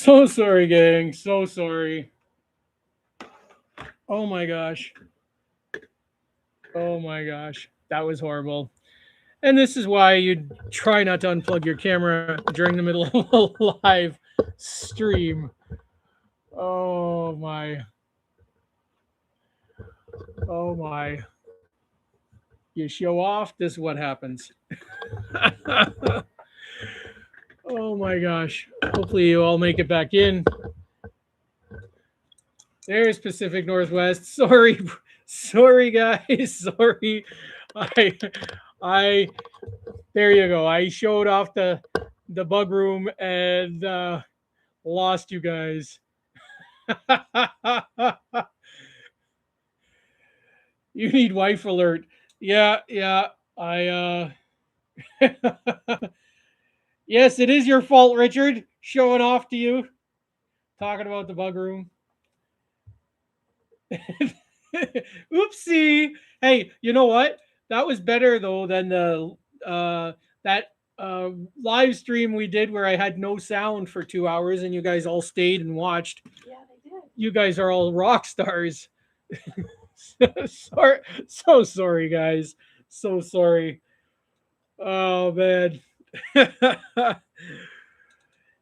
So sorry, gang. So sorry. Oh my gosh. Oh my gosh. That was horrible. And this is why you try not to unplug your camera during the middle of a live stream. Oh my. Oh my. You show off, this is what happens. Oh my gosh. Hopefully you all make it back in. There's Pacific Northwest. Sorry. Sorry guys. Sorry. I I there you go. I showed off the bug room and lost you guys. You need wife alert. Yeah, yeah. I yes, it is your fault, Richard. Showing off to you, talking about the bug room. Oopsie. Hey, you know what? That was better though than the that live stream we did where I had no sound for 2 hours and you guys all stayed and watched. Yeah, they did. You guys are all rock stars. Sorry, so sorry, guys. So sorry. Oh man.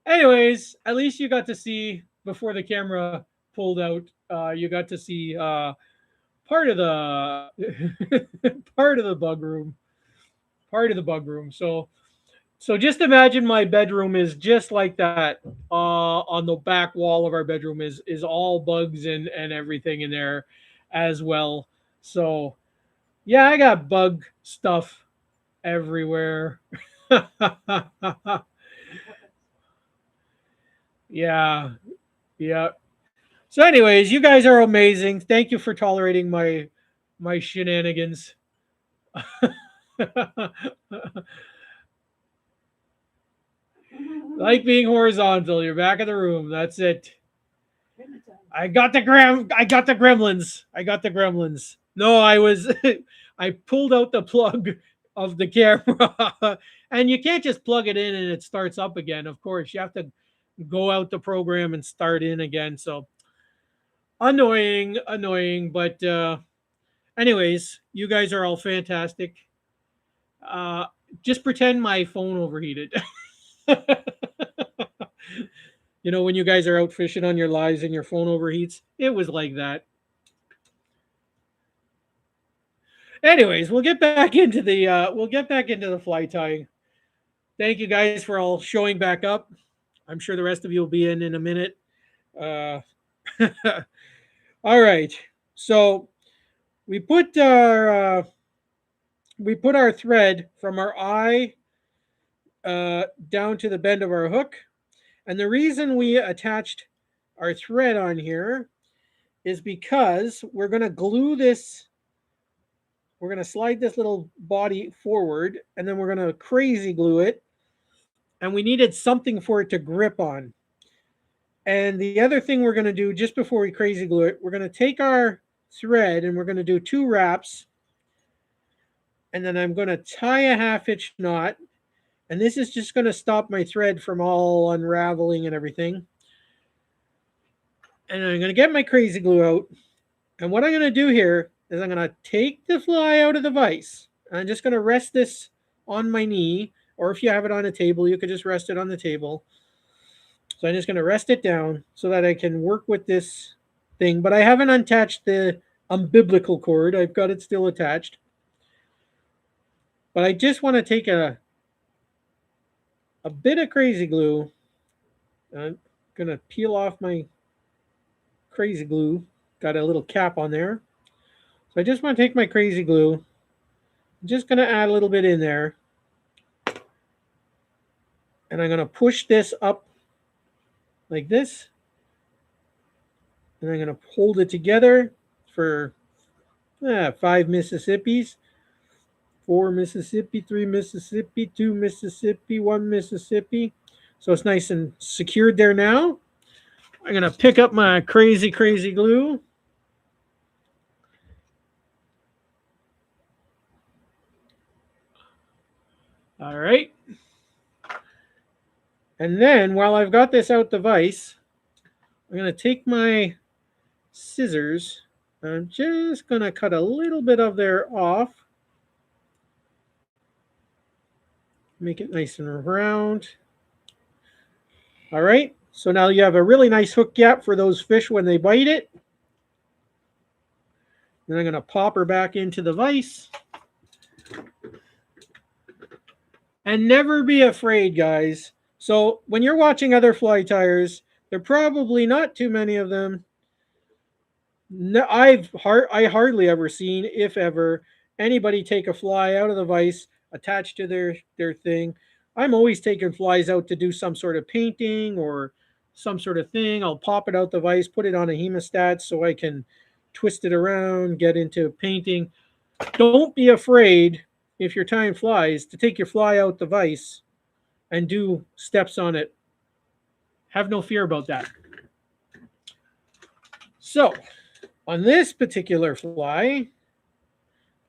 Anyways, at least you got to see before the camera pulled out. You got to see part of the part of the bug room. Part of the bug room. So just imagine my bedroom is just like that. On the back wall of our bedroom is all bugs and everything in there as well. So yeah, I got bug stuff everywhere. Yeah, yeah. So, anyways, you guys are amazing. Thank you for tolerating my shenanigans. Like being horizontal. You're back in the room. That's it. I got the gremlins. I got the gremlins. No, I was I pulled out the plug of the camera. And you can't just plug it in and it starts up again. Of course, you have to go out the program and start in again. So annoying, annoying, but anyways, you guys are all fantastic. Uh just pretend my phone overheated. You know, when you guys are out fishing on your lives and your phone overheats, it was like that. Anyways, we'll get back into the fly tying. Thank you guys for all showing back up. I'm sure the rest of you will be in a minute. Uh, all right. So we put our thread from our eye down to the bend of our hook, and the reason we attached our thread on here is because we're going to glue this. We're going to slide this little body forward, and then we're going to crazy glue it. And we needed something for it to grip on. And the other thing we're going to do just before we crazy glue it, we're going to take our thread and we're going to do 2 wraps. And then I'm going to tie a half-hitch knot. And this is just going to stop my thread from all unraveling and everything. And I'm going to get my crazy glue out. And what I'm going to do here is I'm going to take the fly out of the vise. I'm just going to rest this on my knee. Or if you have it on a table, you could just rest it on the table. So I'm just going to rest it down so that I can work with this thing. But I haven't attached the umbilical cord. I've got it still attached. But I just want to take a bit of crazy glue. I'm going to peel off my crazy glue. Got a little cap on there. So I just want to take my crazy glue. I'm just going to add a little bit in there. And I'm going to push this up like this. And I'm going to hold it together for 5 Mississippis. 4 Mississippi, 3 Mississippi, 2 Mississippi, 1 Mississippi. So it's nice and secured there now. I'm going to pick up my crazy, crazy glue. All right. And then while I've got this out the vise, I'm going to take my scissors. I'm just going to cut a little bit of there off. Make it nice and round. All right. So now you have a really nice hook gap for those fish when they bite it. Then I'm going to pop her back into the vise. And never be afraid, guys. So when you're watching other fly tyers, there are probably not too many of them. No, I hardly ever seen, if ever, anybody take a fly out of the vise attached to their thing. I'm always taking flies out to do some sort of painting or some sort of thing. I'll pop it out the vise, put it on a hemostat so I can twist it around, get into painting. Don't be afraid if you're tying flies to take your fly out the vise and do steps on it. Have no fear about that. So, on this particular fly,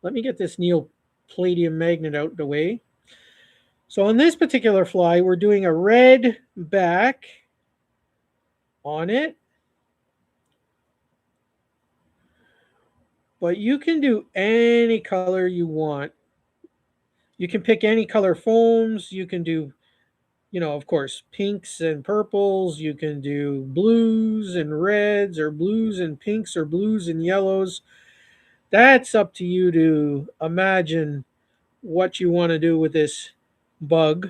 let me get this neopladium magnet out the way. So on this particular fly, we're doing a red back on it. But you can do any color you want. You can pick any color foams. You can do, of course, pinks and purples. You can do blues and reds or blues and pinks or blues and yellows. That's up to you to imagine what you want to do with this bug.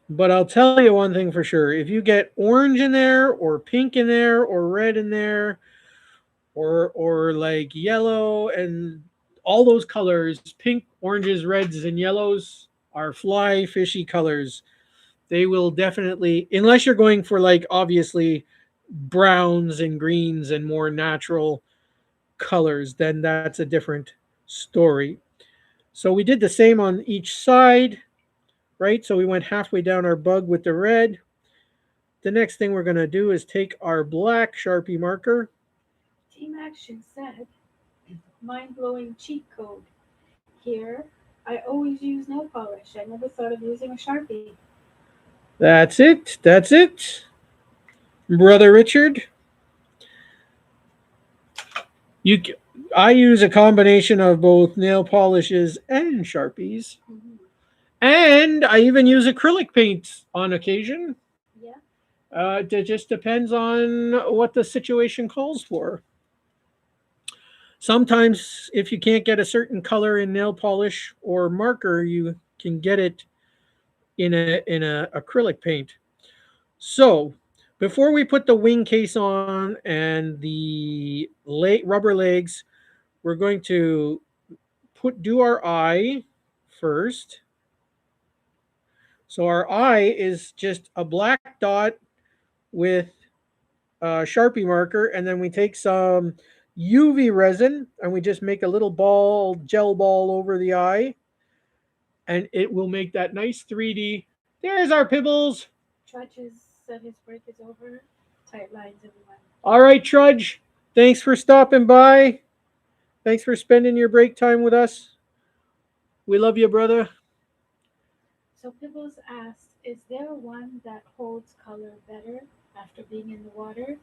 But I'll tell you one thing for sure. If you get orange in there or pink in there or red in there or like yellow and all those colors, pink, oranges, reds and yellows are fly fishy colors. They will definitely, unless you're going for like obviously browns and greens and more natural colors, then that's a different story. So we did the same on each side, right? So we went halfway down our bug with the red. The next thing we're going to do is take our black Sharpie marker. Team Action said, mind-blowing cheat code. Here, I always use nail polish. I never thought of using a Sharpie. That's it. That's it. Brother Richard. You, I use a combination of both nail polishes and Sharpies. Mm-hmm. And I even use acrylic paint on occasion. Yeah. It just depends on what the situation calls for. Sometimes, if you can't get a certain color in nail polish or marker, you can get it in a acrylic paint. So, before we put the wing case on and the rubber legs, we're going to do our eye first. So our eye is just a black dot with a Sharpie marker, and then we take some UV resin and we just make a little gel ball over the eye, and it will make that nice 3D. There's our pibbles. Trudge said his break is over. Tight lines, everyone. All right, Trudge. Thanks for stopping by. Thanks for spending your break time with us. We love you, brother. So Pibbles asked, is there one that holds color better after being in the water?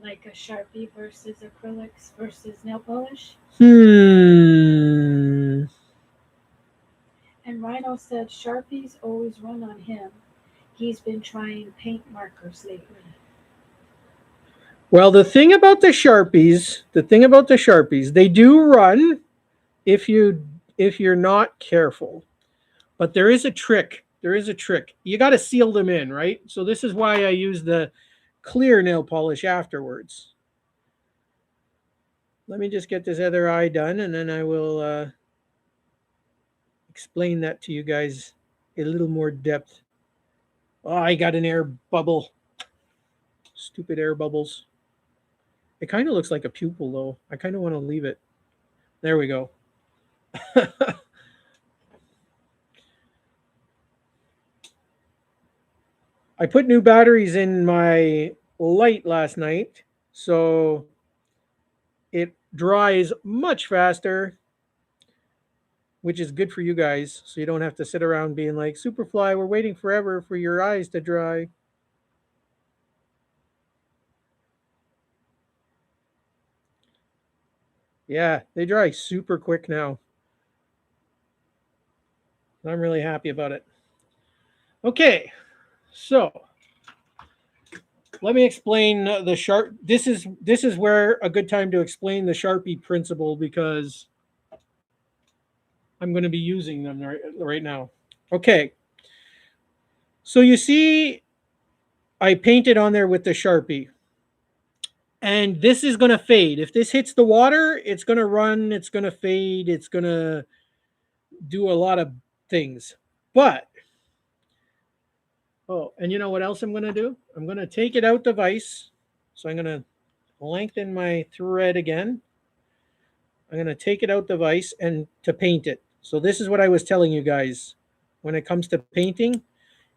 Like a Sharpie versus acrylics versus nail polish? And Rhino said Sharpies always run on him. He's been trying paint markers lately. Well, the thing about the Sharpies, they do run if you're not careful. But there is a trick. There is a trick. You got to seal them in, right? So this is why I use the clear nail polish afterwards. Let me just get this other eye done, and then I will explain that to you guys a little more depth. Oh, I got an air bubble. Stupid air bubbles. It kind of looks like a pupil, though. I kind of want to leave it. There we go. I put new batteries in my light last night, so it dries much faster which is good for you guys, so you don't have to sit around being like, Superfly, we're waiting forever for your eyes to dry. Yeah, they dry super quick now. I'm really happy about it. Okay, so let me explain the sharp. This is where a good time to explain the Sharpie principle because I'm going to be using them right now. Okay, so you see, I painted on there with the Sharpie, and this is going to fade. If this hits the water, it's going to run. It's going to fade. It's going to do a lot of things. But oh, and you know what else I'm going to do? I'm going to take it out the vise. So I'm going to lengthen my thread again. I'm going to take it out the vise and to paint it. So this is what I was telling you guys. When it comes to painting,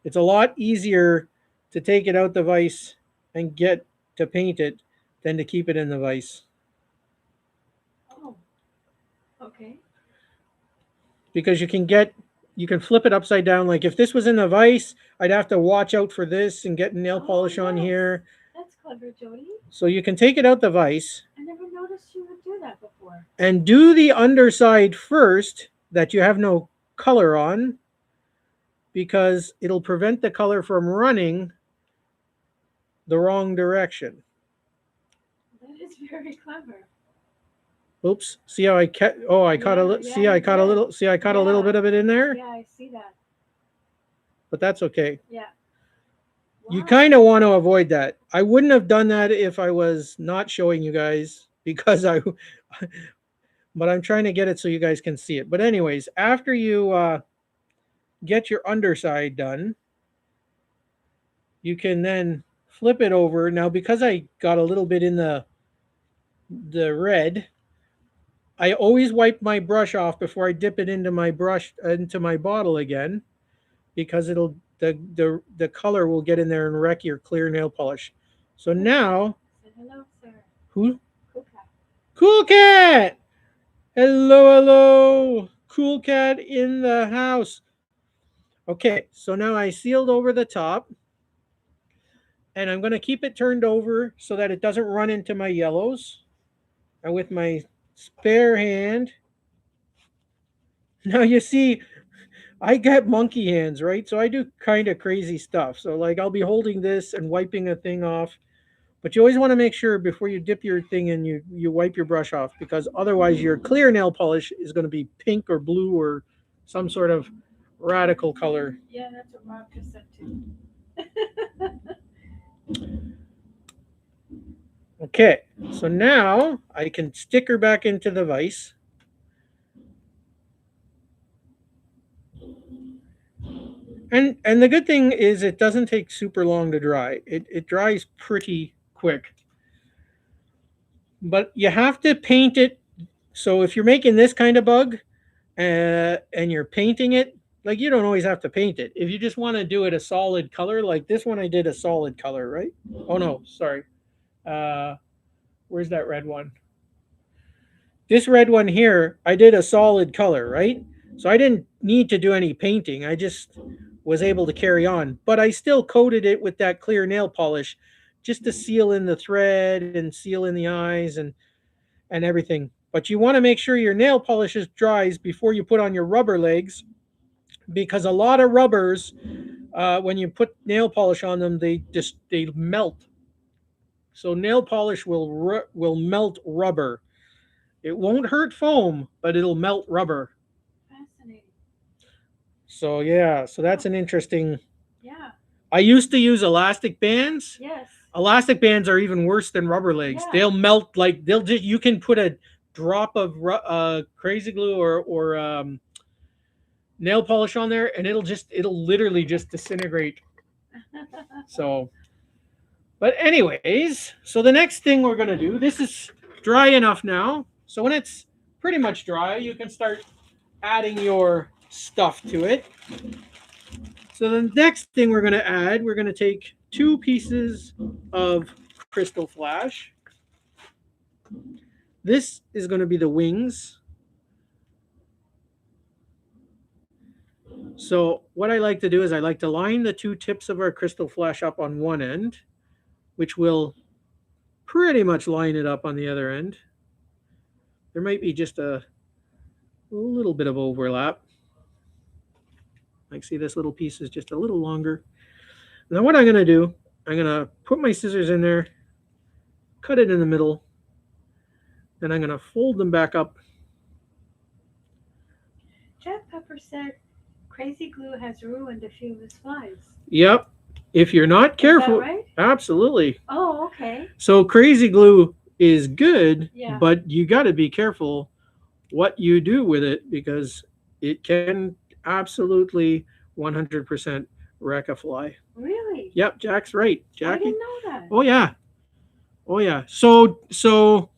it's a lot easier to take it out the vise and get to paint it than to keep it in the vise. Oh, okay. Because you can flip it upside down. Like if this was in the vise, I'd have to watch out for this and get nail Oh, polish on yes. here. That's clever, Jody. So you can take it out the vise I never noticed you would do that before. and do the underside first that you have no color on because it'll prevent the color from running the wrong direction. That is very clever. Oops. See how I caught a Yeah, little yeah, you did. see I caught a little Yeah, bit of it in there, yeah, I see that. but that's okay. Yeah. You Wow. kind of want to avoid that. I wouldn't have done that if I was not showing you guys because I but I'm trying to get it so you guys can see it. But anyways, after you get your underside done, you can then flip it over. Now because I got a little bit in the red, I always wipe my brush off before I dip it into my bottle again because the color will get in there and wreck your clear nail polish. So Cool cat. now Say hello, sir. who Cool cat. Cool Cat. Hello, hello. Cool Cat in the house. Okay, so now I sealed over the top and I'm going to keep it turned over so that it doesn't run into my yellows. And with my spare hand, now you see I get monkey hands, right? So I do kind of crazy stuff. So like I'll be holding this and wiping a thing off, but you always want to make sure before you dip your thing in, you wipe your brush off because otherwise your clear nail polish is going to be pink or blue or some sort of radical color. Yeah, that's what Rob just said too. Okay, so now I can stick her back into the vise. And the good thing is it doesn't take super long to dry. It dries pretty quick. But you have to paint it. So if you're making this kind of bug and you're painting it, like you don't always have to paint it. If you just want to do it a solid color, like this one, I did a solid color, right? Oh no, sorry. Uh, where's that red one? This red one here, I did a solid color, right? So I didn't need to do any painting. I just was able to carry on. But I still coated it with that clear nail polish just to seal in the thread and seal in the eyes and everything. But you want to make sure your nail polish dries before you put on your rubber legs because a lot of rubbers, when you put nail polish on them, they melt. So nail polish will melt rubber. It won't hurt foam, but it'll melt rubber. Fascinating. So yeah, so Wow. that's an interesting. Yeah. I used to use elastic bands. Yes. Elastic bands are even worse than rubber legs. Yeah. They'll melt like they'll just you can put a drop of crazy glue or nail polish on there, and it'll literally just disintegrate. So, but anyways, so the next thing we're gonna do. This is dry enough now. So when it's pretty much dry, you can start adding your stuff to it. So the next thing we're going to add, we're going to take 2 pieces of crystal flash. This is going to be the wings. So what I like to do is I like to line the two tips of our crystal flash up on one end, which will pretty much line it up on the other end. There might be just a little bit of overlap. Like see this little piece is just a little longer. Now what I'm going to do, I'm going to put my scissors in there, cut it in the middle, then I'm going to fold them back up. Jack Pepper said crazy glue has ruined a few of his flies. Yep. If you're not Is that careful, right? absolutely. Oh, okay. So crazy glue is good, Yeah. but you got to be careful what you do with it because it can absolutely 100% wreck a fly. Really? Yep, Jack's right. I Jackie. didn't know that. Oh yeah. Oh yeah. So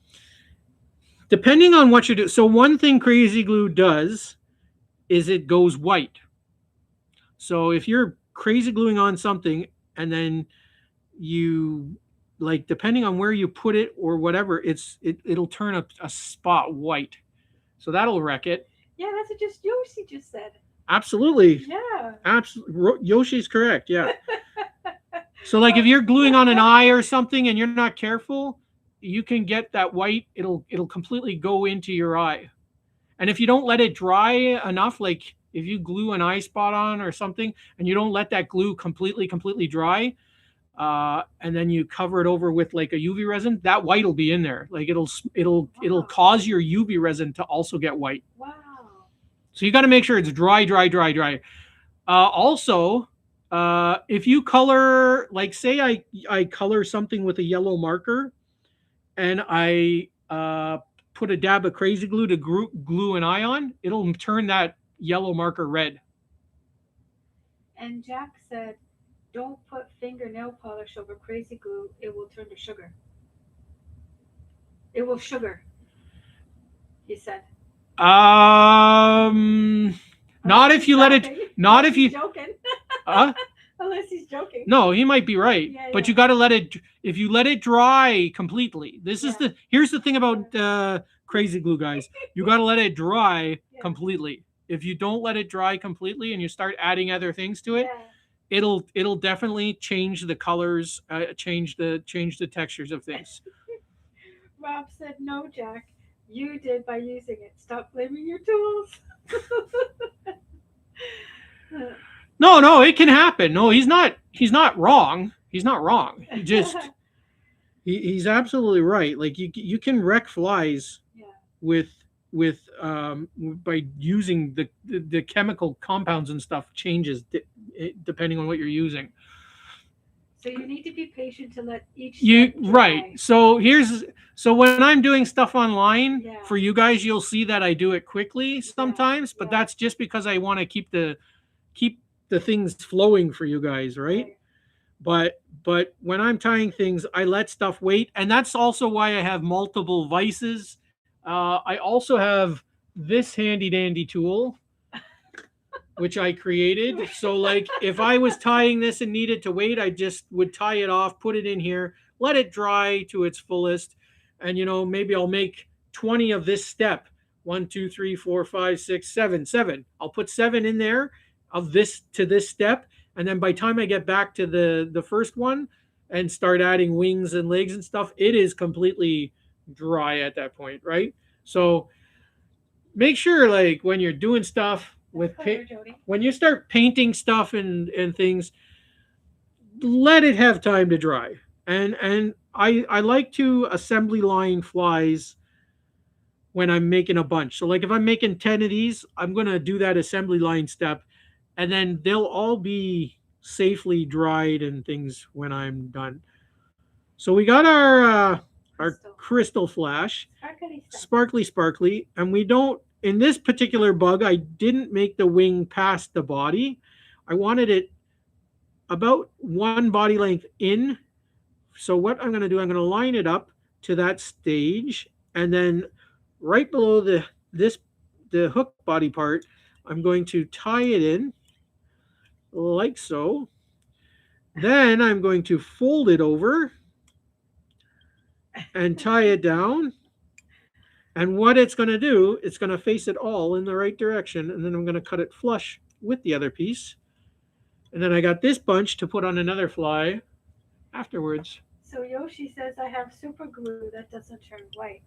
depending on what you do. So one thing crazy glue does is it goes white. So if you're crazy gluing on something and then you like depending on where you put it or whatever, it'll turn a spot white. So that'll wreck it. Yeah, that's what just Yoshi just said. Absolutely. Yeah. Absolutely. Yoshi's correct. Yeah. So like if you're gluing on an eye or something and you're not careful, you can get that white. It'll completely go into your eye. And if you don't let it dry enough, like if you glue an eye spot on or something and you don't let that glue completely dry, and then you cover it over with like a UV resin, that white will be in there. Like it'll cause your UV resin to also get white. Wow. So you got to make sure it's dry. Also, if you color, like say I color something with a yellow marker, and I put a dab of crazy glue to glue an eye on, it'll turn that yellow marker red. And Jack said, don't put fingernail polish over crazy glue. It will turn to sugar. It will sugar, he said. Not if you let it. Not if you. Joking. Uh, Unless he's joking. No, he might be right. Yeah, but yeah. you got to let it. If you let it dry completely, this is the. Here's the thing about crazy glue, guys. You got to let it dry completely. If you don't let it dry completely and you start adding other things to it, it'll definitely change the colors, change the textures of things. Rob said, no, Jack. You did by using it. Stop blaming your tools. No, it can happen. No, he's not wrong. He's not wrong. He just he's absolutely right. Like you can wreck flies with by using the chemical compounds and stuff changes depending on what you're using. So you need to be patient to let each you dry. Right. So when I'm doing stuff online for you guys, you'll see that I do it quickly sometimes, but that's just because I want to keep the things flowing for you guys, right? But when I'm tying things, I let stuff wait, and that's also why I have multiple vices. I also have this handy dandy tool, which I created. So like if I was tying this and needed to wait, I just would tie it off, put it in here, let it dry to its fullest, and maybe I'll make 20 of this step. 1, 2, 3, 4, 5, 6, 7, 7. I'll put 7 in there of this to this step, and then by the time I get back to the first one and start adding wings and legs and stuff, it is completely dry at that point, right? So make sure like when you're doing stuff with when you start painting stuff and things, let it have time to dry. And I like to assembly line flies when I'm making a bunch. So like if I'm making 10 of these, I'm going to do that assembly line step, and then they'll all be safely dried and things when I'm done. So we got our crystal flash, sparkly, and we don't. In this particular bug, I didn't make the wing past the body. I wanted it about one body length in. So what I'm going to do, I'm going to line it up to that stage, and then right below the hook body part, I'm going to tie it in like so. Then I'm going to fold it over and tie it down. And what it's going to do, it's going to face it all in the right direction, and then I'm going to cut it flush with the other piece. And then I got this bunch to put on another fly afterwards. So Yoshi says I have super glue that doesn't turn white.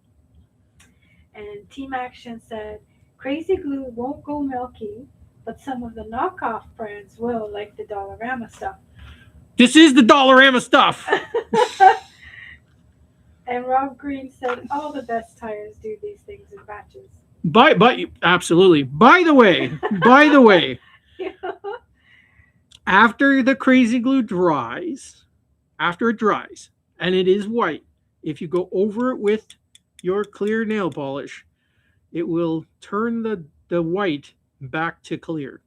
And Team Action said crazy glue won't go milky, but some of the knockoff brands will, like the Dollarama stuff. This is the Dollarama stuff. And Rob Green said all the best tires do these things in batches. Absolutely. By the way, after the crazy glue dries, after it dries and it is white, if you go over it with your clear nail polish, it will turn the white back to clear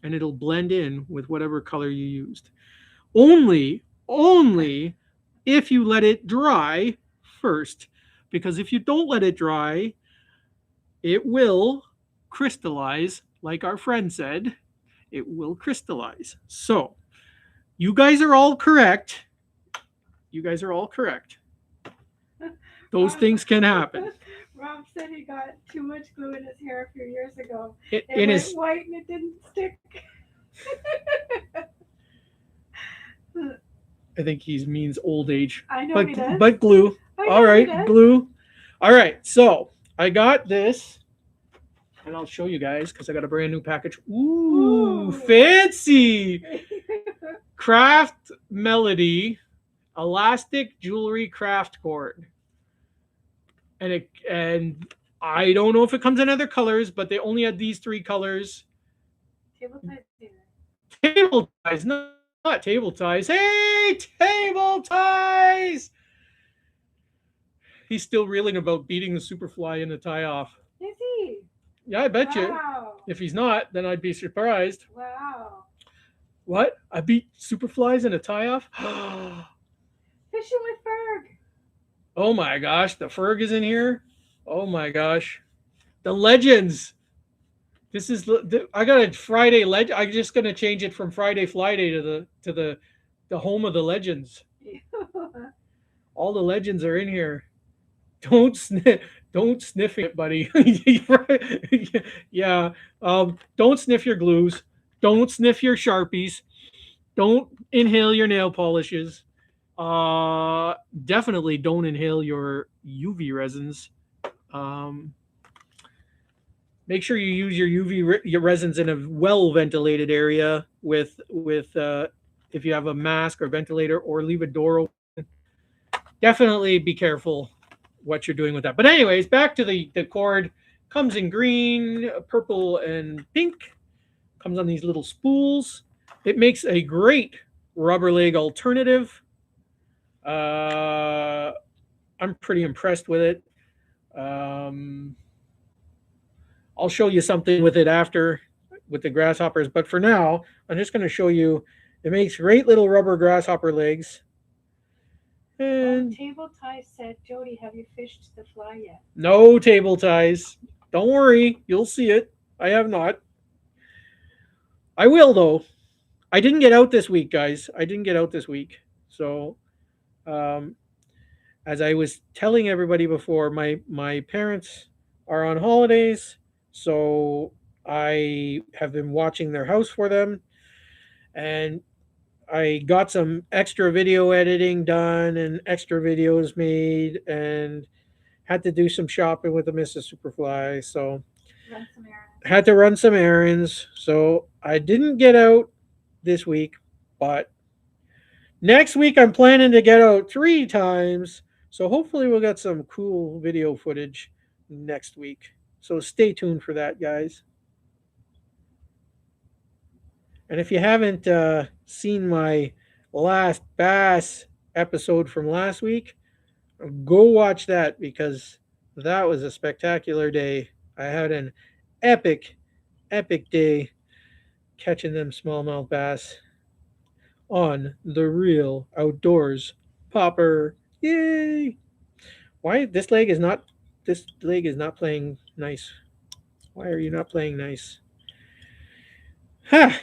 and it'll blend in with whatever color you used. Only if you let it dry first. Because if you don't let it dry, it will crystallize, like our friend said. It will crystallize. So, you guys are all correct. You guys are all correct. Those Rob, things can happen. Rob said he got too much glue in his hair a few years ago. It In went his, white and it didn't stick. I think he means old age. I know But he does. but glue. I All know he right, does. glue. All right. So I got this, and I'll show you guys because I got a brand new package. Ooh, Ooh. fancy craft melody elastic jewelry craft cord, and I don't know if it comes in other colors, but they only had these three colors. Table ties dinner. Table ties, not table ties. Hey, table ties! He's still reeling about beating the Superfly in the tie off. Is he? Yeah, I bet you. Wow. If he's not, then I'd be surprised. Wow. What? I beat Superflies in a tie off? Fishing with Ferg. Oh my gosh, the Ferg is in here. Oh my gosh. The Legends. This is I got a Friday legend. I'm just gonna change it from Friday Flyday to the home of the legends. All the legends are in here. Don't sniff. Don't sniff it, buddy. Yeah. Don't sniff your glues. Don't sniff your sharpies. Don't inhale your nail polishes. Definitely don't inhale your UV resins. Um, Make sure you use your your resins in a well ventilated area with if you have a mask or ventilator, or leave a door open. Definitely be careful what you're doing with that. But anyways, back to the cord. Comes in green, purple, and pink. Comes on these little spools. It makes a great rubber leg alternative. Uh, I'm pretty impressed with it. Um, I'll show you something with it after with the grasshoppers. But for now, I'm just going to show you. It makes great little rubber grasshopper legs. And Table ties said, Jody, have you fished the fly yet? no table ties. Don't worry, you'll see it. I have not. I will though. I didn't get out this week, guys. I didn't get out this week. So, um, as I was telling everybody before, my parents are on holidays, so I have been watching their house for them, and I got some extra video editing done and extra videos made, and had to do some shopping with the Mrs. Superfly. So Run some errands. had to run some errands. So I didn't get out this week, but next week I'm planning to get out 3 times. So hopefully we'll get some cool video footage next week. So stay tuned for that, guys. And if you haven't seen my last bass episode from last week, go watch that because that was a spectacular day. I had an epic, epic day catching them smallmouth bass on the real outdoors popper. Yay! Why this leg is not playing nice? Why are you not playing nice? Ha!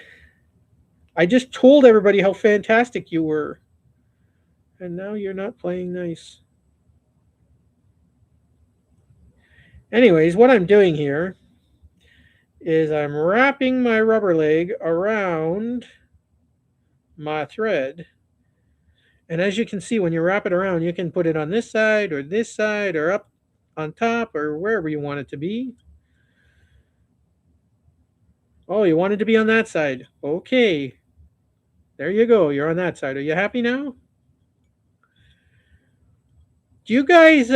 I just told everybody how fantastic you were, and now you're not playing nice. Anyways, what I'm doing here is I'm wrapping my rubber leg around my thread. And as you can see, when you wrap it around, you can put it on this side or up on top or wherever you want it to be. Oh, you want it to be on that side. Okay. There you go. You're on that side. Are you happy now? Do you guys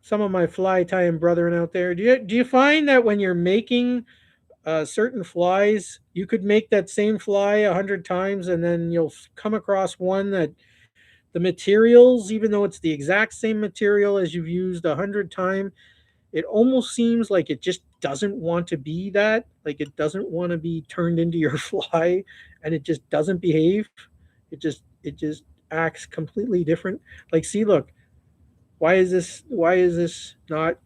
some of my fly tying brethren out there, do you find that when you're making certain flies, you could make that same fly 100 times, and then you'll come across one that the materials, even though it's the exact same material as you've used 100 times, it almost seems like it just doesn't want to be that. Like it doesn't want to be turned into your fly, and it just doesn't behave. It just acts completely different. Like, see, look, why is this not?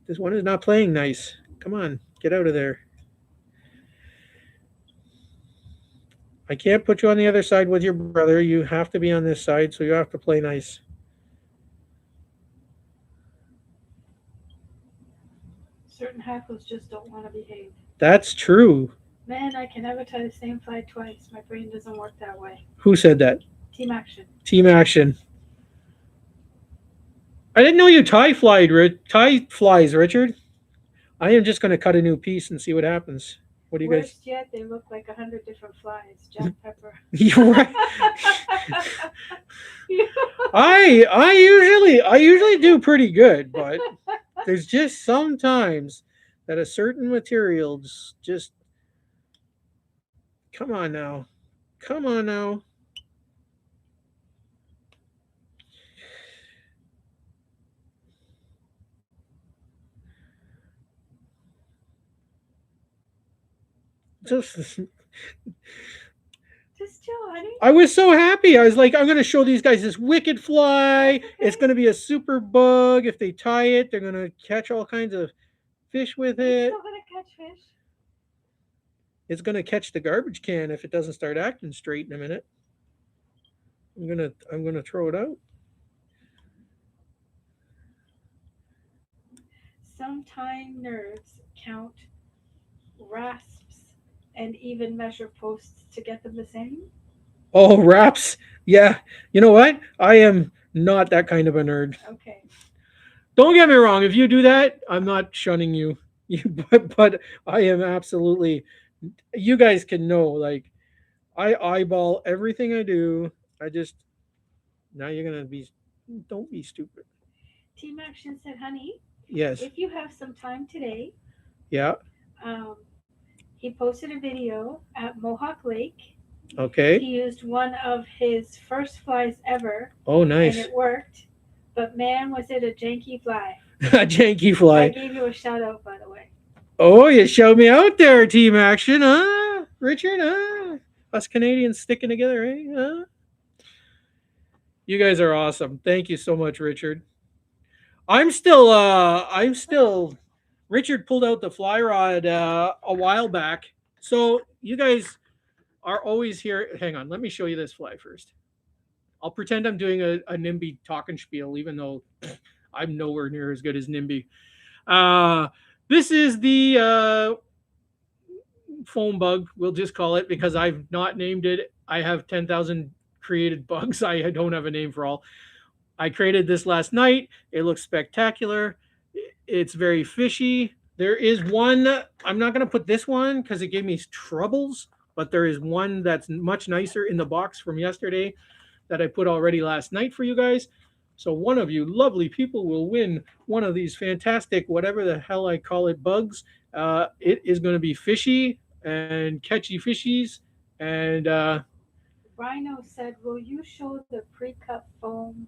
This one is not playing nice. Come on, get out of there. I can't put you on the other side with your brother. You have to be on this side, so you have to play nice. Certain hackles just don't want to behave. That's true. Man, I can never tie the same fly twice. My brain doesn't work that way. Who said that? Team action. Team action. I didn't know you tie flies, Richard. I am just going to cut a new piece and see what happens. What do you guys? Worst yet, they look like 100 different flies. Jack Pepper. You're right. I usually do pretty good, but there's just sometimes that a certain material just come on now. Come on now. Just Just chill, honey. I was so happy. I was like, I'm gonna show these guys this wicked fly. That's It's okay. gonna be a super bug. If they tie it, they're gonna catch all kinds of fish with It's it. still gonna catch fish. It's gonna catch the garbage can if it doesn't start acting straight in a minute. I'm gonna throw it out. Some time nerds count rasps and even measure posts to get them the same. Oh, wraps. Yeah. You know what? I am not that kind of a nerd. Okay. Don't get me wrong. If you do that, I'm not shunning you. But I am absolutely. You guys can know. Like I eyeball everything I do. I just now you're gonna be. Don't be stupid. Team Action said, honey, Yes. if you have some time today, Yeah. um, he posted a video at Mohawk Lake. He Okay. used one of his first flies ever, Oh, and nice. it worked. But man, was it a janky fly. A janky I fly. gave you a shout out, by the way. Oh, you showed me out there, team action, huh, Richard? Huh? Us Canadians sticking together, eh? Huh? You guys are awesome. Thank you so much, Richard. I'm still Richard pulled out the fly rod a while back. So you guys are always here. Hang on, let me show you this fly first. I'll pretend I'm doing a NIMBY talking spiel, even though I'm nowhere near as good as NIMBY. Uh, this is the foam bug, we'll just call it, because I've not named it. I have 10,000 created bugs. I don't have a name for all. I created this last night. It looks spectacular. It's very fishy. There is one, I'm not going to put this one because it gave me troubles, but there is one that's much nicer in the box from yesterday that I put already last night for you guys. So one of you lovely people will win one of these fantastic, whatever the hell I call it, bugs. It is going to be fishy and catchy fishies. And Rhino said, will you show the pre-cut foam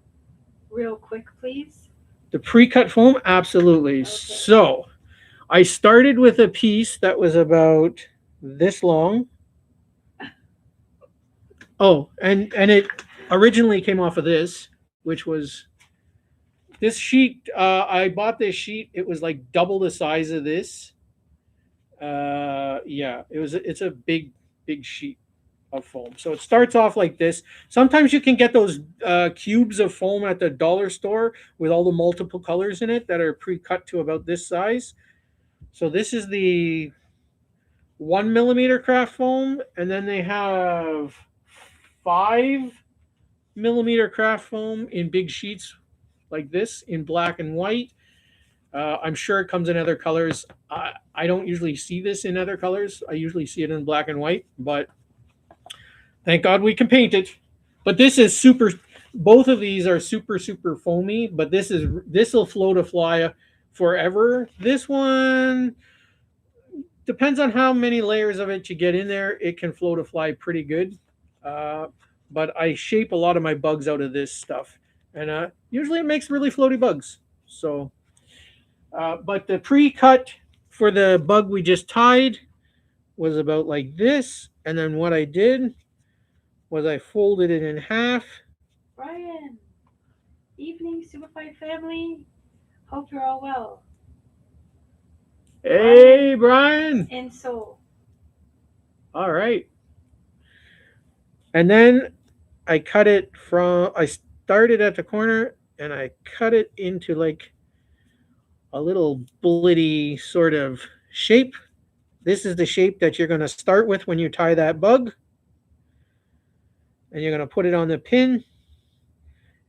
real quick, please? the pre-cut foam, absolutely. Okay. So I started with a piece that was about this long. Oh, and it originally came off of this, which was this sheet. I bought this sheet. It was like double the size of this. Yeah, it's a big sheet of foam. So it starts off like this. Sometimes you can get those cubes of foam at the dollar store with all the multiple colors in it that are pre-cut to about this size. So this is the 1 millimeter craft foam, and then they have 5 millimeter craft foam in big sheets like this in black and white. I'm sure it comes in other colors. I don't usually see this in other colors. I usually see it in black and white, but thank God we can paint it. But this is super. Both of these are super super foamy, but this will float a fly forever. This one depends on how many layers of it you get in there. It can float a fly pretty good. Uh, but I shape a lot of my bugs out of this stuff, and usually it makes really floaty bugs. So, but the pre-cut for the bug we just tied was about like this, and then what I did was I folded it in half. Brian, evening, Superfly family. Hope you're all well. Hey, Brian. In Seoul. All right. And then I cut it from, I started at the corner and I cut it into like a little bullety sort of shape. This is the shape that you're going to start with when you tie that bug. And you're going to put it on the pin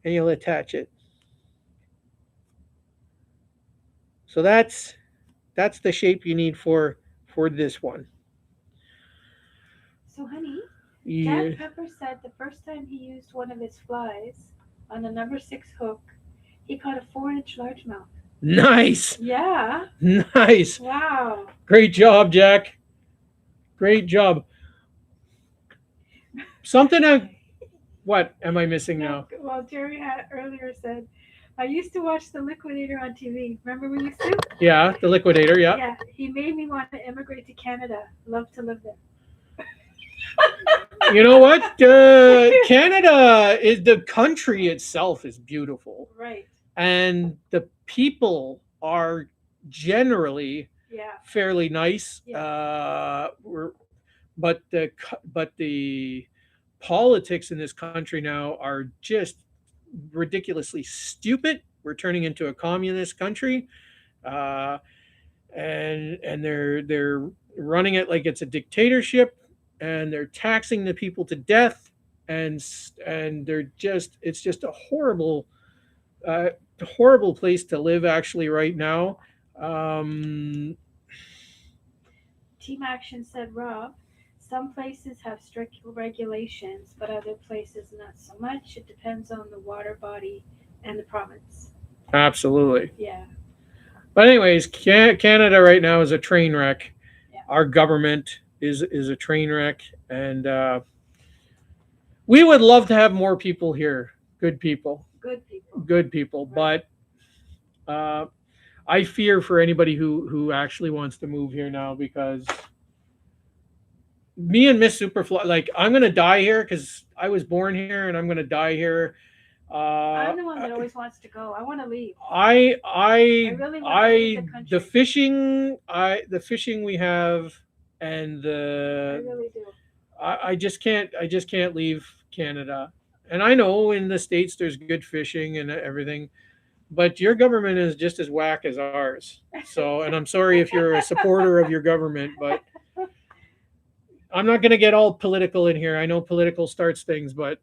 and you'll attach it. So that's the shape you need for this one. So, honey, Yeah. Jack Pepper said the first time he used one of his flies on a number 6 hook, he caught a 4-inch largemouth. Nice. Yeah. Nice. Wow. Great job, Jack. Great job. Something what am I missing now? Well, Jerry had earlier said, I used to watch The Liquidator on TV. Remember we used to? Yeah, the liquidator, yeah. Yeah. He made me want to immigrate to Canada. Love to live there. You know what? Canada is the country itself is beautiful. Right. And the people are generally Yeah. fairly nice. Yes. But the politics in this country now are just ridiculously stupid. We're turning into a communist country, uh, and they're running it like it's a dictatorship, and they're taxing the people to death, and they're just it's just a uh, horrible place to live actually right now. Um, Team Action said, Rob, some places have strict regulations, but other places not so much. It depends on the water body and the province. Absolutely. Yeah. But anyways, Canada right now is a train wreck. Yeah. Our government is a train wreck, and we would love to have more people here, good people, Good people. good people. Right. But I fear for anybody who actually wants to move here now because me and Miss Superfly, like I'm gonna die here because I was born here and I'm gonna die here. I'm the one that always wants to go. I want to leave. I really want to leave the country. the fishing we have and I really do. I just can't leave Canada. And I know in the States there's good fishing and everything, but your government is just as whack as ours. So, and I'm sorry if you're a supporter of your government, but I'm not going to get all political in here. I know political starts things, but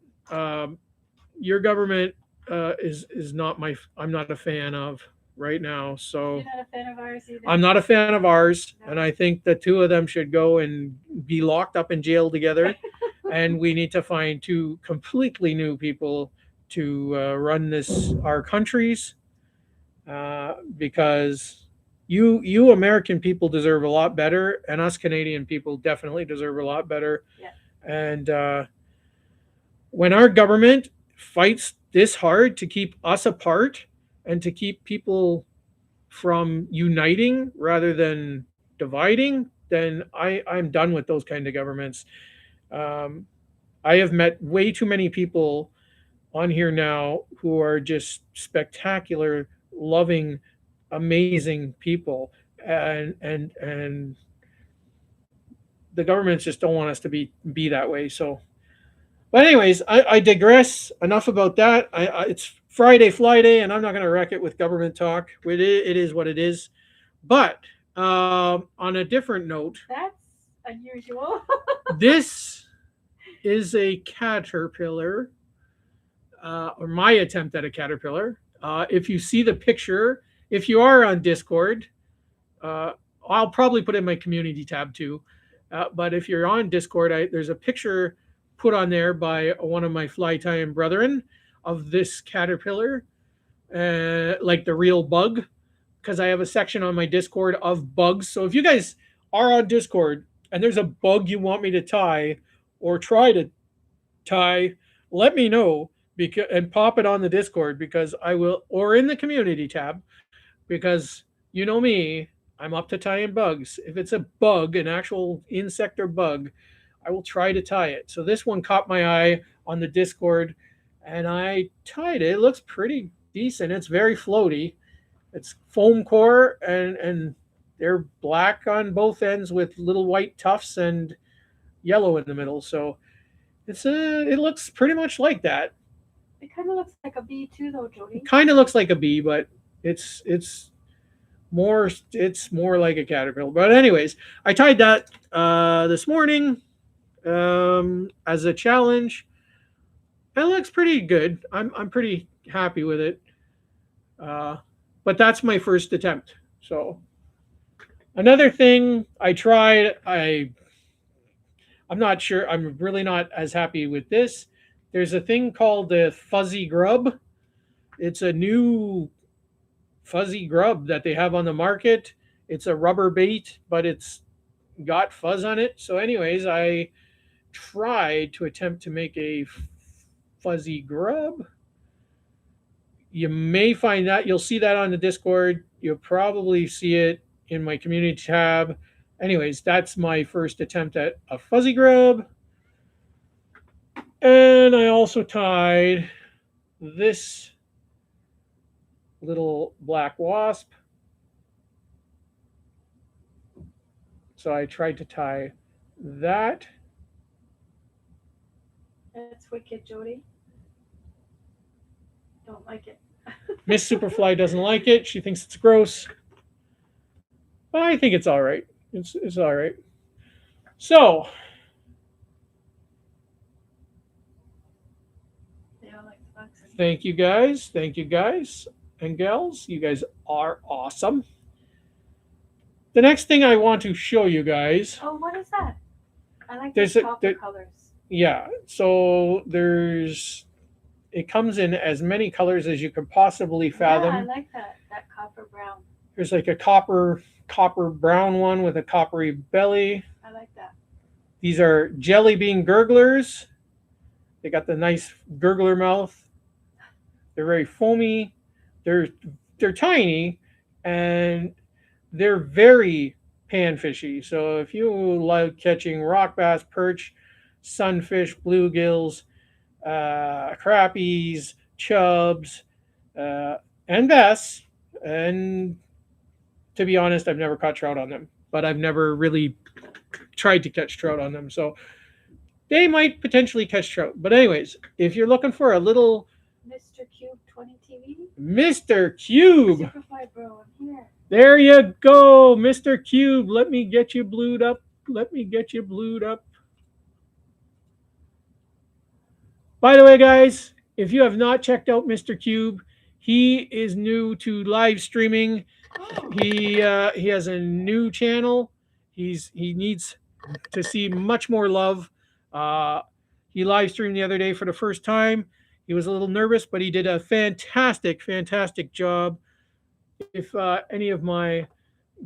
your government is not I'm not a fan of right now. So You're not a fan of ours either. I'm not a fan of ours, No. and I think the two of them should go and be locked up in jail together. And we need to find two completely new people to run this our countries, because you American people deserve a lot better, and us Canadian people definitely deserve a lot better. Yeah. And when our government fights this hard to keep us apart and to keep people from uniting rather than dividing, then I'm done with those kind of governments. Um, I have met way too many people on here now who are just spectacular, loving, amazing people, and the governments just don't want us to be that way. So, but anyways, I digress. Enough about that. It's Friday, Flyday, and I'm not going to wreck it with government talk. It is what it is. But On a different note, That's unusual. this is a caterpillar, or my attempt at a caterpillar. If you see the picture, if you are on Discord, uh, I'll probably put it in my community tab too. But if you're on Discord, there's a picture put on there by one of my fly tying brethren of this caterpillar, like the real bug, because I have a section on my Discord of bugs. So if you guys are on Discord and there's a bug you want me to tie or try to tie, let me know because and pop it on the Discord because I will, or in the community tab, because you know me, I'm up to tying bugs. If it's a bug, an actual insect or bug, I will try to tie it. So this one caught my eye on the Discord and I tied it. It looks pretty decent. It's very floaty. It's foam core and they're black on both ends with little white tufts and yellow in the middle. So it looks pretty much like that. It kind of looks like a bee too, though, It Jody. kind of looks like a bee, but it's more like a caterpillar. But anyways, I tied that this morning as a challenge. It looks pretty good. I'm pretty happy with it. Uh, but that's my first attempt. So another thing I tried, I'm not sure. I'm really not as happy with this. There's a thing called the fuzzy grub. It's a new fuzzy grub that they have on the market. It's a rubber bait, but it's got fuzz on it. So, anyways, I tried to attempt to make a fuzzy grub. You may find that you'll see that on the Discord. You'll probably see it in my community tab. Anyways, that's my first attempt at a fuzzy grub. And I also tied this little black wasp. So I tried to tie that. That's wicked, Jody. Don't like it. Miss Superfly doesn't like it. She thinks it's gross. But I think it's all right. It's all right. So They don't like the bugs. thank you guys. Thank you guys and gals. You guys are awesome. The next thing I want to show you guys, Oh, what is that? I like there's those copper there, colors. yeah. So there's it comes in as many colors as you could possibly Yeah, I fathom. like that. That copper brown. There's like a copper brown one with a coppery belly. I like that. These are jelly bean gurglers. They got the nice gurgler mouth. They're very foamy. They're they're tiny and they're very panfishy. So if you like catching rock bass, perch, sunfish, bluegills, crappies, chubs, uh, and bass, and to be honest, I've never caught trout on them, but I've never really tried to catch trout on them. So they might potentially catch trout. But anyways, if you're looking for a little Mr. Cube 20 TV. Mr. Cube, Superfly Bro, I'm here. there you go, Mr. Cube. Let me get you blued up. Let me get you blued up. By the way, guys, if you have not checked out Mr. Cube, he is new to live streaming. Oh, He has a new channel. He needs to see much more love. Uh, he live streamed the other day for the first time. He was a little nervous, but he did a fantastic job. If any of my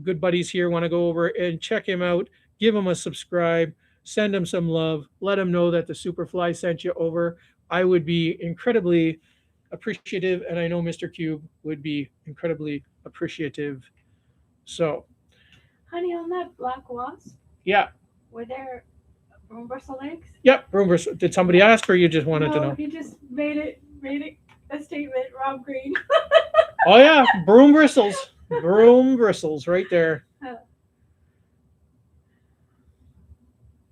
good buddies here want to go over and check him out, give him a subscribe, send him some love, let him know that the Superfly sent you over. I would be incredibly appreciative, and I know Mr. Cube would be incredibly appreciative. So, honey, on that black wasp, yeah, were there broom bristle eggs? yep. Rumors. Did somebody ask, or you just wanted to No, know? he just made it a statement. Rob Green. Oh yeah, broom bristles, right there.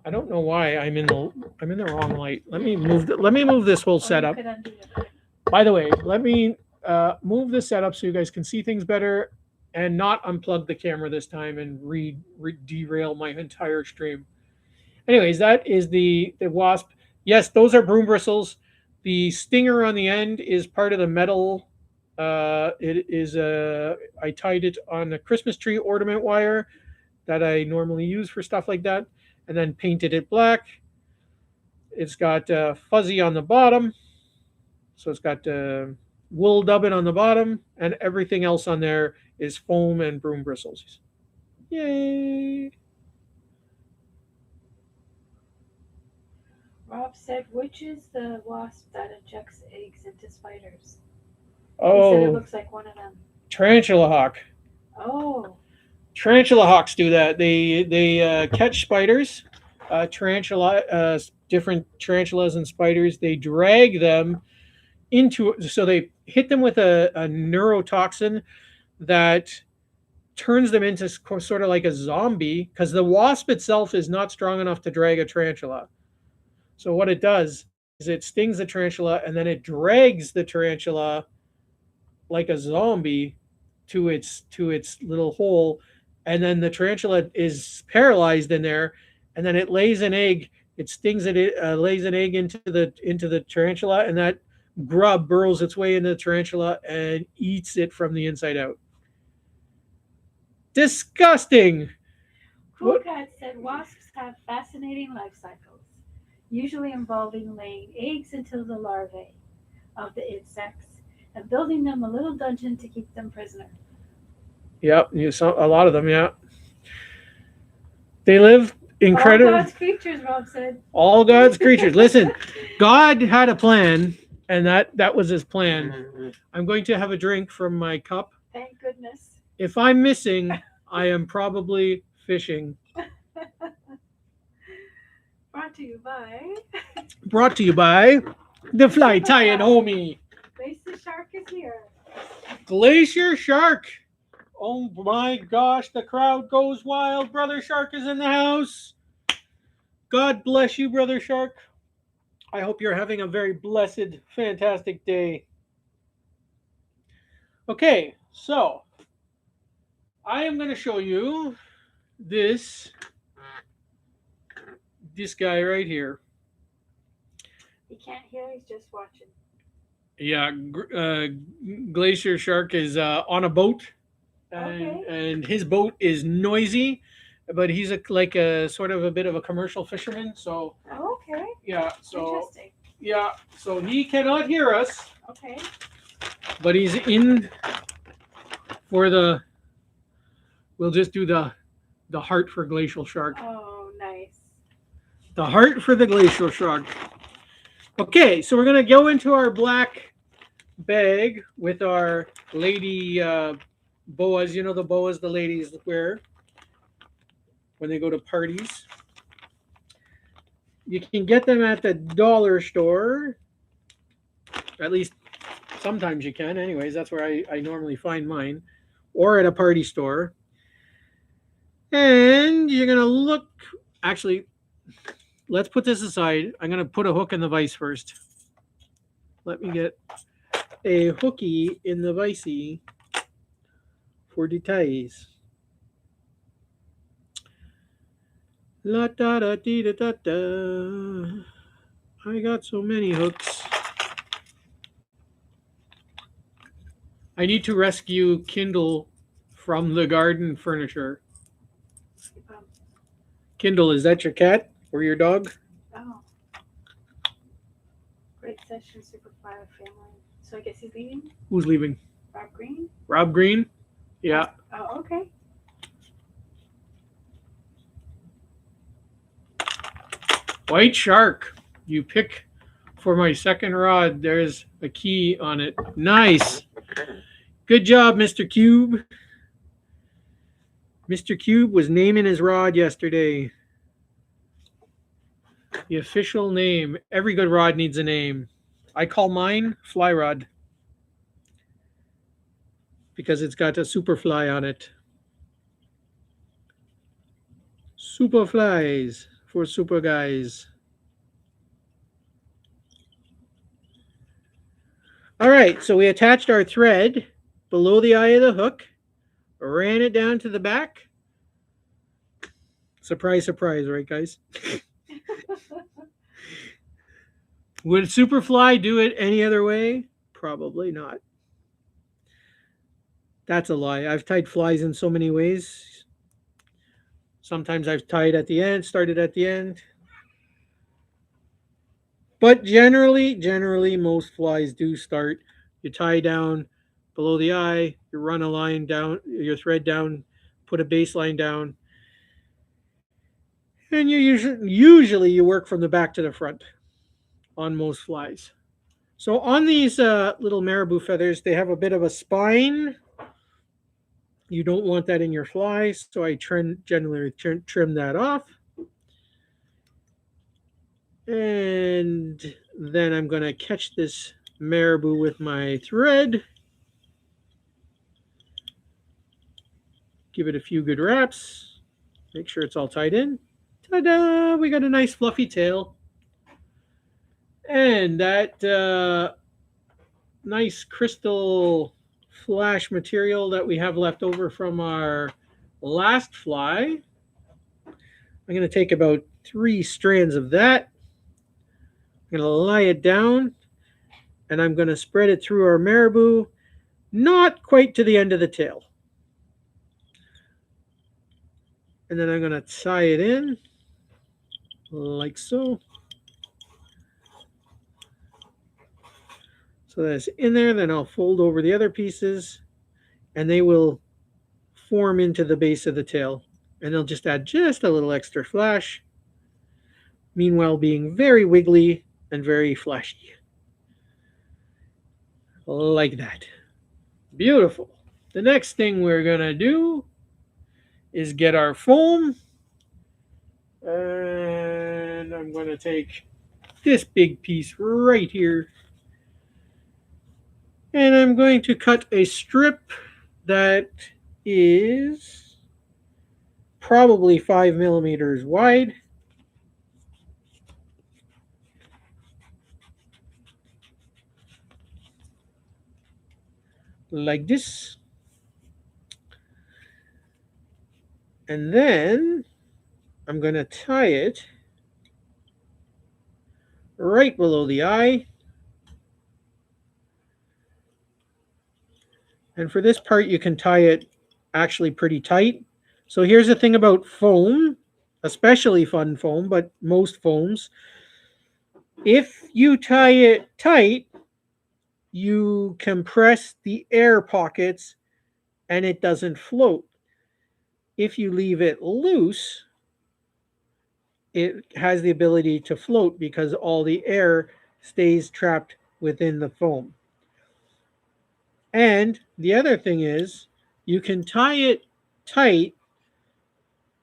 I don't know why I'm in the wrong light. Let me move this whole Oh, you setup. could undo it. By the way, let me move this setup so you guys can see things better and not unplug the camera this time and derail my entire stream. Anyways, that is the wasp. Yes, those are broom bristles. The stinger on the end is part of the metal. It is I tied it on a Christmas tree ornament wire that I normally use for stuff like that, and then painted it black. It's got fuzzy on the bottom, so it's got wool dubbing on the bottom, and everything else on there is foam and broom bristles. Yay! Rob said, which is the wasp that injects eggs into spiders? He said it Oh, looks like one of them. tarantula hawk. Oh, Tarantula hawks do that. They catch spiders, different tarantulas and spiders. They drag them into, so they hit them with a neurotoxin that turns them into sort of like a zombie, because the wasp itself is not strong enough to drag a tarantula. So what it does is it stings the tarantula and then it drags the tarantula like a zombie to its little hole, and then the tarantula is paralyzed in there, and then it lays an egg. It stings it, lays an egg into the tarantula, and that grub burrows its way into the tarantula and eats it from the inside out. Disgusting. Cool What? Cat said wasps have fascinating life cycles, usually involving laying eggs into the larvae of the insects and building them a little dungeon to keep them prisoner. Yep, you saw a lot of them. Yeah, they live All incredible. God's creatures, Rob said. All God's creatures. Listen, God had a plan, and that was his plan. I'm going to have a drink from my cup. Thank goodness. If I'm missing, I am probably fishing. Brought to you by Brought to you by the Fly Tie and Homie. Glacier Shark is here. Glacier Shark. Oh my gosh, the crowd goes wild. Brother Shark is in the house. God bless you, Brother Shark. I hope you're having a very blessed, fantastic day. Okay, so I am going to show you this guy right here. He can't hear, he's just watching. Yeah, Glacier Shark is on a boat, Okay. and his boat is noisy, but he's like a sort of a bit of a commercial fisherman. So Okay. yeah, Interesting. so he cannot hear us, Okay. but he's in for the. We'll just do the heart for Glacial Shark. Oh, nice. The heart for the Glacial Shark. Okay, so we're gonna go into our black bag with our lady boas. You know the boas the ladies wear when they go to parties. You can get them at the dollar store. At least sometimes you can. Anyways, that's where I normally find mine. Or at a party store. And you're gonna look. Actually, let's put this aside. I'm gonna put a hook in the vise first. Let me get a hooky in the vicey for the ties. La da da dee da da da. I got so many hooks. I need to rescue Kindle from the garden furniture. Um, Kindle, is that your cat or your dog? oh. Great session, Superfly family. So I guess he's leaving? Who's leaving? Rob Green? Rob Green? Yeah. Oh, okay. White shark. You pick for my second rod. There's a key on it. Nice. Good job, Mr. Cube. Mr. Cube was naming his rod yesterday. The official name. Every good rod needs a name. I call mine Fly Rod because it's got a super fly on it. Super flies for super guys. All right, so we attached our thread below the eye of the hook ran it down to the back. Surprise, surprise, right, guys? Would Superfly do it any other way? Probably not. That's a lie. I've tied flies in so many ways. Sometimes I've tied at the end, started at the end. But generally, most flies do start. You tie down below the eye, you run a line down, your thread down, put a baseline down, and usually you work from the back to the front on most flies. So on these little marabou feathers, they have a bit of a spine. You don't want that in your fly, so I generally trim that off. And then I'm going to catch this marabou with my thread. Give it a few good wraps. Make sure it's all tied in. Ta-da! We got a nice fluffy tail. And that nice crystal flash material that we have left over from our last fly. I'm going to take about 3 strands of that. I'm going to lie it down and I'm going to spread it through our marabou, not quite to the end of the tail. And then I'm going to tie it in like so. So that's in there. Then I'll fold over the other pieces and they will form into the base of the tail. And they'll just add just a little extra flash. Meanwhile, being very wiggly and very flashy. Like that. Beautiful. The next thing we're going to do is get our foam. And I'm going to take this big piece right here. And I'm going to cut a strip that is probably 5 millimeters wide. Like this. And then I'm going to tie it right below the eye. And for this part, you can tie it actually pretty tight. So here's the thing about foam, especially fun foam, but most foams. If you tie it tight, you compress the air pockets and it doesn't float. If you leave it loose, it has the ability to float because all the air stays trapped within the foam. And the other thing is, you can tie it tight,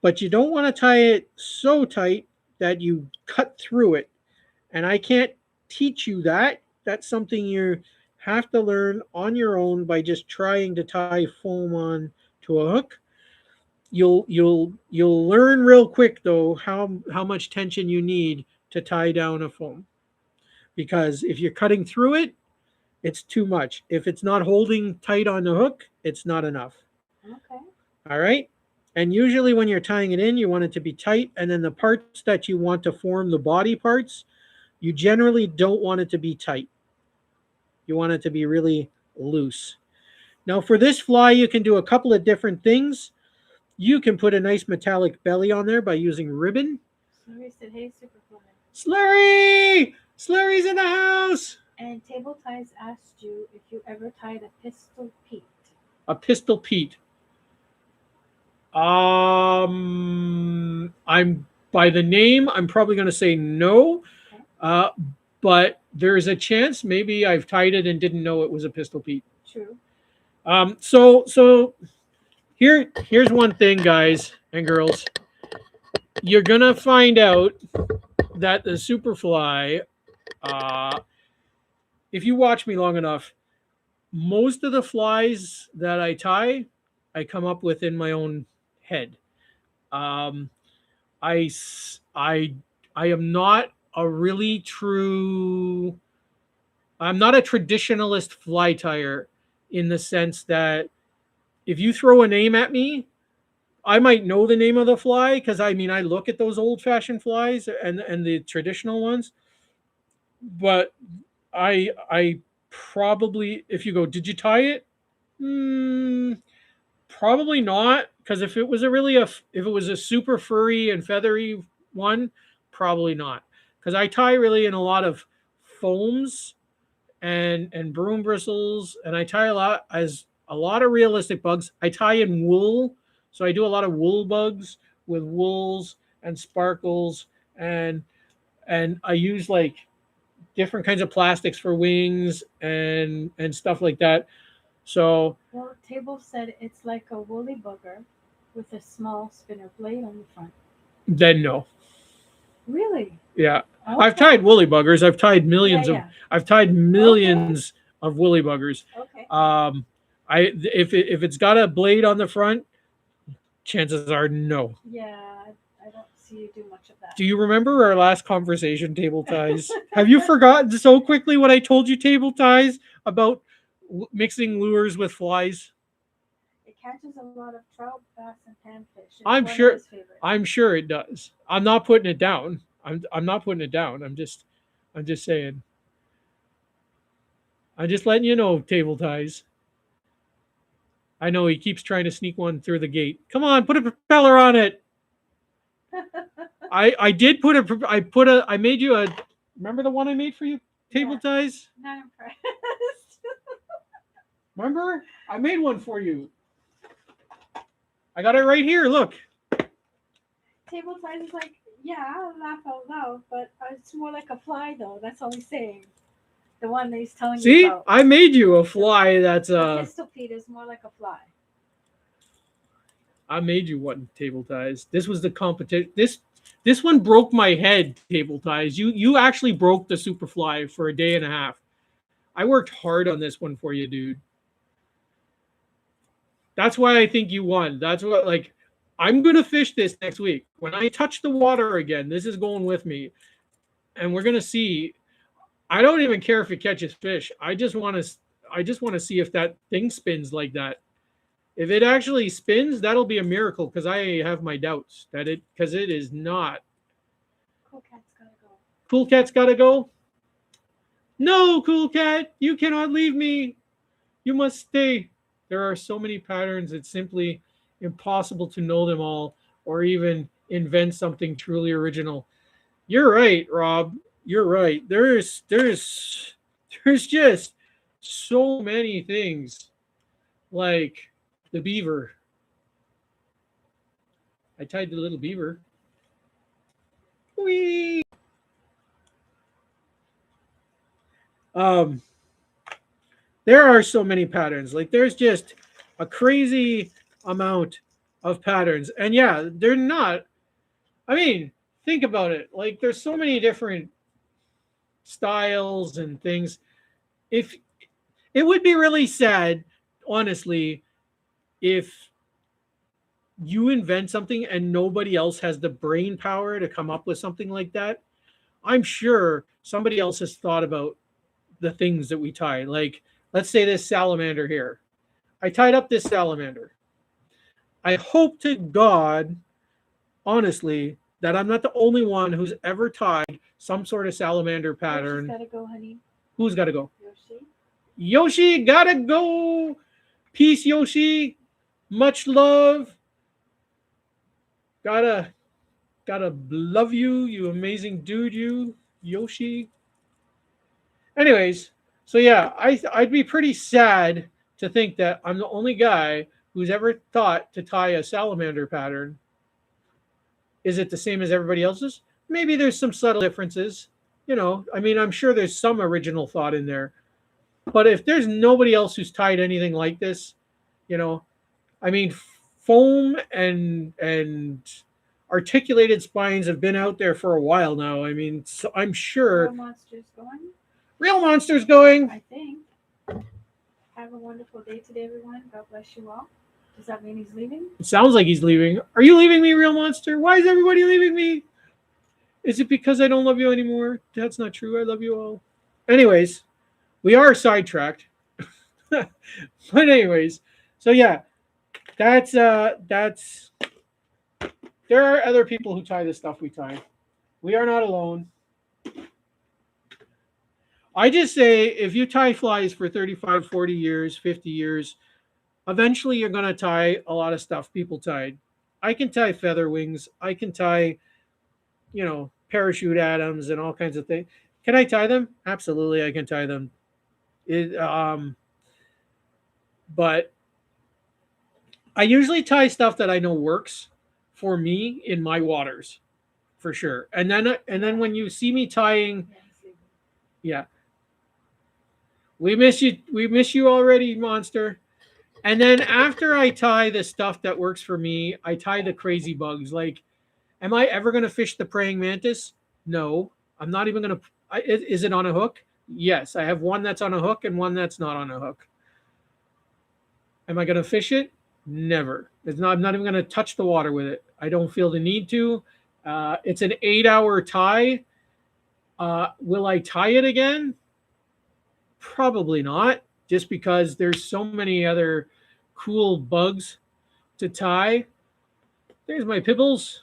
but you don't want to tie it so tight that you cut through it. And I can't teach you that. That's something you have to learn on your own by just trying to tie foam on to a hook. You'll learn real quick though how much tension you need to tie down a foam. Because if you're cutting through it, it's too much. If it's not holding tight on the hook, it's not enough. Okay. All right? And usually when you're tying it in, you want it to be tight. And then the parts that you want to form the body parts, you generally don't want it to be tight. You want it to be really loose. Now, for this fly, you can do a couple of different things. You can put a nice metallic belly on there by using ribbon. Slurry said, "Hey, Superfly." Slurry! Slurry's in the house! And Table Ties asked you if you ever tied a pistol Pete. A pistol Pete. I'm by the name, I'm probably going to say no. Okay. But there's a chance maybe I've tied it and didn't know it was a pistol Pete. True. So here's one thing, guys and girls. You're gonna find out that the Superfly, if you watch me long enough, most of the flies that I tie, I come up with in my own head. Um, I I am not a really true. I'm not a traditionalist fly tyer in the sense that if you throw a name at me, I might know the name of the fly because I mean I look at those old fashioned flies and the traditional ones, but I probably if you go, did you tie it? Mm, probably not because if it was a really a if it was a super furry and feathery one, probably not because I tie really in a lot of foams and broom bristles, and I tie a lot of realistic bugs. I tie in wool, so I do a lot of wool bugs with wools and sparkles, and I use like different kinds of plastics for wings and stuff like that. So Well, Table said it's like a woolly bugger with a small spinner blade on the front. then no, Really? yeah, I've tied Okay. woolly buggers. Yeah, yeah. I've tied Okay. millions of woolly buggers. Okay. Um, if it's got a blade on the front, chances are no. Yeah, I don't see you do much of Do you remember our last conversation, table ties? Have you that. forgotten so quickly what I told you, table ties, about mixing lures with flies? It catches a lot of trout, bass, and panfish. It's I'm one of his sure. favorites. I'm sure it does. I'm not putting it down. I'm not putting it down. I'm just saying. I'm just letting you know, table ties. I know he keeps trying to sneak one through the gate. Come on, put a propeller on it. I did put a I made you a remember the one I made for you? Table Yeah, ties? not impressed. Remember? I made one for you. I got it right here. Look. Table ties is like, yeah, I'll laugh out loud, but it's more like a fly, though. That's all he's saying. The one that he's telling you See? about. I made you a The, fly that's the pistol Pete is more like a fly. I made you one, table ties. This was the competition. This one broke my head, table ties. You actually broke the superfly for a day and a half. I worked hard on this one for you, dude. That's why I think you won. That's what like I'm gonna fish this next week. When I touch the water again, this is going with me, and we're gonna see. I don't even care if it catches fish. I just want to see if that thing spins like that. If it actually spins, that'll be a miracle because I have my doubts that it because it is not. Cool cat's gotta go. Cool cat's gotta go. No, cool cat, you cannot leave me. You must stay. There are so many patterns, it's simply impossible to know them all or even invent something truly original. You're right, Rob. You're right. There's just so many things like the beaver. I tied the little beaver. Whee! Um, there are so many patterns. Like there's just a crazy amount of patterns. And yeah, they're not. I mean, think about it. Like there's so many different styles and things. If it would be really sad, honestly, if you invent something and nobody else has the brain power to come up with something like that. I'm sure somebody else has thought about the things that we tie. Like, let's say this salamander here. I tied up this salamander. I hope to God, honestly, that I'm not the only one who's ever tied some sort of salamander Yoshi's pattern. gotta go, honey. Who's got to go? Yoshi. Yoshi, gotta go. Peace, Yoshi. Much love. Gotta love you, you amazing dude, you Yoshi. Anyways, so yeah, I'd be pretty sad to think that I'm the only guy who's ever thought to tie a salamander pattern. Is it the same as everybody else's? Maybe there's some subtle differences. You know, I mean, I'm sure there's some original thought in there. But if there's nobody else who's tied anything like this, you know, I mean, foam and articulated spines have been out there for a while now. I mean, so I'm Real sure monsters going? real monsters going. I think. Have a wonderful day today, everyone. God bless you all. Does that mean he's leaving? It sounds like he's leaving. Are you leaving me, real monster? Why is everybody leaving me? Is it because I don't love you anymore? That's not true. I love you all. Anyways, we are sidetracked. But anyways, so yeah, that's there are other people who tie the stuff we tie. We are not alone. I just say if you tie flies for 35, 40 years, 50 years, eventually you're going to tie a lot of stuff people tied. I can tie feather wings. I can tie, parachute atoms and all kinds of things. Can I tie them? Absolutely, I can tie them. It, but I usually tie stuff that I know works for me in my waters for sure. And then Yeah. when you see me tying, Yeah, he's leaving. yeah, we miss you. We miss you already, monster. And then after I tie the stuff that works for me, I tie the crazy bugs. Like, am I ever going to fish the praying mantis? No, I'm not even going to. Is it on a hook? Yes, I have one that's on a hook and one that's not on a hook. Am I going to fish it? Never. It's not. I'm not even going to touch the water with it. I don't feel the need to. It's an 8-hour tie. Will I tie it again? Probably not. Just because there's so many other cool bugs to tie. There's my pibbles.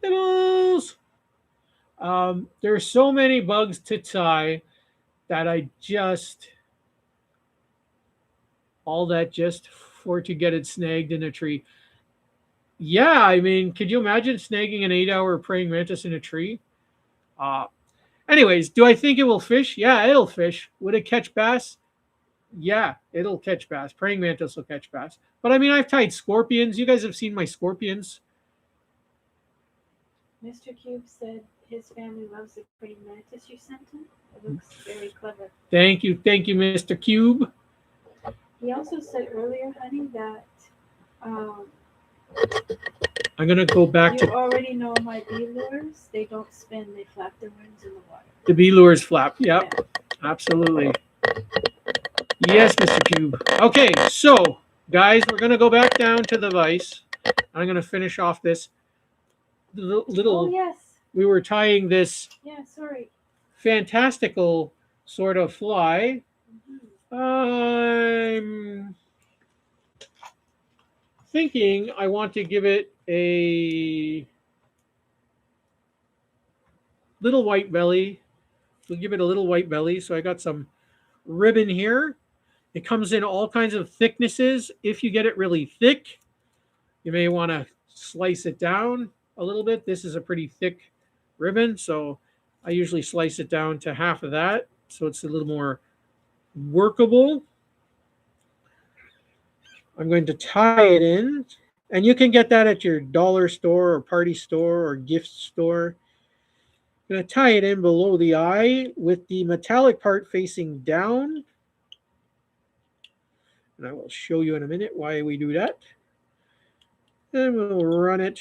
Pibbles. There's so many bugs to tie that I just all that just for to get it snagged in a tree. Yeah, I mean, could you imagine snagging an 8-hour praying mantis in a tree? Uh, Anyways, do I think it will fish? Yeah, it'll fish. Would it catch bass? Yeah, it'll catch bass. Praying mantis will catch bass. But I mean, I've tied scorpions. You guys have seen my scorpions. Mr. Cube said his family loves the praying mantis you sent him. It looks very clever. Thank you, Mr. Cube. He also said earlier, honey, that um, I'm gonna go back you to already know my bee lures. They don't spin; they flap their wings in the water. the bee lures flap. Yeah. Yep, absolutely. Yes, Mr. Cube. Okay, so guys, we're gonna go back down to the vise. I'm gonna finish off this Oh little. yes. We were tying this Yeah. Sorry. fantastical sort of fly. Hmm. I'm thinking I want to give it a little white belly. We'll give it a little white belly. So I got some ribbon here. It comes in all kinds of thicknesses. If you get it really thick, you may want to slice it down a little bit. This is a pretty thick ribbon, so I usually slice it down to half of that so it's a little more workable. I'm going to tie it in, and you can get that at your dollar store or party store or gift store. I'm going to tie it in below the eye with the metallic part facing down, and I will show you in a minute why we do that. And we'll run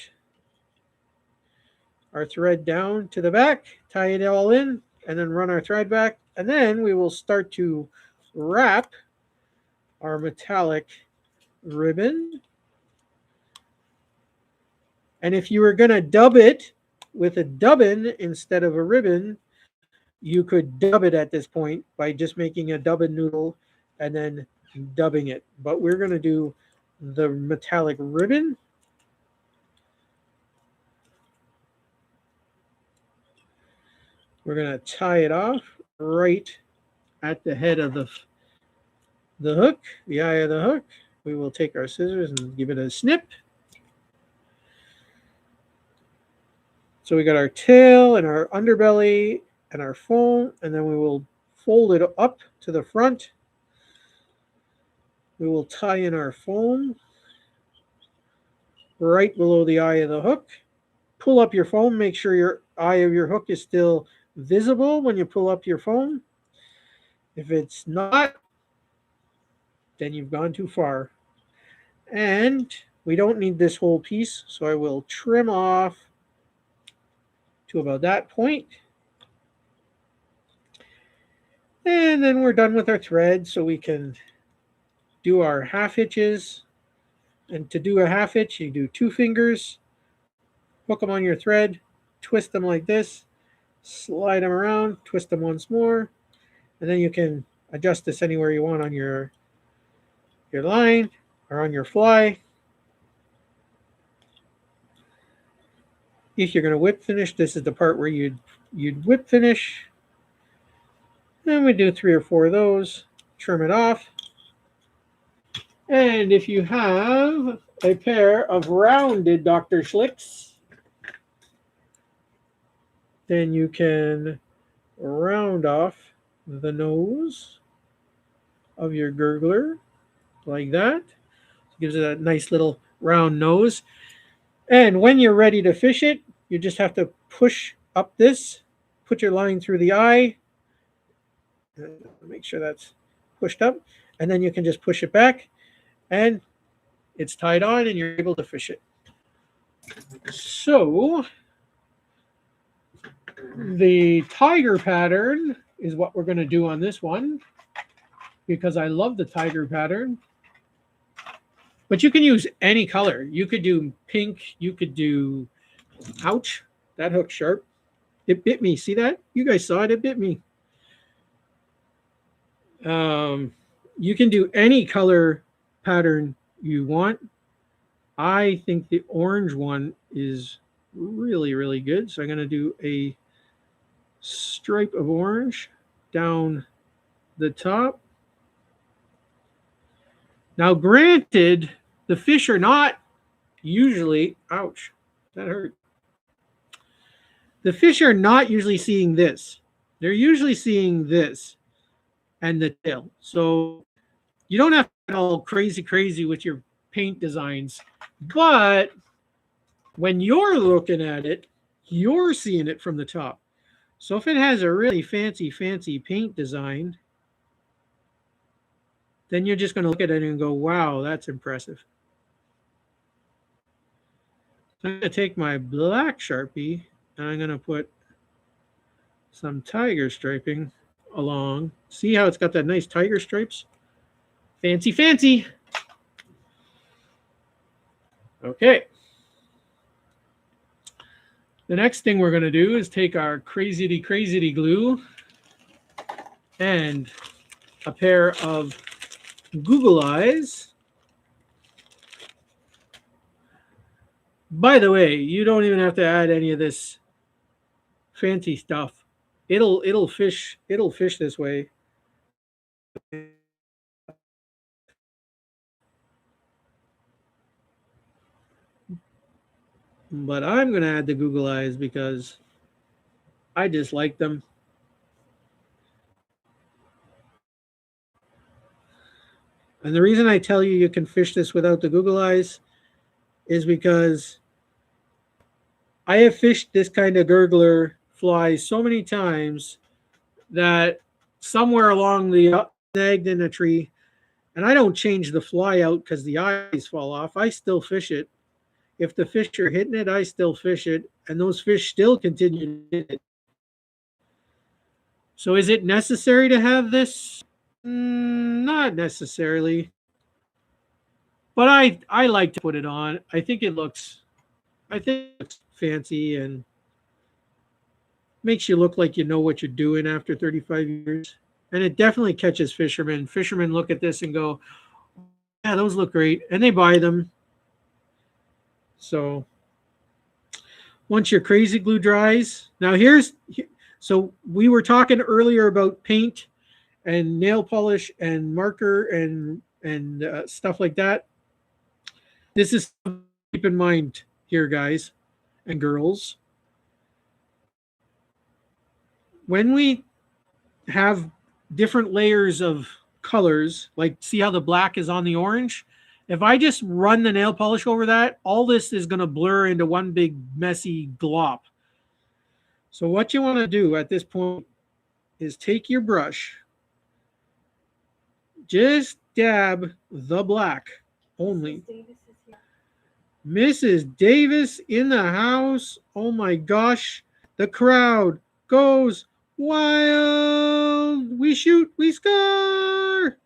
our thread down to the back, tie it all in, and then run our thread back. And then we will start to wrap our metallic ribbon. And if you were going to dub it with a dubbin instead of a ribbon, you could dub it at this point by just making a dubbin noodle and then dubbing it. But we're going to do the metallic ribbon. We're going to tie it off right at the head of the hook, the eye of the hook. We will take our scissors and give it a snip. So we got our tail and our underbelly and our foam, and then we will fold it up to the front. We will tie in our foam right below the eye of the hook. Pull up your foam. Make sure your eye of your hook is still visible when you pull up your foam. If it's not, then you've gone too far. And we don't need this whole piece, so I will trim off to about that point. And then we're done with our thread, so we can do our half hitches. And to do a half hitch, you do 2 fingers, hook them on your thread, twist them like this, slide them around, twist them once more, and then you can adjust this anywhere you want on your line or on your fly. If you're going to whip finish, this is the part where you'd whip finish. And we do 3 or 4 of those, trim it off. And if you have a pair of rounded Dr. Schlicks, then you can round off the nose of your gurgler like that. It gives it a nice little round nose. And when you're ready to fish it, you just have to push up this, put your line through the eye, make sure that's pushed up, and then you can just push it back, and it's tied on, and you're able to fish it. So the tiger pattern is what we're going to do on this one because I love the tiger pattern. But you can use any color. You could do pink. You could do, ouch, that hook's sharp. It bit me. See that? You guys saw it. It bit me. You can do any color pattern you want. I think the orange one is really, really good. So I'm going to do a stripe of orange down the top. Now, granted, the fish are not usually, ouch, that hurt. The fish are not usually seeing this. They're usually seeing this and the tail. So you don't have to get all crazy with your paint designs. But when you're looking at it, you're seeing it from the top. So if it has a really fancy paint design, then you're just going to look at it and go, wow, that's impressive. So I'm going to take my black Sharpie and I'm going to put some tiger striping along. See how it's got that nice tiger stripes? Fancy. Okay. The next thing we're going to do is take our crazy glue and a pair of Google eyes. By the way, you don't even have to add any of this fancy stuff. It'll fish this way. But I'm going to add the Google eyes because I just like them. And the reason I tell you you can fish this without the Google eyes is because I have fished this kind of gurgler fly so many times that somewhere along the snagged in a tree, and I don't change the fly out because the eyes fall off. I still fish it. If the fish are hitting it, I still fish it, and those fish still continue to hit it. So is it necessary to have this? Not necessarily. But I like to put it on. I think it looks fancy and makes you look like you know what you're doing after 35 years. And it definitely catches fishermen. Fishermen look at this and go, yeah, those look great. And they buy them. So once your crazy glue dries, now so we were talking earlier about paint and nail polish and marker and stuff like that. This is keep in mind here, guys and girls. When we have different layers of colors, like see how the black is on the orange? If I just run the nail polish over that, all this is going to blur into one big messy glop. So what you want to do at this point is take your brush, just dab the black only. Mrs. Davis in the house. Oh my gosh. The crowd goes wild. We shoot, we score.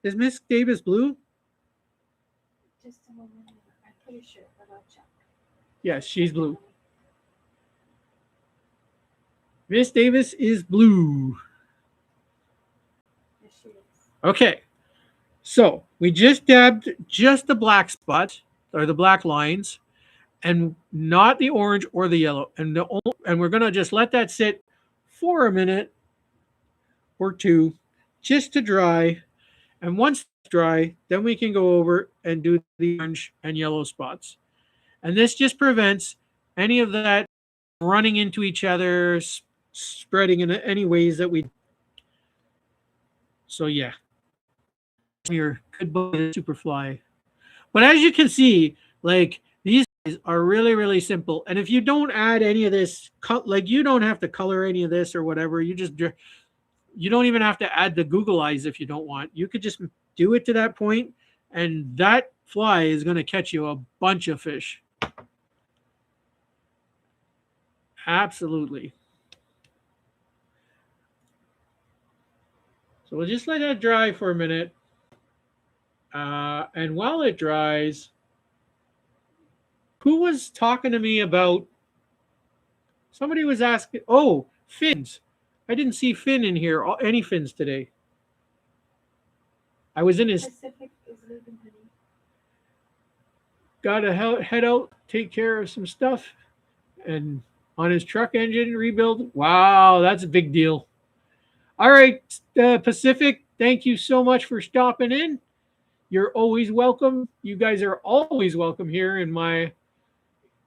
Is Miss Davis blue? Just a moment. I'm pretty sure, but I'll check. Yes, she's blue. Miss Davis is blue. Yes, she is. Okay. So we just dabbed just the black spot or the black lines. and not the orange or the yellow. And we're gonna just let that sit for a minute or two, just to dry. And once that's dry, then we can go over and do the orange and yellow spots. And this just prevents any of that running into each other, spreading in any ways that we. So yeah, your good boy Superfly. But as you can see, like these guys are really really simple. And if you don't add any of this, like you don't have to color any of this or whatever. You don't even have to add the Google eyes if you don't want. You could just do it to that point, and that fly is going to catch you a bunch of fish. Absolutely. So we'll just let that dry for a minute. And while it dries, who was talking to me about? Somebody was asking, oh, fins. I didn't see Finn in here, any fins today. I was in his. Pacific is leaving, honey. Got to head out, take care of some stuff, and on his truck engine rebuild. Wow, that's a big deal. All right, Pacific, thank you so much for stopping in. You're always welcome. You guys are always welcome here in my.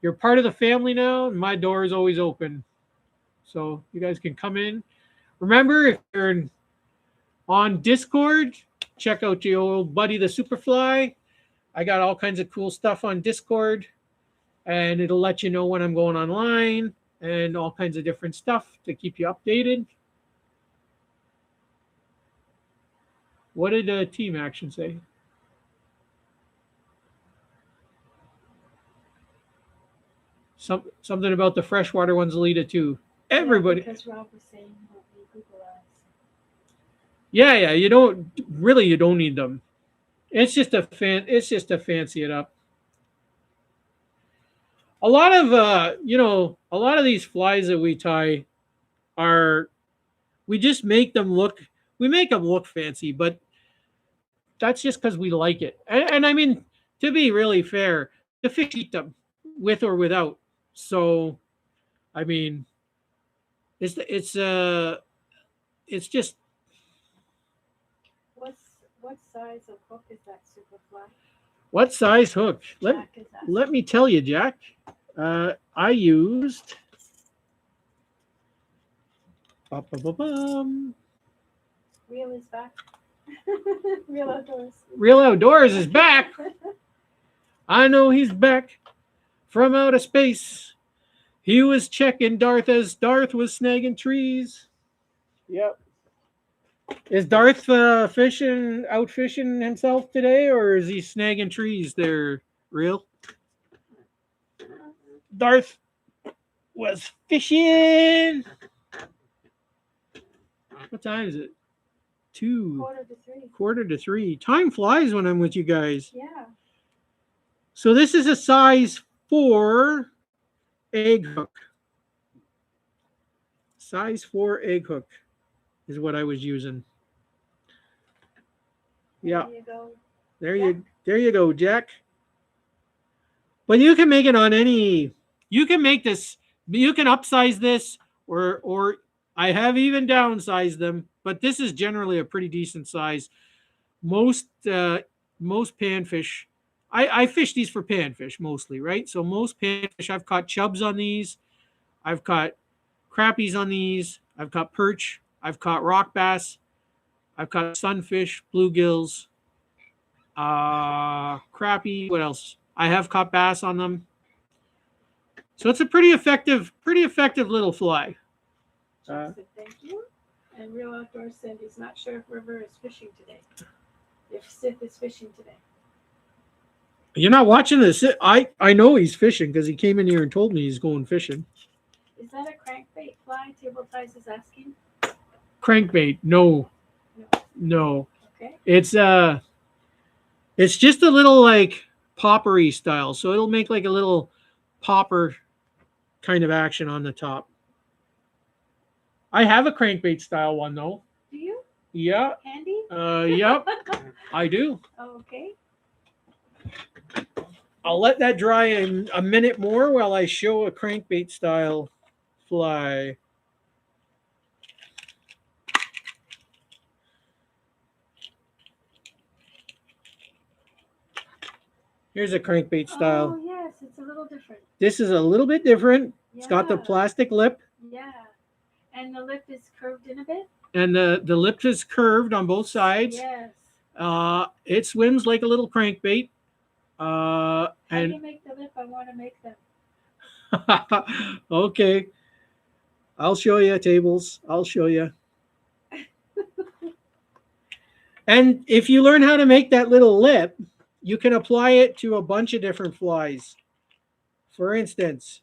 You're part of the family now, and my door is always open. So you guys can come in. Remember, if you're on Discord, check out your old buddy, the Superfly. I got all kinds of cool stuff on Discord, and it'll let you know when I'm going online and all kinds of different stuff to keep you updated. What did Team Action say? Something about the freshwater ones, Alita, too. Everybody. Yeah, because Rob was saying about the Google eyes. Yeah. You don't need them. It's just a fan. It's just to fancy it up. A lot of a lot of these flies that we tie are we just make them look. We make them look fancy, but that's just because we like it. And I mean, to be really fair, the fish eat them with or without. So, I mean, it's just What size of hook is that Superfly? what size hook? Jack is asking. Let me tell you, Jack. I used. Real is back. Real Outdoors. Real Outdoors is back. I know he's back from outer space. He was checking Darth as Darth was snagging trees. Yep. Is Darth out fishing himself today, or is he snagging trees there? Real? Darth was fishing. What time is it? 2. 2:45. 2:45. Time flies when I'm with you guys. Yeah. So this is a size 4 egg hook. Size 4 egg hook is what I was using. Yeah. There you go. There you go, Jack. But you can make it on any. You can make this. You can upsize this, or I have even downsized them. But this is generally a pretty decent size. Most panfish. I fish these for panfish mostly, right? So most panfish, I've caught chubs on these. I've caught crappies on these. I've caught perch. I've caught rock bass. I've caught sunfish, bluegills, crappie. What else? I have caught bass on them. So it's a pretty effective little fly. Jack said thank you. And Real Outdoors said he's not sure if River is fishing today. If Sith is fishing today. You're not watching this. I know he's fishing because he came in here and told me he's going fishing. Is that a crankbait fly? Table Ties is asking. Crankbait? No. Okay. It's just a little like poppery style, so it'll make like a little popper kind of action on the top. I have a crankbait style one though. Do you? Yeah. Handy? Yep. I do. Okay. I'll let that dry in a minute more while I show a crankbait style fly. Here's a crankbait Oh style. yes, it's a little different. This is a little bit different. It's got the Yeah, plastic lip, yeah. And the lip is curved in a bit. and the lip is curved on both sides. Yes. It swims like a little crankbait. How do And you make the lip? I want to make them. okay, I'll show you tables. I'll show you. And if you learn how to make that little lip, you can apply it to a bunch of different flies. For instance,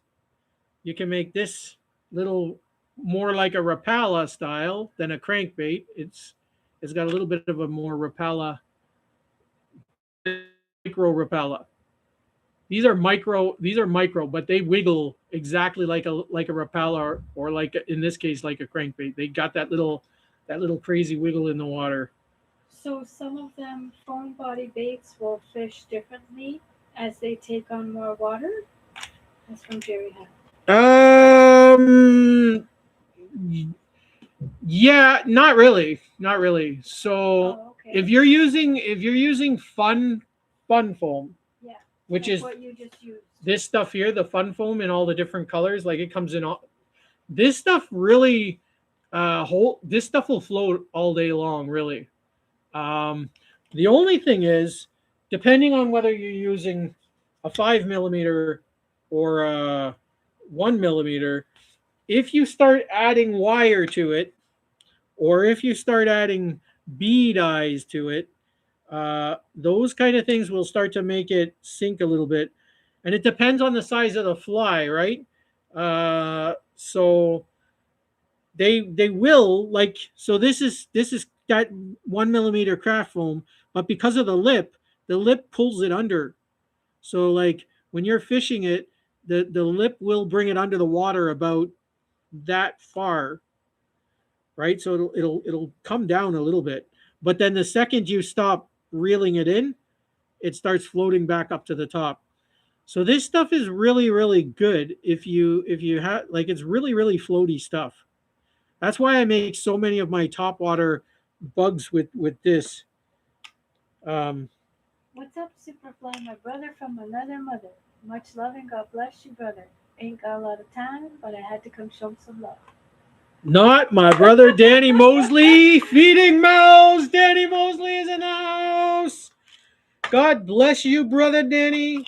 you can make this little more like a Rapala style than a crankbait. It's got a little bit of a more Rapala, micro Rapala. These are micro, but they wiggle exactly like a Rapala or like in this case like a crankbait. They got that little crazy wiggle in the water. So some of them foam body baits will fish differently as they take on more water. That's from Jerry Happ. Um Yeah, not really. Not really. So Oh, if okay. you're using fun foam, Yeah, which like is what you just used. this stuff here, the fun foam in all the different colors, like it comes in all this stuff really whole this stuff will float all day long, really. Um the only thing is, depending on whether you're using a 5 millimeter or a 1 millimeter, if you start adding wire to it, or if you start adding bead eyes to it, those kind of things will start to make it sink a little bit. And it depends on the size of the fly, right? So they will like so this is that 1 millimeter craft foam, but because of the lip pulls it under. So like when you're fishing it, the lip will bring it under the water about that far, right? So it'll come down a little bit, but then the second you stop reeling it in, it starts floating back up to the top. So this stuff is really good if you have like it's really floaty stuff. That's why I make so many of my top water bugs with this. Um, What's up, Superfly? My brother from another mother. Much love and God bless you, brother. Ain't got a lot of time, but I had to come show some love. Not my brother Danny Mosley feeding mouths. Danny Mosley is in the house. God bless you, brother Danny.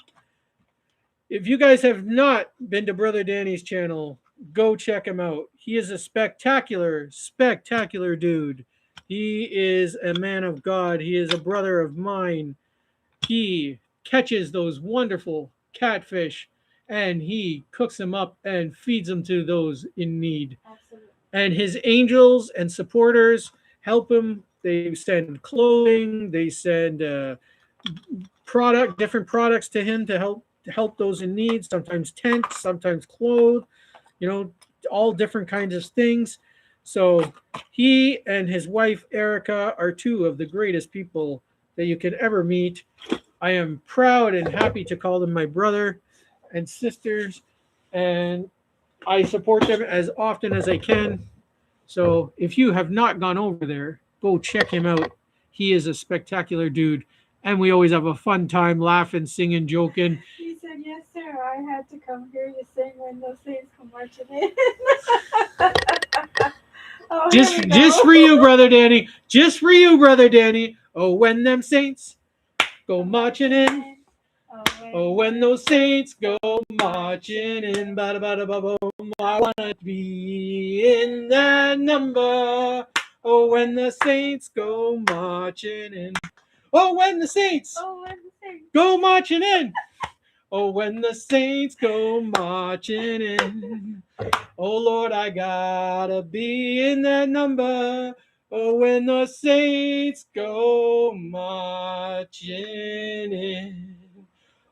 If you guys have not been to Brother Danny's channel, go check him out. He is a spectacular dude. He is a man of God. He is a brother of mine. He catches those wonderful catfish and he cooks them up and feeds them to those in need. Absolutely. And his angels and supporters help him. They send clothing, they send different products to him to help those in need. Sometimes tents, sometimes clothes, you know, all different kinds of things. So he and his wife Erica are two of the greatest people that you could ever meet. I am proud and happy to call them my brother and sisters, and I support them as often as I can. So if you have not gone over there, go check him out. He is a spectacular dude. And we always have a fun time laughing, singing, joking. He said, yes, sir. I had to come hear you sing when those things come marching in. Oh, here we Just go. for you, brother Danny. Just for you, brother Danny. Oh, when them saints go Come marching marching in. in. Oh, Oh, when when them those saints saints go go marching marching in. in. Bada bada ba boom. I wanna be in that number. Oh, when the saints go marching in. Oh, when the saints Oh, when the saints. go marching in. Oh, when the saints go marching in. Oh, Lord, I gotta be in that number. Oh, when the saints go marching in.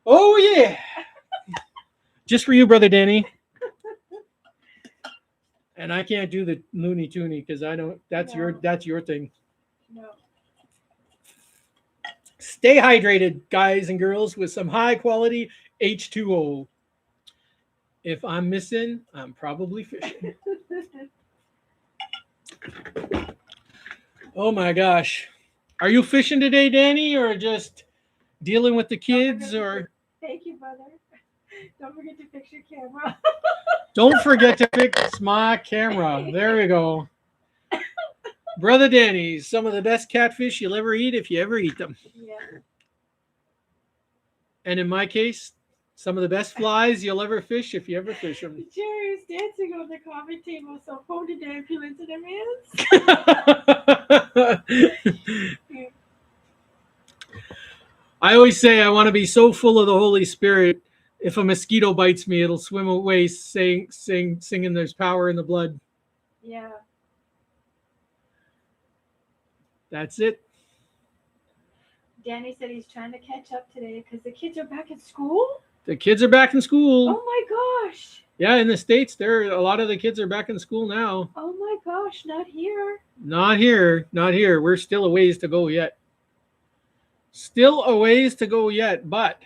Oh, yeah. Just for you, brother Danny. And I can't do the Looney Tooney because I don't. That's your No, that's your thing. no. Stay hydrated, guys and girls, with some high quality H2O. If I'm missing, I'm probably fishing. Oh my gosh. Are you fishing today, Danny, or just dealing with the Don't kids? forget to Or thank you, brother. Don't forget to fix your camera. don't forget to fix my camera. There we go. Brother Danny, some of the best catfish you'll ever eat if you ever eat them. Yeah. And in my case, some of the best flies you'll ever fish if you ever fish them. Jerry is dancing on the coffee table, so phone the ambulance in their hands. I always say I want to be so full of the Holy Spirit. If a mosquito bites me, it'll swim away, singing. There's power in the blood. Yeah. That's it. Danny said he's trying to catch up today because the kids are back at school. The kids are back in school. Oh my gosh. Yeah, in the States, there a lot of the kids are back in school now. Oh my gosh, not here. Not here, not here. We're still a ways to go yet. Still a ways to go yet, but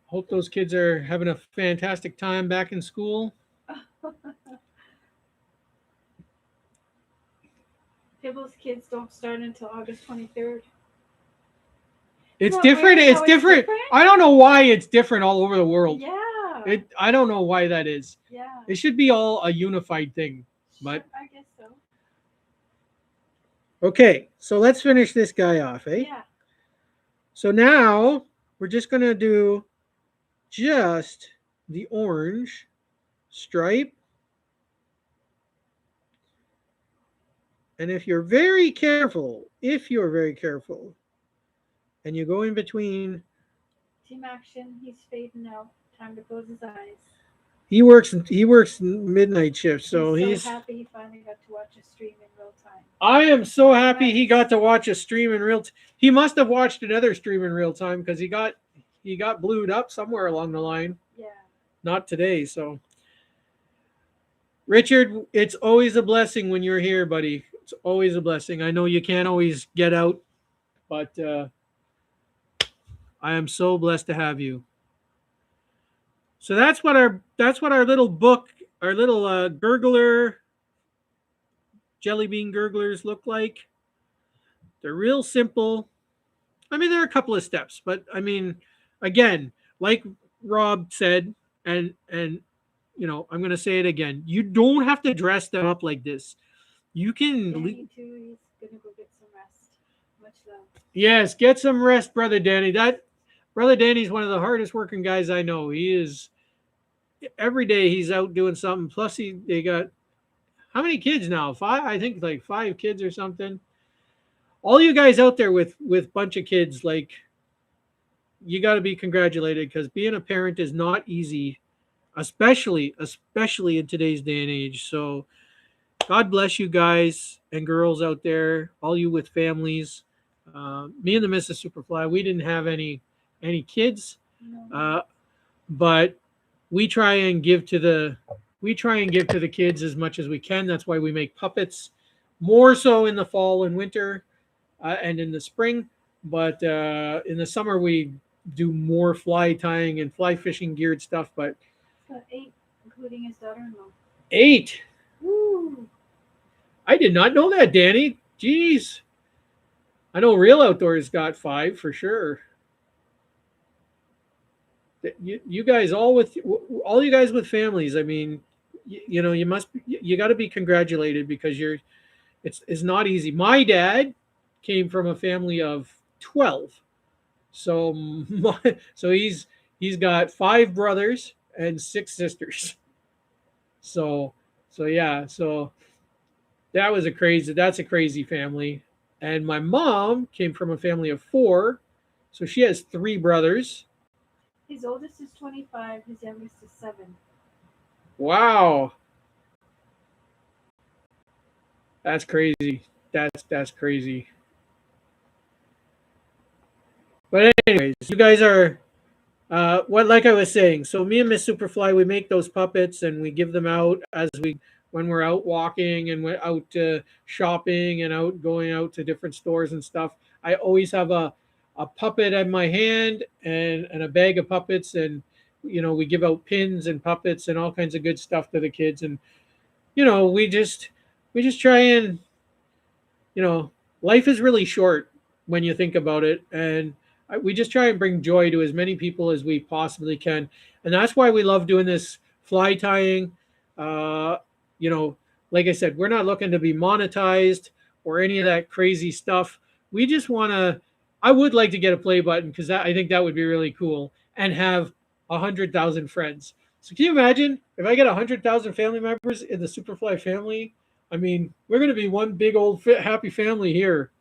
hope those kids are having a fantastic time back in school. Pibbles kids don't start until August 23rd. It's Not different. weird It's how different. different? I don't know why it's different all over the world. Yeah. I don't know why that is. Yeah. It should be all a unified thing. But I guess so. okay, so let's finish this guy off, eh? Yeah. So now we're just gonna do just the orange stripe. And if you're very careful, and you go in between, Team action. He's fading out. Time to close his eyes. he works midnight shift, so He's so happy he finally got to watch a stream in real time. I am so happy he got to watch a stream in he must have watched another stream in real time because he got blued up somewhere along the line. Yeah. Not today, so Richard, it's always a blessing when you're here, buddy. It's always a blessing. I know you can't always get out, but I am so blessed to have you. So that's what our little book, our little gurgler jelly bean gurglers look like. They're real simple. I mean, there are a couple of steps, but I mean, again, like Rob said, and I'm going to say it again. You don't have to dress them up like this. You can. Danny too. He's gonna go get some rest. Much love. Yes, get some rest, brother Danny. That brother Danny's one of the hardest working guys I know. He is every day he's out doing something. Plus, they got how many kids now? Five, I think, like 5 kids or something. All you guys out there with bunch of kids, like you got to be congratulated because being a parent is not easy, especially in today's day and age. So God bless you guys and girls out there, all you with families. Me and the Mrs. Superfly, we didn't have any kids, No. but we try and give to the kids as much as we can. That's why we make puppets, more so in the fall and winter, and in the spring. But in the summer we do more fly tying and fly fishing geared stuff. But He's got 8, including his daughter-in-law. 8. Woo. I did not know that, Danny. Jeez. I know Real Outdoors got 5 for sure. You guys all you guys with families. I mean, you got to be congratulated because it's not easy. My dad came from a family of 12, so he's got 5 brothers and 6 sisters. So yeah, so that's a crazy family. And my mom came from a family of 4, so she has 3 brothers. His oldest is 25. His youngest is 7. Wow, that's crazy. That's crazy. But anyways, you guys are what like I was saying. So me and Miss Superfly, we make those puppets and we give them out as we when we're out walking and we're out shopping and out going out to different stores and stuff. I always have a puppet in my hand and a bag of puppets, and we give out pins and puppets and all kinds of good stuff to the kids. And we just try and life is really short when you think about it, and we just try and bring joy to as many people as we possibly can, and that's why we love doing this fly tying. Uh, you know, like I said, we're not looking to be monetized or any of that crazy stuff. We just want to. I would like to get a play button because I think that would be really cool, and have 100,000 friends. So can you imagine if I get 100,000 family members in the Superfly family? I mean, we're going to be one big old happy family here.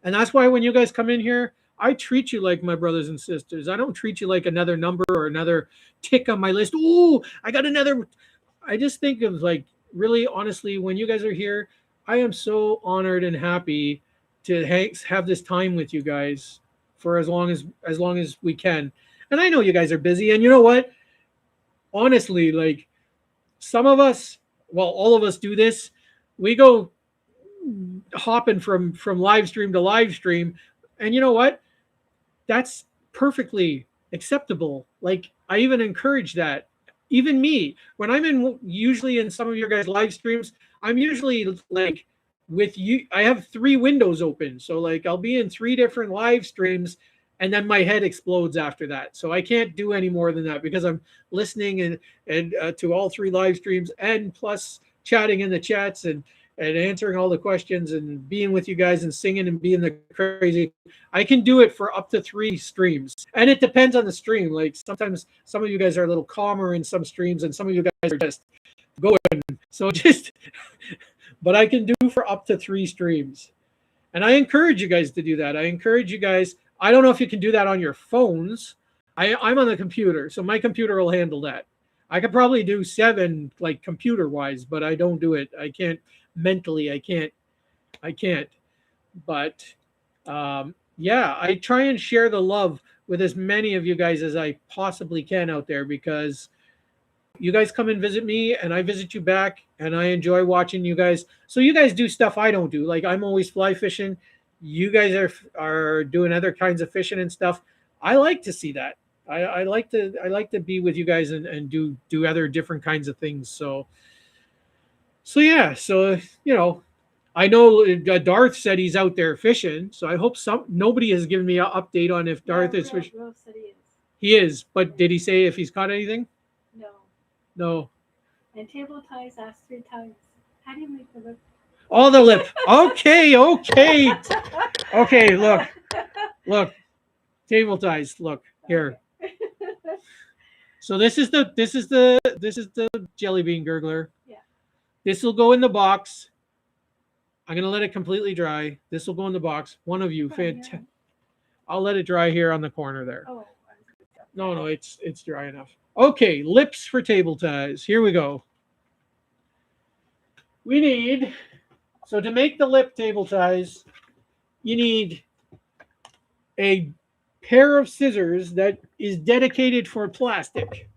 And that's why when you guys come in here, I treat you like my brothers and sisters. I don't treat you like another number or another tick on my list. Ooh, I got another. I just think of like really honestly, when you guys are here, I am so honored and happy to have this time with you guys for as long as we can. And I know you guys are busy. And you know what? Honestly, like some of us, well, all of us do this. We go hopping from live stream to live stream, and you know what? That's perfectly acceptable. Like I even encourage that. Even me, when I'm usually in some of your guys' live streams, I'm usually like with you. I have three windows open, so like I'll be in three different live streams, and then my head explodes after that. So I can't do any more than that because I'm listening and to all three live streams, and plus chatting in the chats and answering all the questions and being with you guys and singing and being the crazy. I can do it for up to three streams. And it depends on the stream. Like sometimes some of you guys are a little calmer in some streams and some of you guys are just going. So just, but I can do for up to three streams. And I encourage you guys to do that. I encourage you guys. I don't know if you can do that on your phones. I'm on the computer, so my computer will handle that. I could probably do seven, like computer wise, but I don't do it. I can't mentally. I can't. But yeah, I try and share the love with as many of you guys as I possibly can out there, because you guys come and visit me and I visit you back, and I enjoy watching you guys. So you guys do stuff I don't do. Like I'm always fly fishing. You guys are doing other kinds of fishing and stuff. I like to see that. I like to be with you guys and do other different kinds of things. So yeah, so I know Darth said he's out there fishing, so I hope nobody has given me an update on if Darth is fishing. Will said he is. He is, but did he say if he's caught anything? No. No. And table ties asked 3 times. How do you make the lip? Oh, the lip. Okay. Look. Table ties. Look here. Okay. So this is the jelly bean gurgler. Yeah. This will go in the box. I'm gonna let it completely dry. This will go in the box. One of you, fantastic. I'll let it dry here on the corner there. Oh. No, it's dry enough. Okay, lips for table ties. Here we go. We need, so to make the lip table ties, you need a pair of scissors that is dedicated for plastic.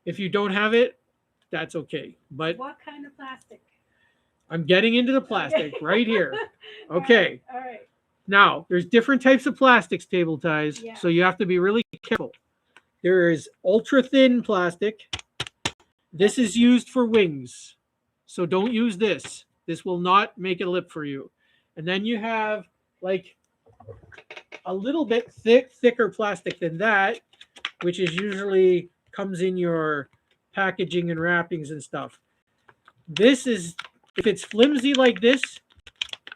If you don't have it, that's okay. But what kind of plastic? I'm getting into the plastic right here. Okay. All right. Now, there's different types of plastics table ties, Yeah. so you have to be really careful. There is ultra thin plastic. This is used for wings, so don't use this. This will not make a lip for you. And then you have like a little bit thicker plastic than that, which is usually comes in your packaging and wrappings and stuff. This is, if it's flimsy like this,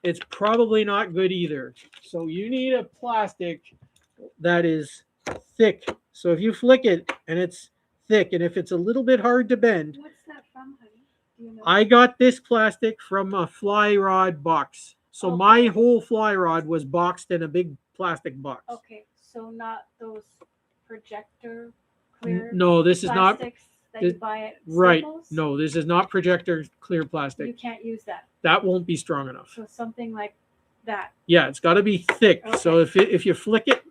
it's probably not good either. So you need a plastic that is thick. So if you flick it and it's thick, and if it's a little bit hard to bend. What's that from, honey? Do you know? I got this plastic from a fly rod box. So Okay. my whole fly rod was boxed in a big plastic box. Okay, so not those projector clear No, this is not plastics that you buy at right. Staples? No, this is not projector clear You plastic. can't use that. That won't be strong enough. So something like that. Yeah, it's got to be thick. Okay. So if you flick it,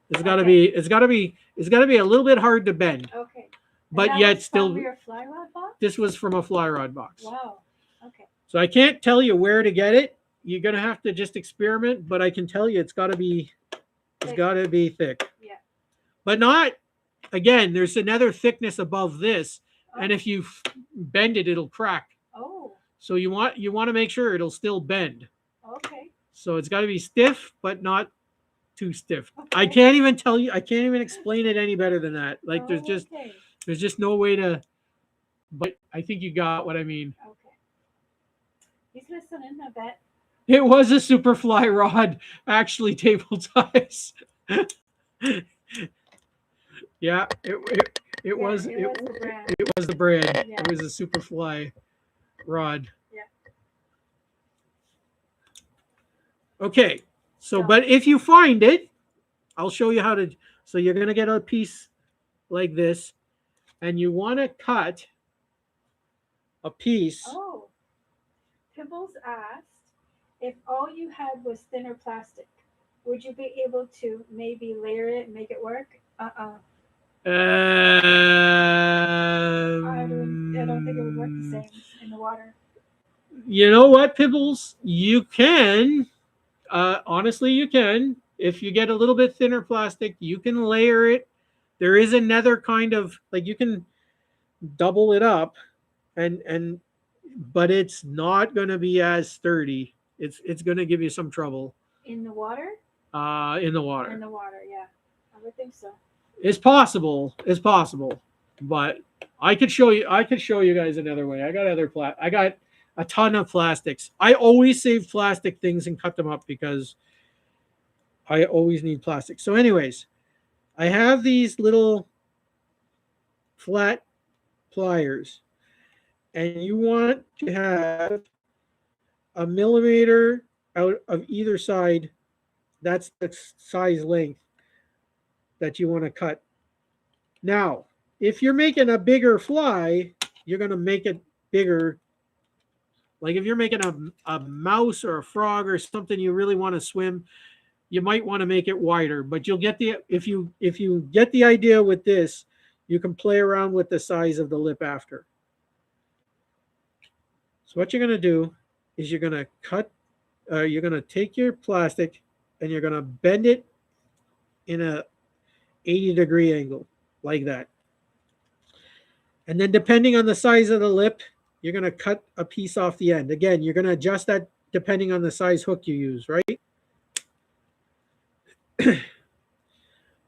it's got to Okay. be a little bit hard to bend, Okay. And but that yet was still from your fly rod box? this was from a fly rod box. Wow. Okay. So I can't tell you where to get it. You're gonna have to just experiment, but I can tell you it's got to be thick. Yeah. But not again. There's another thickness above this, Oh. and if you bend it, it'll crack. Oh. So you want to make sure it'll still bend. Okay. So it's got to be stiff, but not too stiff. Okay. I can't even tell you. I can't even explain it any better than that. Like Okay. there's just no way to. But I think you got what I mean. Okay. He's listening, I bet. It was a Superfly rod, actually table size. Yeah, it was the brand. it was the brand. Yeah. It was a Superfly rod. Yeah. Okay, so but if you find it, I'll show you how to. So you're gonna get a piece like this, and you want to cut a piece. Oh. Pibbles asked if all you had was thinner plastic, would you be able to maybe layer it and make it work? I don't think it would work the same in the water. You know what, Pibbles? You can. Honestly, you can. If you get a little bit thinner plastic, you can layer it. There is another kind of like you can double it up, and but it's not going to be as sturdy. It's going to give you some trouble. In the water? In the water. In the water, yeah. I would think so. It's possible. It's possible, but I could show you. I could show you guys another way. I got I got a ton of plastics. I always save plastic things and cut them up because I always need plastic. So, anyways, I have these little flat pliers, and you want to have a millimeter out of either side. That's the size length that you want to cut. Now, if you're making a bigger fly, you're going to make it bigger. Like if you're making a mouse or a frog or something you really want to swim, you might want to make it wider. But you'll get the if you get the idea with this, you can play around with the size of the lip after. So what you're going to do is you're going to cut. You're going to take your plastic and you're going to bend it in a 80-degree angle like that. And then depending on the size of the lip, you're going to cut a piece off the end. Again, you're going to adjust that depending on the size hook you use, right?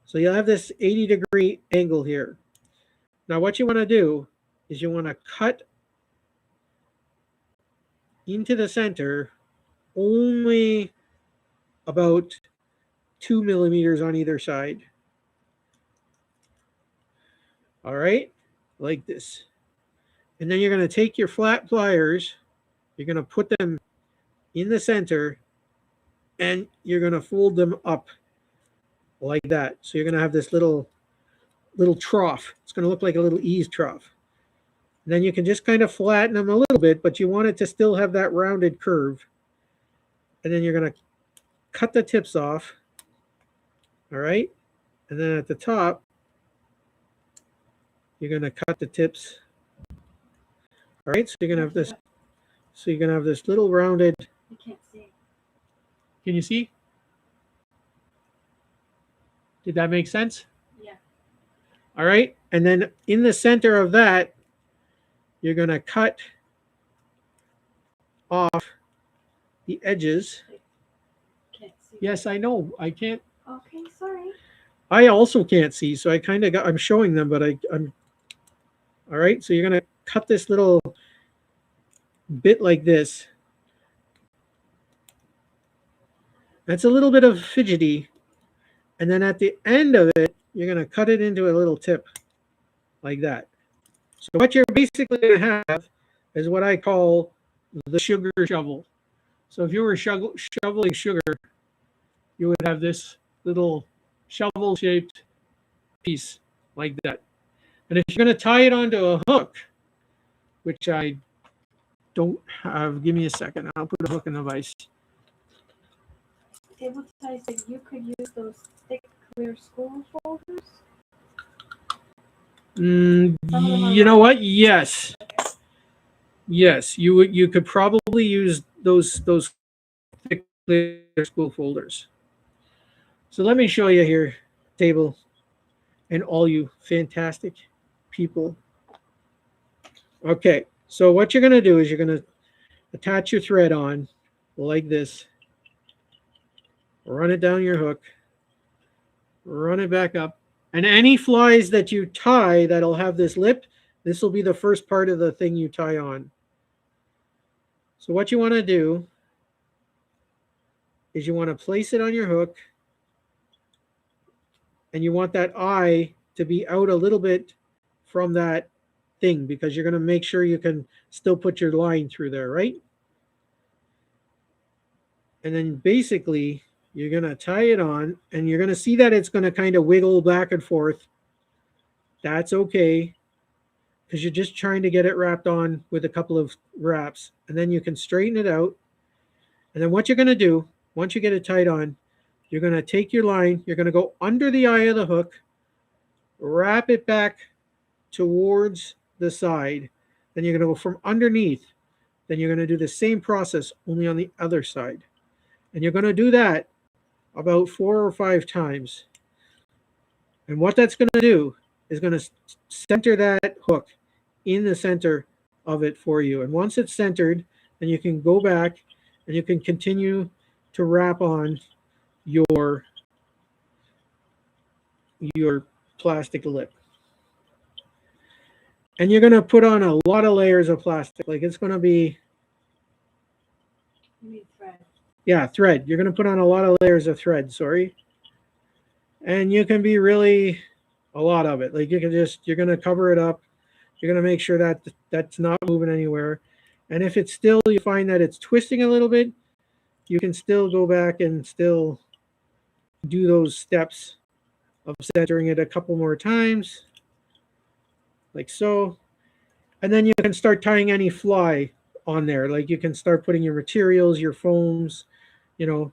So you'll have this 80-degree angle here. Now what you want to do is you want to cut into the center only about 2 millimeters on either side. All right, like this. And then you're going to take your flat pliers, you're going to put them in the center, and you're going to fold them up like that. So you're going to have this little trough. It's going to look like a little ease trough. And then you can just kind of flatten them a little bit, but you want it to still have that rounded curve. And then you're going to cut the tips off. All right. And then at the top, you're going to cut the tips. All right. So you're going to have this. So you're going to have this little rounded. You can't see. Can you see? Did that make sense? Yeah. All right. And then in the center of that, you're going to cut off the edges. Can't see. Yes, I know. I can't. Okay, sorry. I also can't see, so I kind of got. I'm showing them, but I'm. All right. So you're going to cut this little bit like this. That's a little bit of fidgety. And then at the end of it, you're going to cut it into a little tip like that. So what you're basically going to have is what I call the sugar shovel. So if you were shoveling sugar, you would have this little shovel-shaped piece like that. And if you're going to tie it onto a hook, which I don't have, give me a second. I'll put a hook in the vise. Table ties that you could use those thick, clear school folders. You know what? Yes. Yes, you could probably use those thick clear school folders. So let me show you here, table, and all you fantastic people. Okay, so what you're gonna do is you're gonna attach your thread on like this, run it down your hook, run it back up, and any flies that you tie that'll have this lip, this will be the first part of the thing you tie on. So what you want to do is you want to place it on your hook, and you want that eye to be out a little bit from that thing because you're going to make sure you can still put your line through there, right? And then basically you're going to tie it on, and you're going to see that it's going to kind of wiggle back and forth. That's okay because you're just trying to get it wrapped on with a couple of wraps, and then you can straighten it out. And then what you're going to do once you get it tied on, you're going to take your line, you're going to go under the eye of the hook, wrap it back towards the side. Then you're going to go from underneath. Then you're going to do the same process only on the other side. And you're going to do that about 4 or 5 times. And what that's going to do is going to center that hook in the center of it for you. And once it's centered, then you can go back and you can continue to wrap on your plastic lip. And you're going to put on a lot of layers of plastic. Like it's going to be, You need thread. yeah, thread. You're going to put on a lot of layers of thread, sorry. And you can be really a lot of it. Like you can just, you're going to cover it up. You're going to make sure that that's not moving anywhere. And if it's still, you find that it's twisting a little bit, you can still go back and still do those steps of centering it a couple more times, like so. And then you can start tying any fly on there. Like you can start putting your materials, your foams, you know,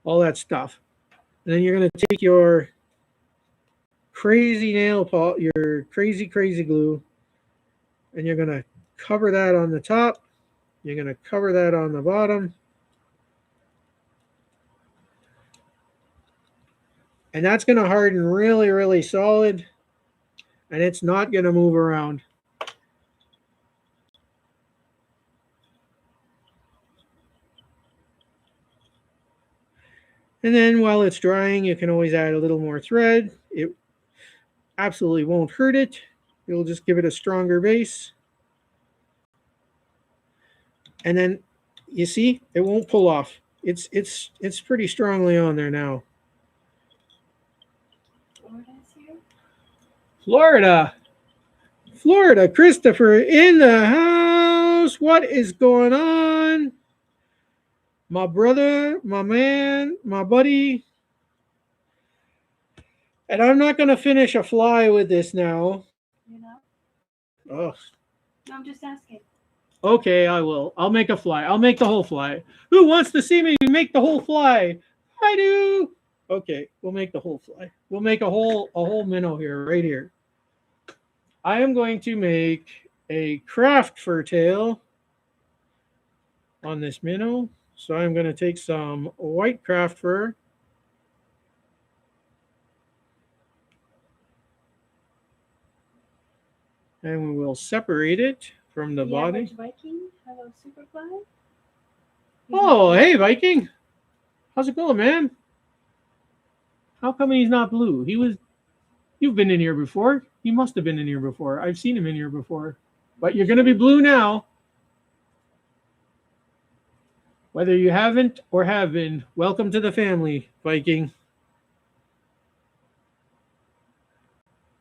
all that stuff. And then you're going to take your crazy your crazy glue, and you're going to cover that on the top. You're going to cover that on the bottom. And that's going to harden really, really solid. And it's not going to move around. And then while it's drying, you can always add a little more thread. It absolutely won't hurt it. It'll just give it a stronger base. And then you see, it won't pull off. It's pretty strongly on there now. Florida's here. Florida. Florida, Christopher in the house. What is going on? My brother, my man, my buddy. And I'm not going to finish a fly with this now. You know? Oh, No, I'm just asking. okay, I will. I'll make a fly. I'll make the whole fly. Who wants to see me make the whole fly? I do. Okay, we'll make the whole fly. We'll make a whole minnow here, right here. I am going to make a craft fur tail on this minnow. So I'm going to take some white craft fur. And we will separate it from the body. Average Viking. Hello, Superfly. Oh, hey, Viking. How's it going, man? How come he's not blue? You've been in here before. He must have been in here before. I've seen him in here before. But you're going to be blue now. Whether you haven't or have been, welcome to the family, Viking.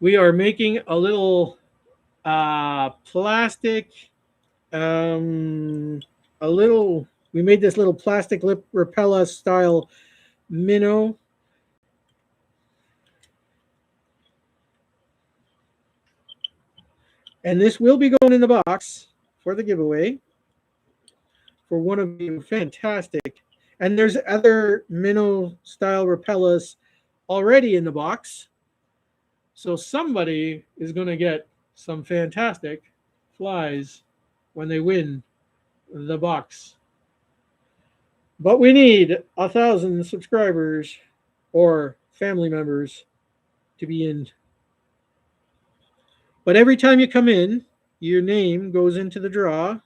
We are making a little plastic, we made this little plastic lip repella style minnow. And this will be going in the box for the giveaway for one of you. Fantastic. And there's other minnow style repellas already in the box. So somebody is going to get some fantastic flies when they win the box. But we need 1,000 subscribers or family members to be in. But every time you come in, your name goes into the draw.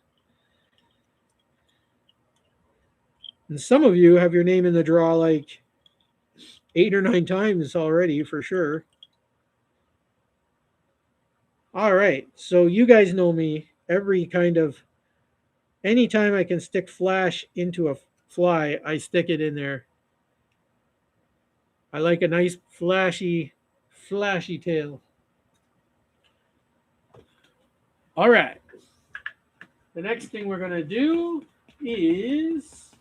And some of you have your name in the draw like 8 or 9 times already for sure. All right. So you guys know me. Every kind of anytime I can stick flash into a fly, I stick it in there. I like a nice flashy tail. All right. The next thing we're going to do is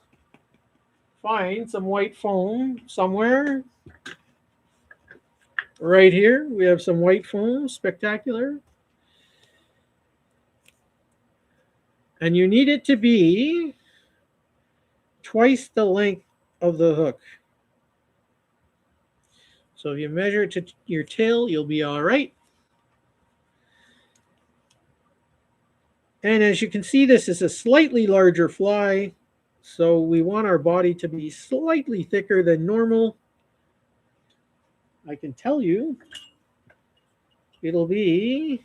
find some white foam somewhere. Right here, we have some white foam, spectacular. And you need it to be twice the length of the hook. So if you measure it to your tail, you'll be all right. And as you can see, this is a slightly larger fly. So we want our body to be slightly thicker than normal. I can tell you it'll be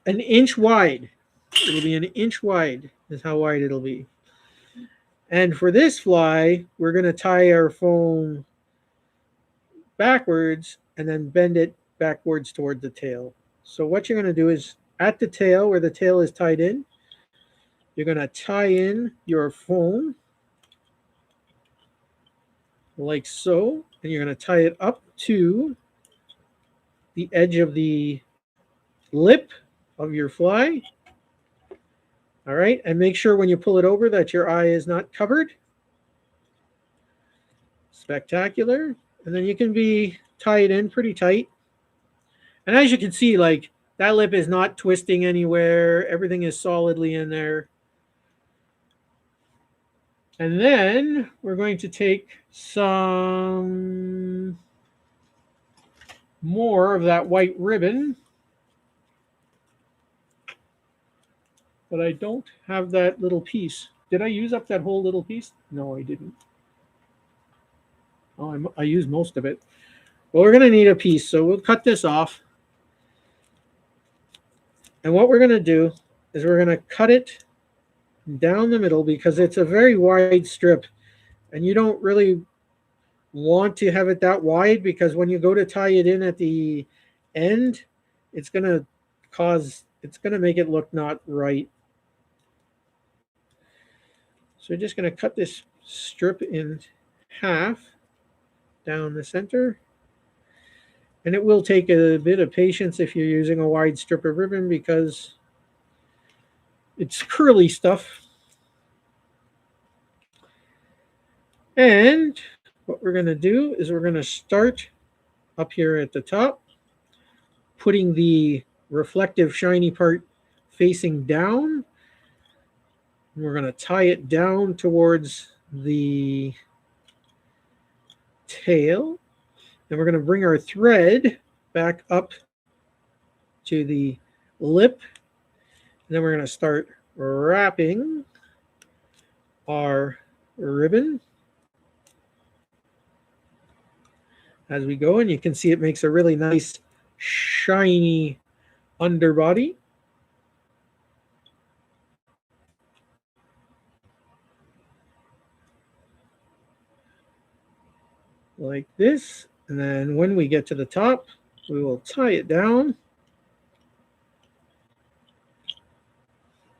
an inch wide. It'll be an inch wide, is how wide it'll be. And for this fly, we're going to tie our foam backwards and then bend it backwards toward the tail. So what you're going to do is at the tail, where the tail is tied in, you're going to tie in your foam like so, and you're going to tie it up to the edge of the lip of your fly. All right, and make sure when you pull it over that your eye is not covered. Spectacular. And then you can tie it in pretty tight. And as you can see, like that lip is not twisting anywhere. Everything is solidly in there. And then we're going to take some more of that white ribbon. But I don't have that little piece. Did I use up that whole little piece? No, I didn't. Oh, I used most of it. Well, we're going to need a piece, so we'll cut this off. And what we're going to do is we're going to cut it down the middle because it's a very wide strip. And you don't really want to have it that wide because when you go to tie it in at the end, it's going to make it look not right. So we're just going to cut this strip in half down the center. And it will take a bit of patience if you're using a wide strip of ribbon because it's curly stuff. And what we're going to do is we're going to start up here at the top, putting the reflective shiny part facing down. And we're going to tie it down towards the tail. And we're going to bring our thread back up to the lip. And then we're going to start wrapping our ribbon as we go. And you can see it makes a really nice, shiny underbody. Like this. And then when we get to the top, we will tie it down.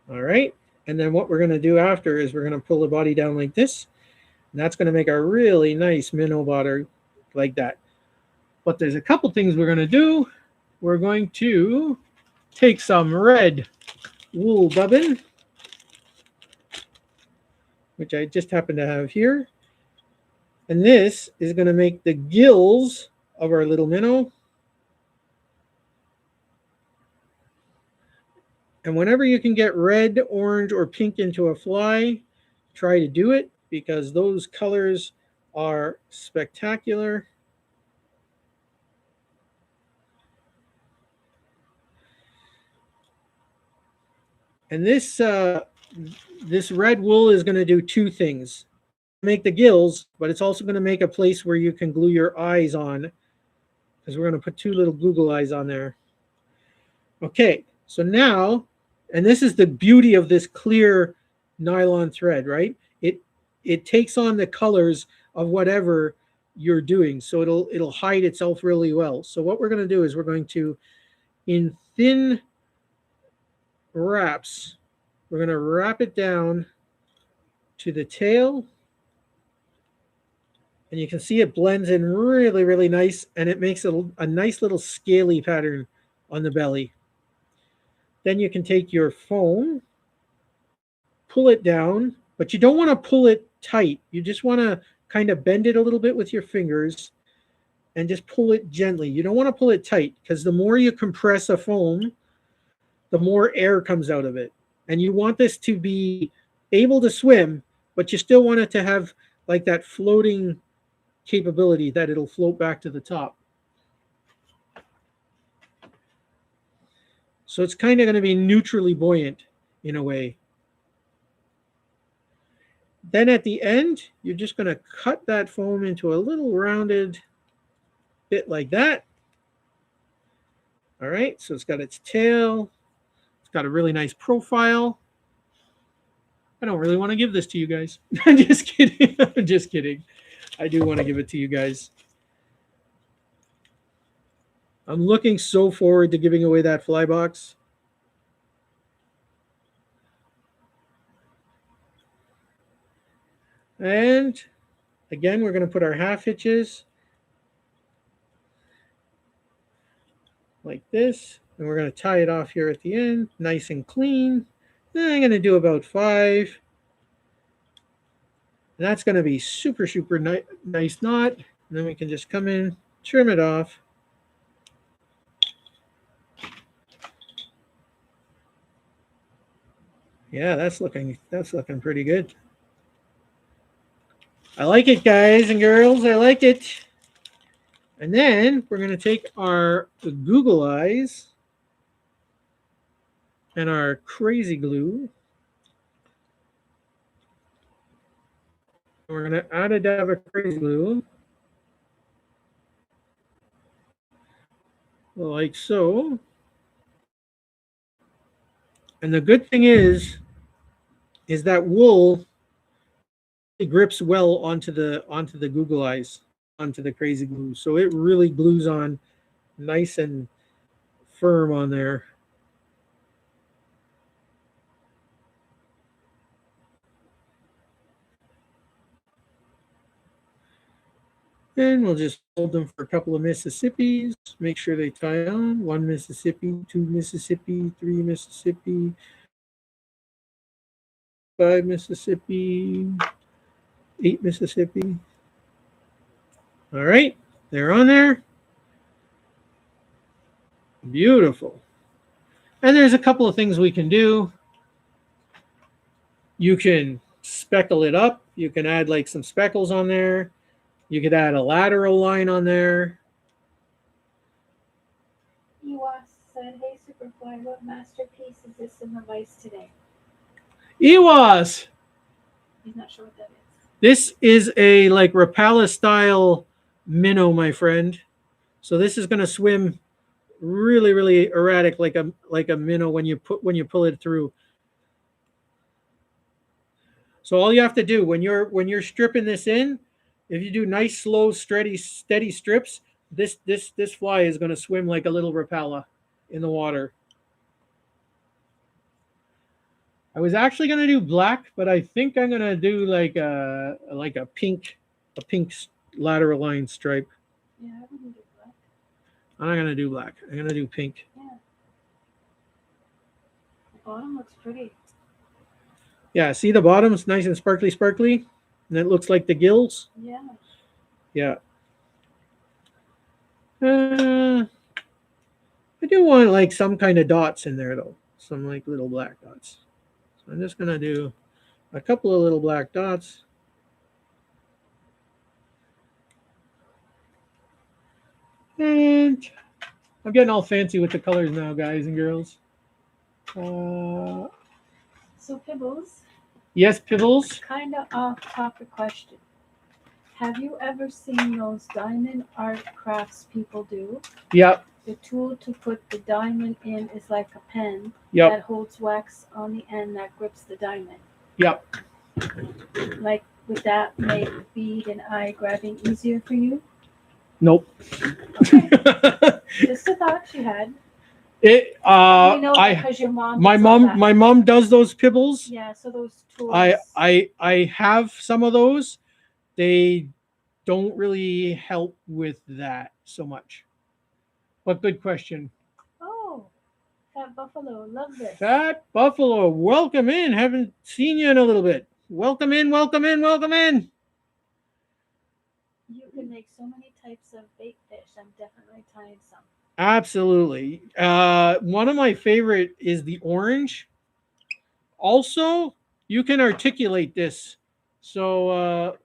All right. And then what we're going to do after is we're going to pull the body down like this. And that's going to make a really nice minnow body like that. But there's a couple things we're going to do. We're going to take some red wool bobbin, which I just happen to have here. And this is going to make the gills of our little minnow. And whenever you can get red, orange, or pink into a fly, try to do it because those colors are spectacular. And this red wool is going to do two things: make the gills, but it's also going to make a place where you can glue your eyes on, because we're going to put two little Google eyes on there. Okay, so now, and this is the beauty of this clear nylon thread, right? It takes on the colors of whatever you're doing, so it'll hide itself really well. So what we're going to do is we're going to, in thin wraps, we're going to wrap it down to the tail, and you can see it blends in really, really nice, and it makes a nice little scaly pattern on the belly. Then you can take your foam, pull it down, but you don't want to pull it tight. You just want to kind of bend it a little bit with your fingers and just pull it gently. You don't want to pull it tight, because the more you compress a foam, the more air comes out of it. And you want this to be able to swim, but you still want it to have like that floating capability, that it'll float back to the top. So it's kind of going to be neutrally buoyant in a way. Then at the end, you're just going to cut that foam into a little rounded bit like that. All right, so it's got its tail. It's got a really nice profile. I don't really want to give this to you guys. I'm just kidding. I'm just kidding. I do want to give it to you guys. I'm looking so forward to giving away that fly box. And again, we're going to put our half hitches like this. And we're going to tie it off here at the end, nice and clean. And I'm going to do about 5. And that's going to be super, super nice knot. And then we can just come in, trim it off. Yeah, that's looking pretty good. I like it, guys and girls. I like it. And then we're going to take our Google eyes and our crazy glue. We're going to add a dab of crazy glue, like so. And the good thing is that wool, it grips well onto the Google eyes, onto the crazy glue. So it really glues on nice and firm on there. Then we'll just hold them for a couple of Mississippis. Make sure they tie on. 1 Mississippi, 2 Mississippi, 3 Mississippi, 5 Mississippi, 8 Mississippi. All right, they're on there. Beautiful. And there's a couple of things we can do. You can speckle it up. You can add like some speckles on there. You could add a lateral line on there. Ewas said, "Hey Superfly, what masterpiece is this in the vice today?" Ewas! He's not sure what that is. This is a like Rapala style minnow, my friend. So this is going to swim really, really erratic, like a minnow when you pull it through. So all you have to do when you're stripping this in, if you do nice, slow, steady strips, this fly is going to swim like a little Rapala in the water. I was actually going to do black, but I think I'm going to do like a pink lateral line stripe. Yeah, I wouldn't do black. I'm not going to do black. I'm going to do pink. Yeah. The bottom looks pretty. Yeah, see the bottom's nice and sparkly, and it looks like the gills. Yeah. Yeah. I do want like some kind of dots in there though, some like little black dots. So I'm just gonna do a couple of little black dots. And I'm getting all fancy with the colors now, guys and girls. So Pibbles, Yes, Pibbles. kind of off topic question. Have you ever seen those diamond art crafts people do? Yep, The tool to put the diamond in is like a pen yep, that holds wax on the end that grips the diamond. yep. Like, would that make bead and eye grabbing easier for you? Nope. Okay, just a thought she had. it. You know that I. because your mom My does all mom. that. My mom does those Pibbles. Yeah, so those I. tools. I. I have some of those. They don't really help with that so much. But good question. Oh, Fat Buffalo, love this. Fat Buffalo, welcome in. Haven't seen you in a little bit. Welcome in, welcome in, welcome in. You can make so many types of bait fish. I'm definitely trying some. Absolutely. One of my favorite is the orange. Also, you can articulate this. So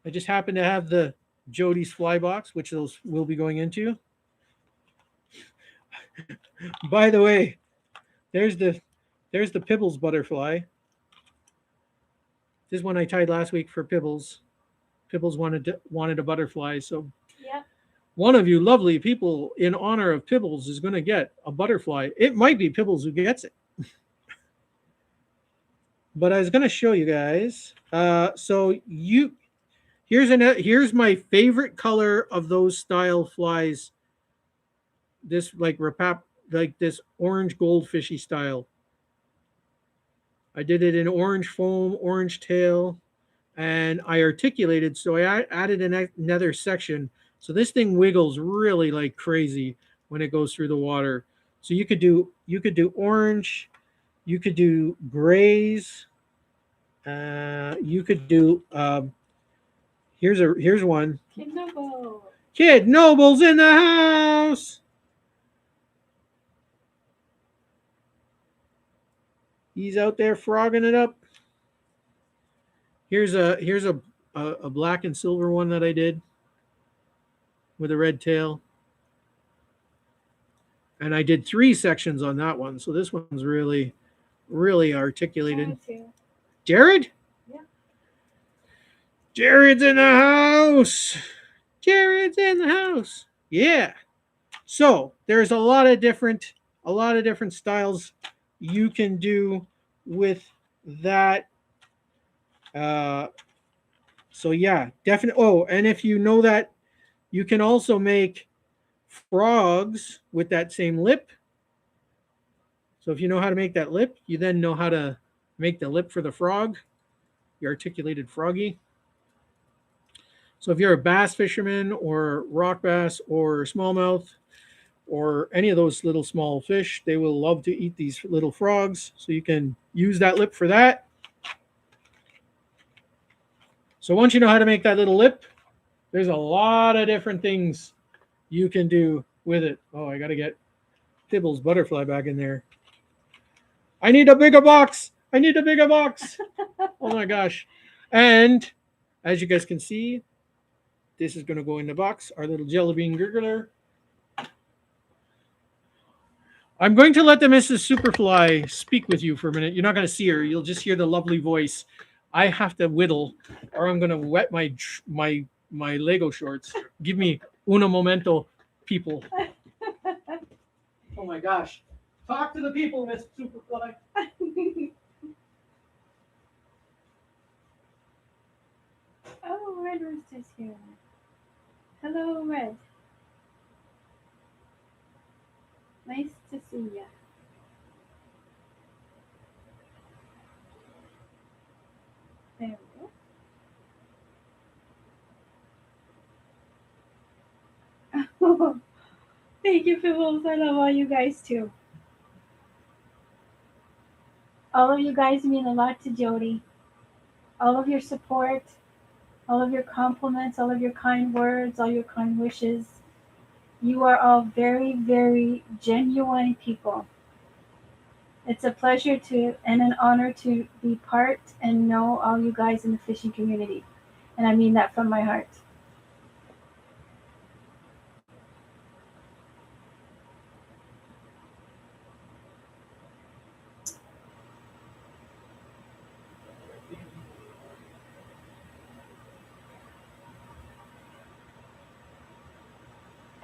I just happen to have the Jody's fly box, which those will be going into. By the way, there's the there's the Pibbles butterfly. This is one I tied last week for Pibbles. Pibbles wanted a butterfly, so Yep. one of you lovely people in honor of Pibbles is going to get a butterfly. It might be Pibbles who gets it, but I was going to show you guys. So you here's my favorite color of those style flies. This like repap like this orange goldfishy style. I did it in orange foam, orange tail, and I articulated. So I added another section. So this thing wiggles really like crazy when it goes through the water. So you could do orange, you could do grays, you could do. Here's one. Kidnabo. Kid Noble's in the house. He's out there frogging it up. Here's a black and silver one that I did with a red tail, and I did three sections on that one. So this one's really articulated. Jared's here. Jared? Yeah. Jared's in the house. Jared's in the house. Yeah. So there's a lot of different styles you can do with that. Uh, so yeah, definitely. Oh, and if you know that, you can also make frogs with that same lip. So if you know how to make that lip, you then know how to make the lip for the frog, the articulated froggy. So if you're a bass fisherman or rock bass or smallmouth or any of those little small fish, they will love to eat these little frogs. So you can use that lip for that. So once you know how to make that little lip, there's a lot of different things you can do with it. Oh, I got to get Tibble's butterfly back in there. I need a bigger box. I need a bigger box. Oh my gosh. And as you guys can see, this is going to go in the box. Our little jelly bean gurgler. I'm going to let the Mrs. Superfly speak with you for a minute. You're not going to see her. You'll just hear the lovely voice. I have to whittle, or I'm going to wet my Lego shorts. Give me uno momento, people. Oh my gosh! Talk to the people, Miss Superfly. Oh, Red Rooster's here. Hello, Red. Nice to see ya. There we go. Thank you, Pibbles. I love all you guys too. All of you guys mean a lot to Jody. All of your support, all of your compliments, all of your kind words, all your kind wishes. You are all very, very genuine people. It's a pleasure to and an honor to be part and know all you guys in the fishing community. And I mean that from my heart.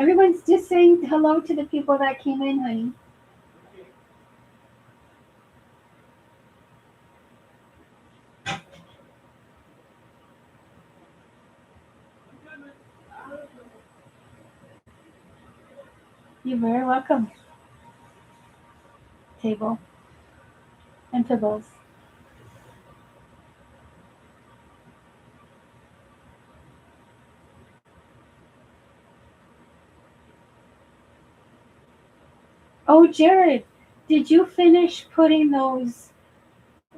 Everyone's just saying hello to the people that came in, honey. You're very welcome. Table and pebbles. Oh, Jared, did you finish putting those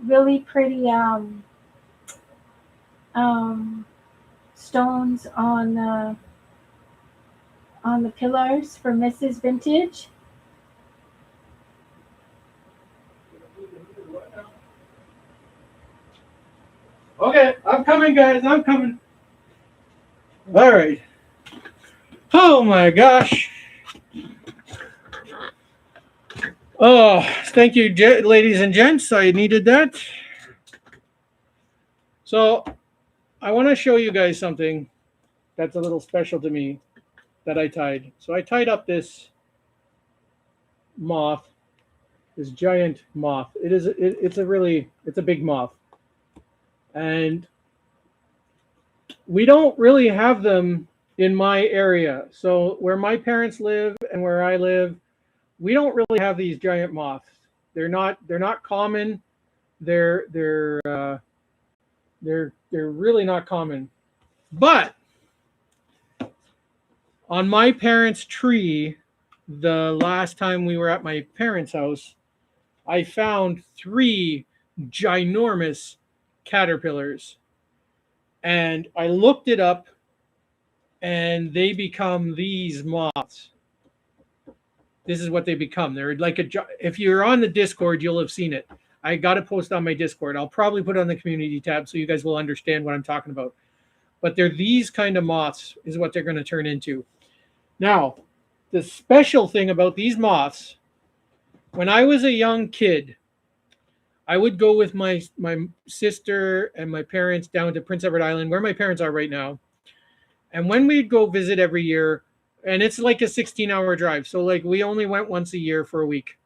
really pretty um stones on the pillars for Mrs. Vintage? Okay, I'm coming, guys. I'm coming. All right. Oh my gosh. Oh, thank you, ladies and gents. I needed that. So I want to show you guys something that's a little special to me that I tied. So I tied up this moth, this giant moth. It's a big moth, and we don't really have them in my area. So where my parents live and where I live, we don't really have these giant moths. They're not common. They're they're uh, they're really not common. But on my parents' tree, the last time we were at my parents' house, I found three ginormous caterpillars. And I looked it up, and they become these moths. This is what they become. They're like if you're on the Discord, you'll have seen it. I got to post on my Discord. I'll probably put it on the community tab so you guys will understand what I'm talking about. But they're these kind of moths, is what they're going to turn into. Now, the special thing about these moths, when I was a young kid, I would go with my sister and my parents down to Prince Edward Island, where my parents are right now. And when we'd go visit every year, and it's like a 16-hour drive, so like we only went once a year for a week.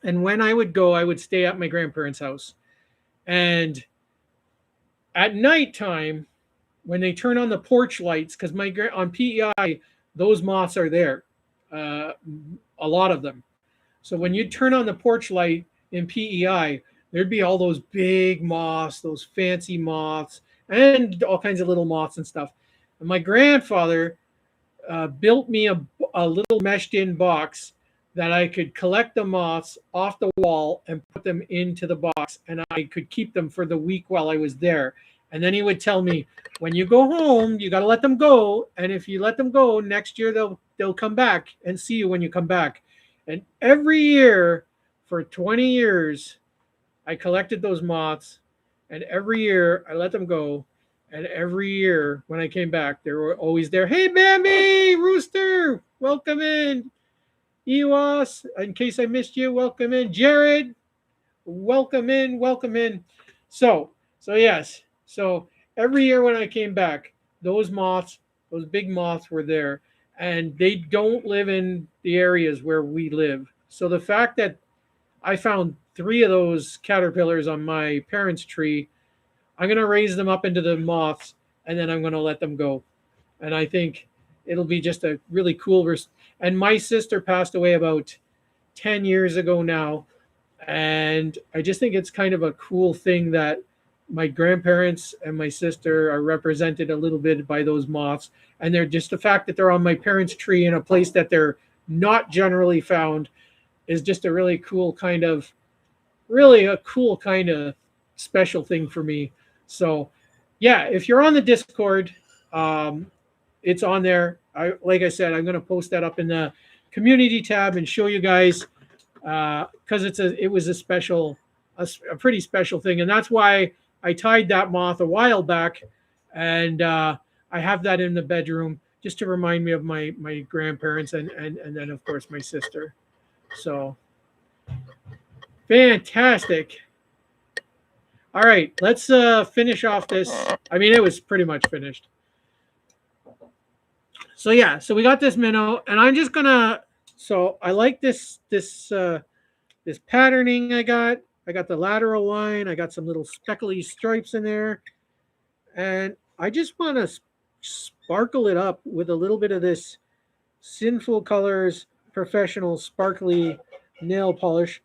And when I would go, I would stay at my grandparents' house. And at nighttime, when they turn on the porch lights, because on PEI, those moths are there, uh, a lot of them. So when you turn on the porch light in PEI, there'd be all those big moths, those fancy moths, and all kinds of little moths and stuff. And my grandfather built me a little meshed in box that I could collect the moths off the wall and put them into the box, and I could keep them for the week while I was there. And then he would tell me, when you go home, you got to let them go, and if you let them go next year, they'll come back and see you when you come back. And every year for 20 years, I collected those moths, and every year I let them go. And every year when I came back, they were always there. Hey, Bambi, Rooster, welcome in. Ewas, in case I missed you, welcome in. Jared, welcome in, welcome in. So yes, so every year when I came back, those moths, those big moths were there, and they don't live in the areas where we live. So the fact that I found three of those caterpillars on my parents' tree, I'm gonna raise them up into the moths, and then I'm gonna let them go. And I think it'll be just a really cool. And my sister passed away about 10 years ago now, and I just think it's kind of a cool thing that my grandparents and my sister are represented a little bit by those moths. And they're just the fact that they're on my parents' tree in a place that they're not generally found is just a really a cool kind of special thing for me. So, yeah, if you're on the Discord, um, it's on there. Like I said, I'm going to post that up in the community tab and show you guys because it was a pretty special thing, and that's why I tied that moth a while back, and I have that in the bedroom just to remind me of my grandparents and then of course my sister. So fantastic. All right, let's finish off this. I mean, it was pretty much finished. So yeah, so we got this minnow, and I'm just gonna. So I like this patterning I got. I got the lateral line. I got some little speckly stripes in there, and I just want to sparkle it up with a little bit of this Sinful Colors professional sparkly nail polish.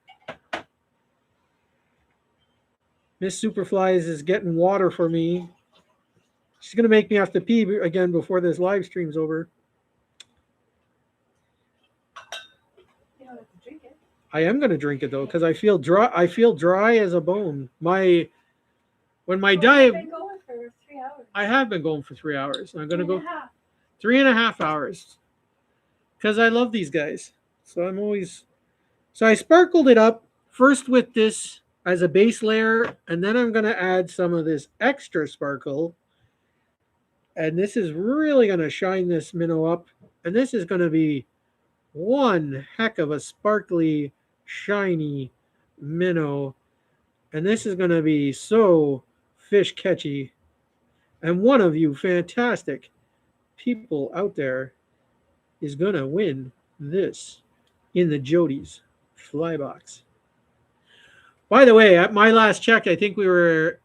Miss Superflies is getting water for me. She's gonna make me have to pee again before this live stream's over. You don't have to drink it. I am gonna drink it though because I feel dry. I feel dry as a bone. My when my Well, you've diet. been going for 3 hours. I have been going for 3 hours. I'm gonna Three go and a half. 3.5 hours because I love these guys. So I'm always so I sparkled it up first with this as a base layer, and then I'm gonna add some of this extra sparkle, and this is really gonna shine this minnow up, and this is gonna be one heck of a sparkly, shiny minnow, and this is gonna be so fish catchy. And one of you fantastic people out there is gonna win this in the Jody's fly box. By the way, at my last check, I think we were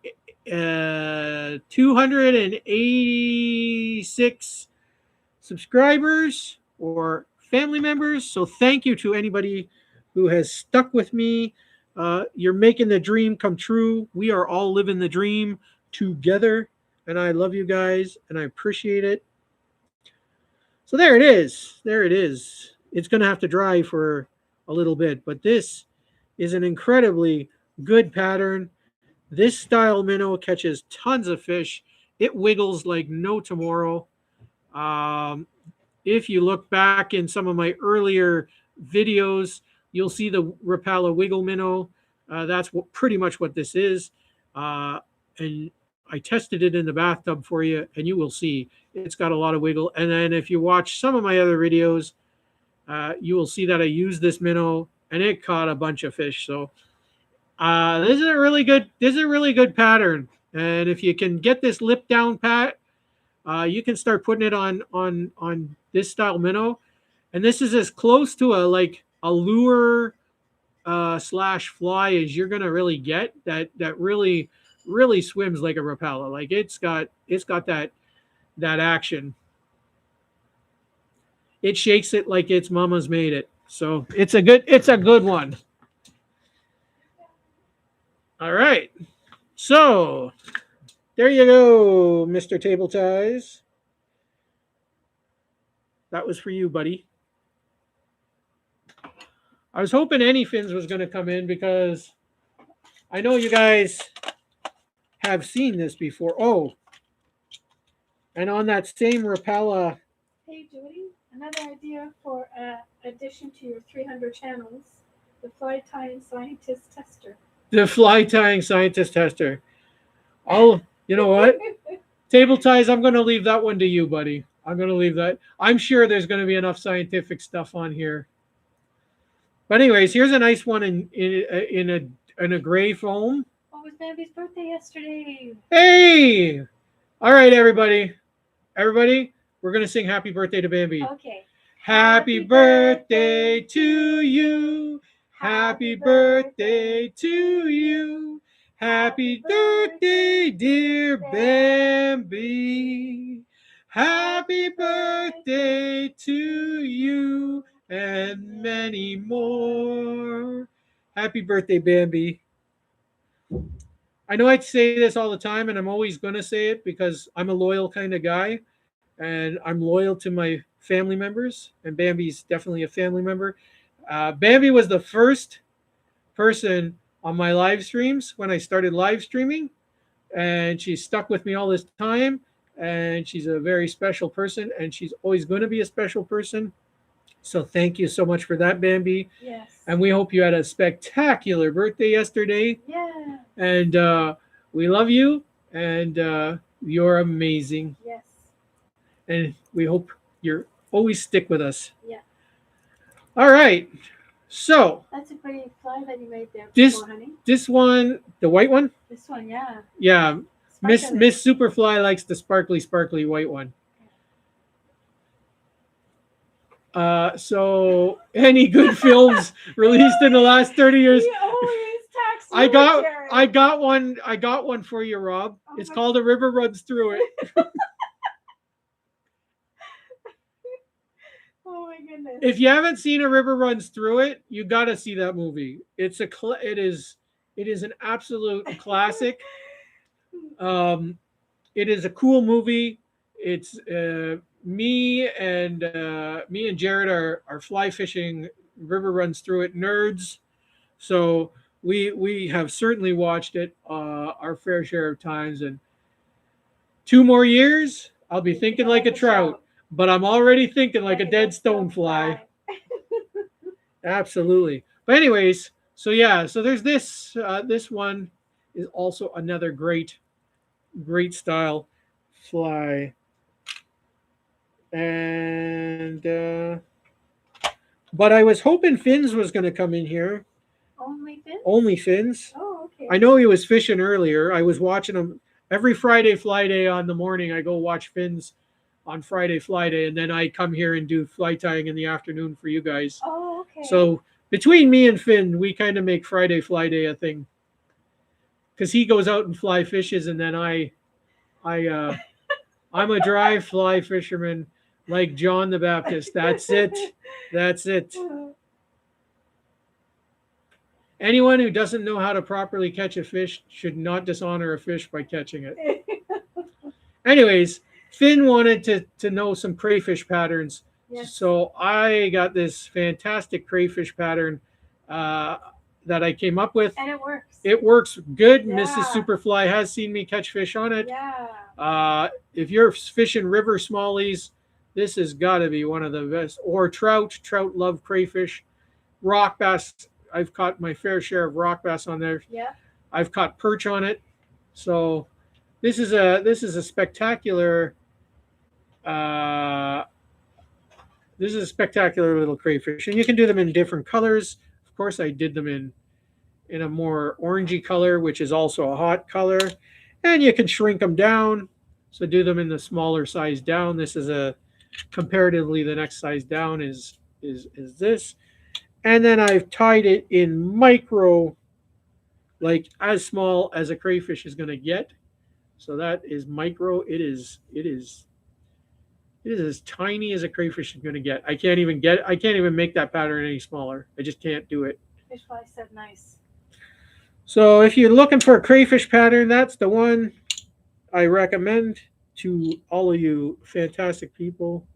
286 subscribers or family members. So thank you to anybody who has stuck with me. You're making the dream come true. We are all living the dream together. And I love you guys and I appreciate it. So there it is. There it is. It's going to have to dry for a little bit, but this is an incredibly good pattern. This style minnow catches tons of fish. It wiggles like no tomorrow. Um, if you look back in some of my earlier videos, you'll see the Rapala wiggle minnow. That's pretty much what this is. And I tested it in the bathtub for you, and you will see it's got a lot of wiggle. And then if you watch some of my other videos, you will see that I used this minnow, and it caught a bunch of fish. So this is a really good. This is a really good pattern. And if you can get this lip down pat, you can start putting it on this style minnow, and this is as close to a lure slash fly as you're gonna really get. That really swims like a Rapala. Like it's got that action. It shakes it like its mama's made it. So it's a good one. All right. So there you go, Mr. Table Ties. That was for you, buddy. I was hoping Any Fins was going to come in because I know you guys have seen this before. Oh, and on that same Rapala, Hey, Judy, another idea for addition to your 300 channels, the fly tying scientist tester. the fly tying scientist tester. You know what? Table ties, I'm going to leave that one to you, buddy. I'm going to leave that. I'm sure there's going to be enough scientific stuff on here. But anyways, here's a nice one in a gray foam. Oh, it was Bambi's birthday yesterday. Hey! All right, everybody. Everybody, we're going to sing happy birthday to Bambi. Okay. Happy birthday to you. Happy birthday to you. Happy birthday, dear Bambi. Happy birthday to you and many more. Happy birthday, Bambi. I know I say this all the time, and I'm always going to say it because I'm a loyal kind of guy, and I'm loyal to my family members, and Bambi's definitely a family member. Bambi was the first person on my live streams when I started live streaming, and she's stuck with me all this time, and she's a very special person, and she's always going to be a special person. So thank you so much for that, Bambi. Yes. And we hope you had a spectacular birthday yesterday. Yeah. And we love you, and you're amazing. Yes. And we hope you're always stick with us. Yeah. All right. So That's a pretty fly that you made there, This- before, honey. this one, the white one, This one, yeah. yeah. Miss Sparkly. Miss Superfly likes the sparkly white one. So any good films released in the last 30 years. He always tax you, Jared. I got one for you, Rob. Oh It's my called A River Runs Through It. Oh my goodness. If you haven't seen A River Runs Through It, you got to see that movie. It is an absolute classic. Um, it is a cool movie. It's me and Jared are fly fishing. River Runs Through It nerds. So we have certainly watched it our fair share of times. And 2 more years, I'll be You're thinking thinking like like a a trout. trout, but I'm already thinking like Like a a dead dead stone stonefly. fly. Absolutely. But anyways, so yeah, so there's this. This one is also another great style fly, and but I was hoping Fins was going to come in here. Only fins? Only Fins. Oh, I okay. know he was fishing earlier. I was watching him every Friday fly day on the morning. I go watch Fins on Friday fly day, and then I come here and do fly tying in the afternoon for you guys. Oh, okay. So between me and Finn, we kind of make Friday fly day a thing because he goes out and fly fishes, and then I I'm a dry fly fisherman like John the Baptist. That's it. That's it. Anyone who doesn't know how to properly catch a fish should not dishonor a fish by catching it. Anyways, Finn wanted to know some crayfish patterns. Yes. So I got this fantastic crayfish pattern uh, that I came up with. And it works. It works good. Mrs. Yeah. Superfly has seen me catch fish on it. Yeah. If you're fishing river smallies, this has got to be one of the best. Or trout. Trout love crayfish. Rock bass. I've caught my fair share of rock bass on there. Yeah. I've caught perch on it. So this is a spectacular uh, this is a spectacular little crayfish, and you can do them in different colors. Of course, I did them in a more orangey color, which is also a hot color, and you can shrink them down. So do them in the smaller size down. This is a comparatively the next size down is this, and then I've tied it in micro, like as small as a crayfish is going to get. So that is micro. It is as tiny as a crayfish is going to get. I can't even make that pattern any smaller. I just can't do it. Fish fly said nice. So if you're looking for a crayfish pattern, that's the one I recommend to all of you fantastic people.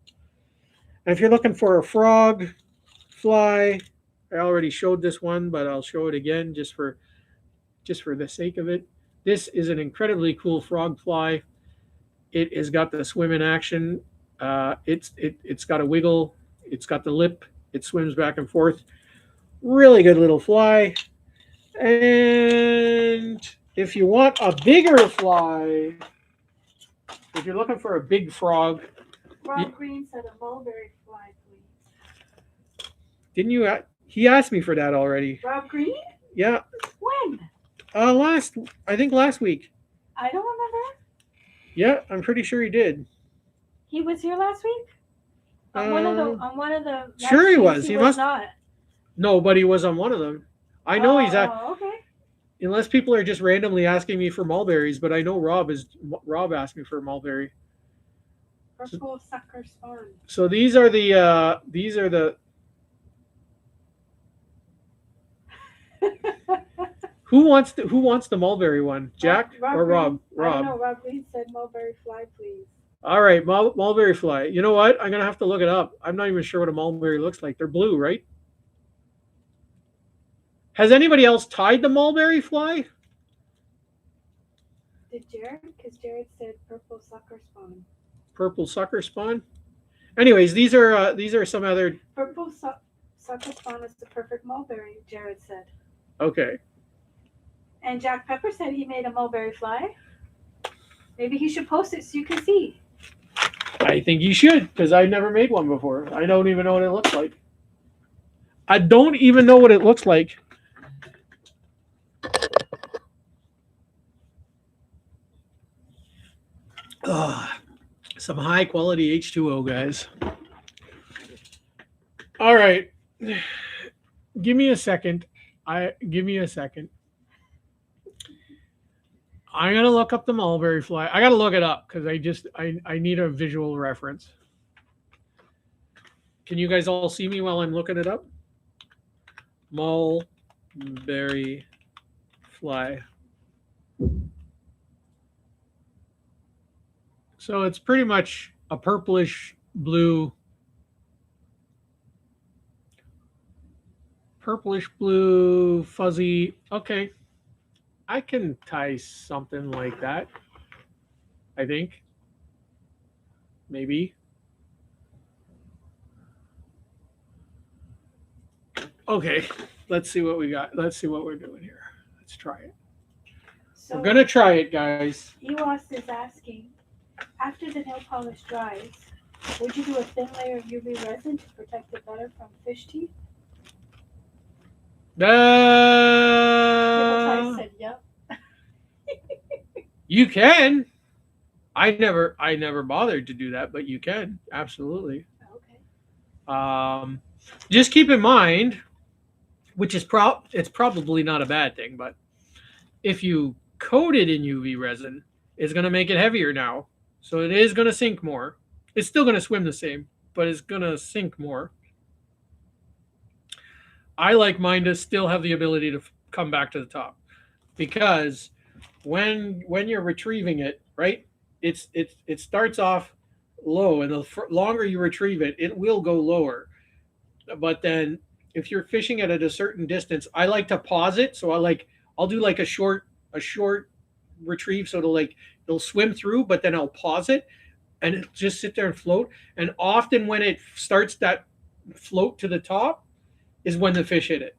And if you're looking for a frog fly, I already showed this one, but I'll show it again just for the sake of it. This is an incredibly cool frog fly. It has got the swim in action. It's got a wiggle. It's got the lip. It swims back and forth. Really good little fly. And if you want a bigger fly, if you're looking for a big frog, Rob Green said a mulberry fly, please. didn't you? He asked me for that already. Rob Green? Yeah. When? I think last week. I don't remember. Yeah, I'm pretty sure he did. He was here last week? On one of the Sure he was. He He was must. not. No, but he was on one of them. I know he's at. Oh, okay. Unless people are just randomly asking me for mulberries, but I know Rob asked me for a mulberry. Purple sucker spawn. So these are the who wants the mulberry one? Jack or Rob? Green. I don't know. Rob. Rob Green said mulberry fly, please. All right, mulberry fly. You know what? I'm gonna have to look it up. I'm not even sure what a mulberry looks like. They're blue, right? Has anybody else tied the mulberry fly? Did Jared? Because Jared said purple sucker spawn. Purple sucker spawn. Anyways, these are some other. Purple sucker spawn is the perfect mulberry, Jared said. Okay. And Jack Pepper said he made a mulberry fly. Maybe he should post it so you can see. I think you should, because I never made one before. I don't even know what it looks like. I don't even know what it looks like. Some high quality H2O, guys. All right. Give me a second. Give me a second. I'm gonna look up the mulberry fly. I gotta look it up because I need a visual reference. Can you guys all see me while I'm looking it up? Mulberry fly. So it's pretty much a purplish blue, fuzzy. Okay, I can tie something like that. I think maybe. Okay, let's see what we got. Let's see what we're doing here. Let's try it. We're So gonna try it, guys. Ewas is asking, after the nail polish dries, would you do a thin layer of UV resin to protect it better from fish teeth? Hippopotamus Uh, said, yep. you can. I never bothered to do that, but you can absolutely. Okay. Um, just keep in mind, which is it's probably not a bad thing, but if you coat it in UV resin, it's going to make it heavier now, so it is going to sink more. It's still going to swim the same, but it's going to sink more. I like mine to still have the ability to come back to the top because when you're retrieving it, right? It starts off low, and the longer you retrieve it, it will go lower. But then if you're fishing it at a certain distance, I like to pause it. So I'll do like a short retrieve, so it'll swim through, but then I'll pause it and it'll just sit there and float. And often when it starts that float to the top is when the fish hit it.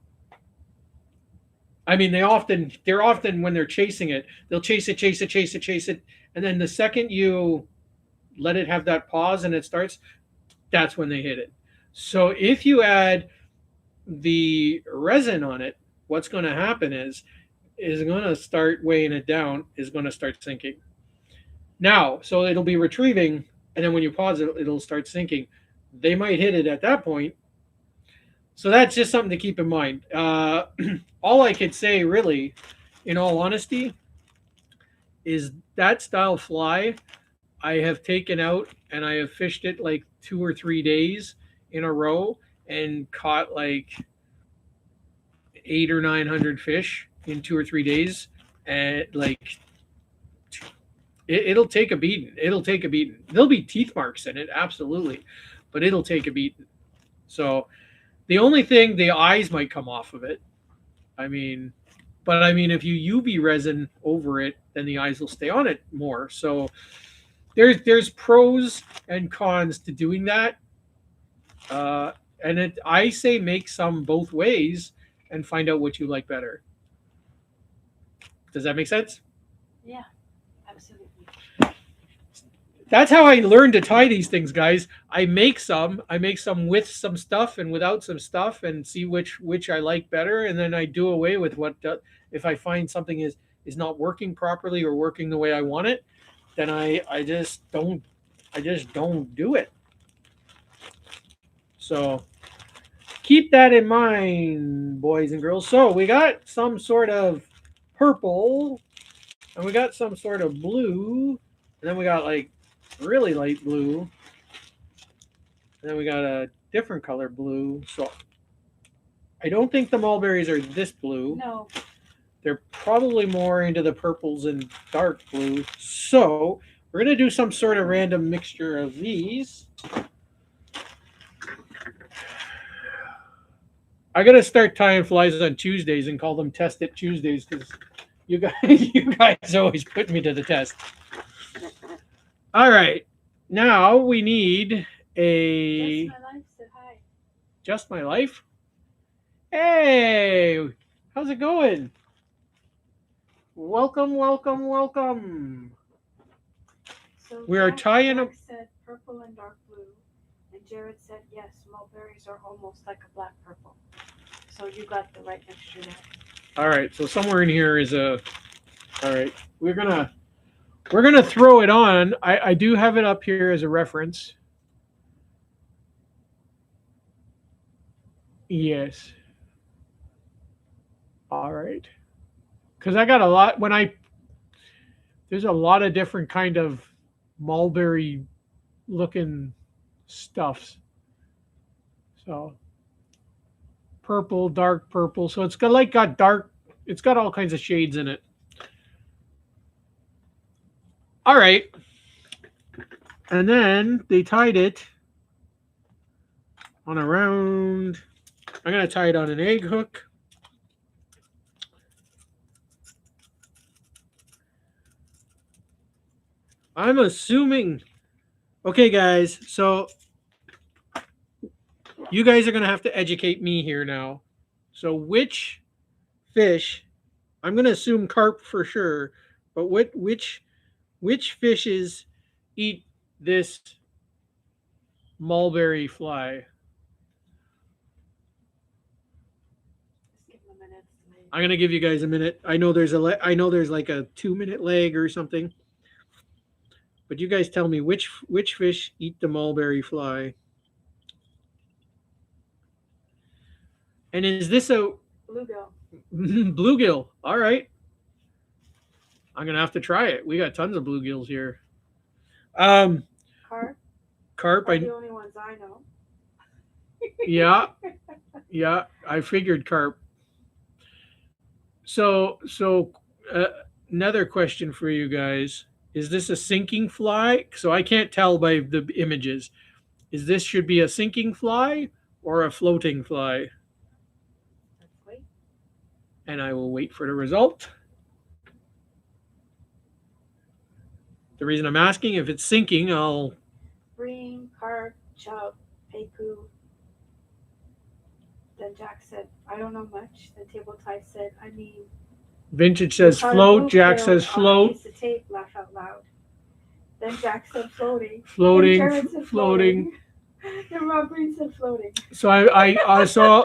I mean, they're often when they're chasing it, they'll chase it, and then the second you let it have that pause and it starts, that's when they hit it. So if you add the resin on it, what's going to happen is going to start weighing it down, is going to start sinking. Now, so it'll be retrieving, and then when you pause it, it'll start sinking. They might hit it at that point. So that's just something to keep in mind. All I could say, really, in all honesty, is that style fly I have taken out and I have fished it like 2 or 3 days in a row and caught like 800 or 900 fish in 2 or 3 days, and like it'll take a beating. It'll take a beating. There'll be teeth marks in it, absolutely, but it'll take a beating. So the only thing, the eyes might come off of it. I mean, but I mean, if you UV resin over it, then the eyes will stay on it more. So there's pros and cons to doing that. And I say make some both ways and find out what you like better. Does that make sense? Yeah, absolutely. That's how I learned to tie these things, guys. I make some with some stuff and without some stuff, and see which I like better, and then I do away with what if I find something is not working properly or working the way I want it, then I just don't do it. So keep that in mind, boys and girls. So we got some sort of purple, and we got some sort of blue, and then we got like really light blue, and then we got a different color blue. So I don't think the mulberries are this blue. No. They're probably more into the purples and dark blue. So we're gonna do some sort of random mixture of these. I gotta start tying flies on Tuesdays and call them Test It Tuesdays because you guys you guys always put me to the test. All right, now we need a Just my life said hi. Just My Life. Hey, how's it going? Welcome, welcome, welcome. So We are tying Jack them. said purple and dark blue, and Jared said yes, mulberries are almost like a black purple. So you got the right mixture there. All right, so somewhere in here is a. All right, we're gonna throw it on. I do have it up here as a reference. Yes. All right. Because I got a lot when I there's a lot of different kind of mulberry looking stuffs. So purple, dark purple. So it's got like got dark. It's got all kinds of shades in it. All right. And then they tied it on a round. I'm gonna tie it on an egg hook. I'm assuming. Okay, guys. So you guys are gonna have to educate me here now. So which fish? I'm gonna assume carp for sure, but which fishes eat this mulberry fly? Just give them a minute to make. I'm gonna give you guys a minute. I know there's like a 2 minute leg or something, but you guys tell me which fish eat the mulberry fly. And is this a Bluegill. bluegill? All right, I'm gonna have to try it. We got tons of bluegills here. Um, Carp carp. are the only ones I know. Yeah, yeah. I figured carp. So another question for you guys: is this a sinking fly? So I can't tell by the images. Is this should be a sinking fly or a floating fly? Let's wait. And I will wait for the result. The reason I'm asking if it's sinking, I'll Bream, carp, chub, haiku. Then Jack said, I don't know much. Then Table Tie said, I mean, Vintage you says caught a float. Jack bluegill says on a float. piece of tape, laugh out loud. Then Jack said floating. Then Floating, Jared said floating. floating. Then Rob Green said floating. So I saw.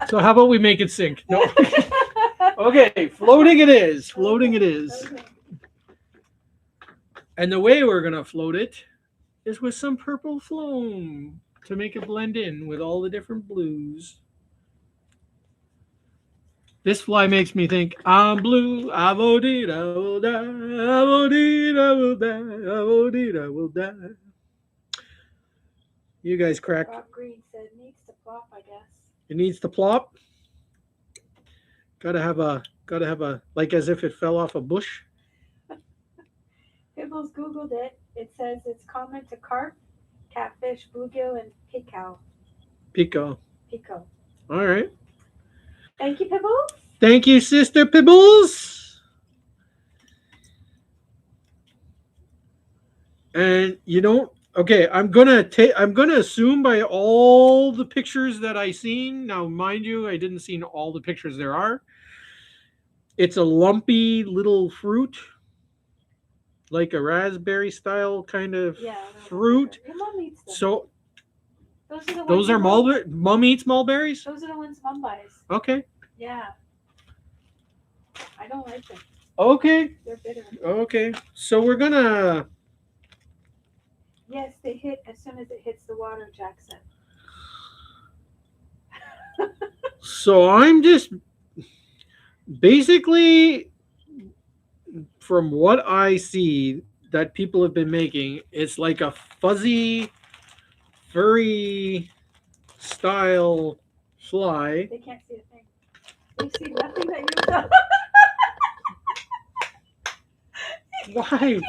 So how about we make it sink? No. Okay, floating it is. Floating it is. Okay. And the way we're gonna float it is with some purple foam to make it blend in with all the different blues. This fly makes me think I'm blue. I will die. I will die. I will die. I will die. I will die. I will die. You guys crack. Rob Green said needs to plop, I guess. It needs to plop. Gotta have a like as if it fell off a bush. Pibbles Googled it. It says it's common to carp, catfish, bluegill, and Pico. pico. All right. Thank you, Pibbles. Thank you, Sister Pibbles. And you don't. Okay, I'm gonna assume by all the pictures that I seen. Now, mind you, I didn't see all the pictures there are. It's a lumpy little fruit, like a raspberry style kind of Yeah, fruit. your mom eats them. So Those are the ones. those are mulberry. Mom eats mulberries. Those are the ones mom buys. Okay. Yeah. I don't like them. Okay. They're bitter. Okay. So we're gonna. Yes, they hit as soon as it hits the water, Jack said. So I'm just basically from what I see that people have been making, it's like a fuzzy, furry style fly. They can't see a thing. They see nothing that you saw. Why?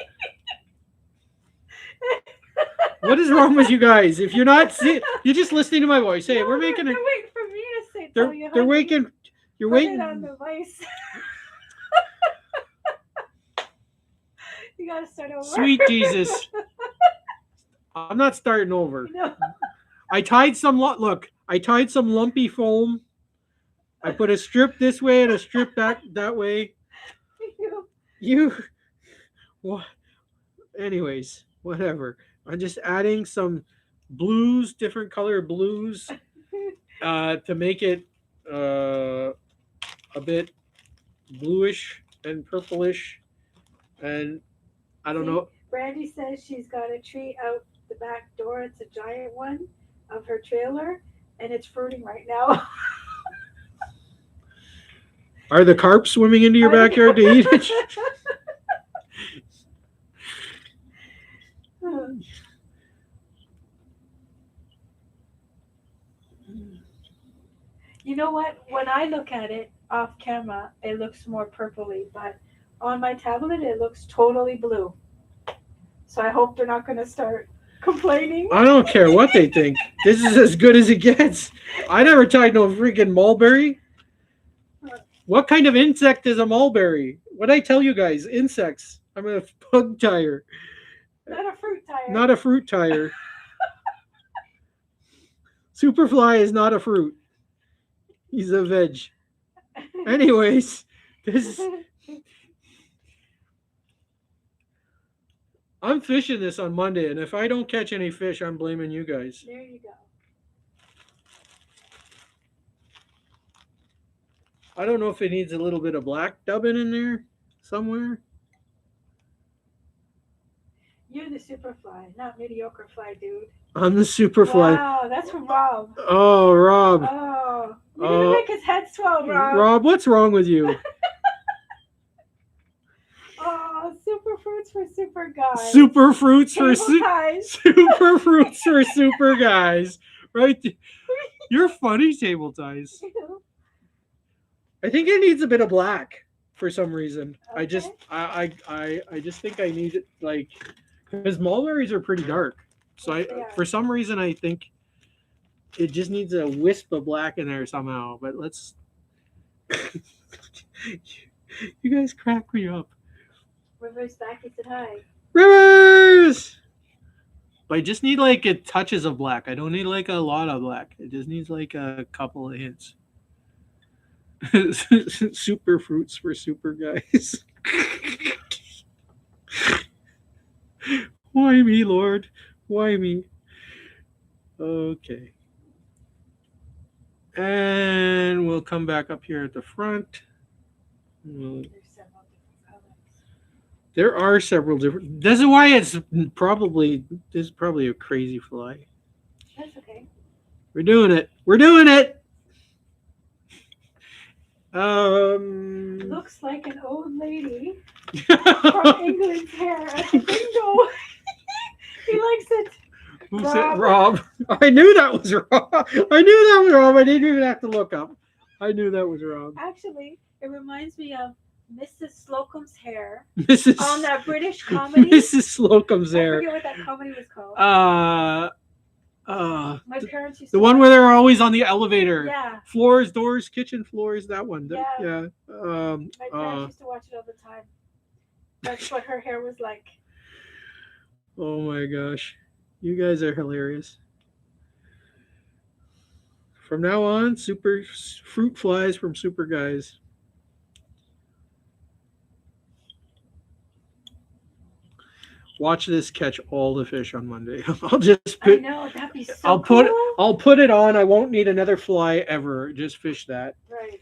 What is wrong with you guys? If you're not you're just listening to my voice. Hey, we're making it. They're waiting for me to say. They're Tell you, they're honey, waiting. You're put waiting. it on the vice. You gotta start over. Sweet Jesus. I'm not starting over. No. I tied some look. I tied some lumpy foam. I put a strip this way and a strip that way. You what? Anyways, whatever. I'm just adding some blues, different color blues, to make it a bit bluish and purplish, and I don't know. Brandy says she's got a tree out the back door. It's a giant one of her trailer. and it's fruiting right now. Are the carp swimming into your I think. backyard to eat it? You know what? When I look at it off camera, it looks more purpley, but on my tablet, it looks totally blue. So I hope they're not going to start complaining. I don't care what they think. This is as good as it gets. I never tried no freaking mulberry. What kind of insect is a mulberry? What I tell you guys? Insects. I'm a pug tire, Not a fruit tire. not a fruit tire. Superfly is not a fruit. He's a veg. Anyways, this I'm fishing this on Monday, and if I don't catch any fish, I'm blaming you guys. There you go. I don't know if it needs a little bit of black dubbing in there somewhere. You're the super fly, not mediocre fly, dude. I'm the Superfly. Wow, that's from Rob. Oh, Rob. Oh, you're gonna make his head swell, Rob. Rob, what's wrong with you? Oh, super fruits for super guys. Super fruits for Table ties. super fruits for super guys. Right? You're funny, table ties. I think it needs a bit of black for some reason. I just Okay. I just think I need it like because mulberries are pretty dark. So Yes, they are. for some reason I think it just needs a wisp of black in there somehow. But let's you guys crack me up. Reverse back, he said hi. Rivers! I just need like it touches of black. I don't need like a lot of black. It just needs like a couple of hints. Super fruits for super guys. Why me, Lord? Why me? Okay. And we'll come back up here at the front. There's several different colors. There are several different. This is why it's probably this is probably a crazy fly. That's okay. We're doing it. We're doing it. Looks like an old lady from England's hair at the bingo. He likes it. Who said Rob? I knew that was Rob. I knew that was Rob. I didn't even have to look up. I knew that was Rob. Actually, it reminds me of Mrs. Slocum's hair Mrs. on that British comedy. Mrs. Slocum's I hair. forget what that comedy was called. My parents used to the one watch where they're always on the elevator. Yeah, Floors, doors, kitchen floors. That one. Yeah. Yeah. my parents used to watch it all the time. That's what her hair was like. Oh my gosh, you guys are hilarious. From now on, super fruit flies from super guys. Watch this catch all the fish on Monday. I'll just I put. know, that'd be so I'll cool. put. I'll put it on. I won't need another fly ever. Just fish that. Right.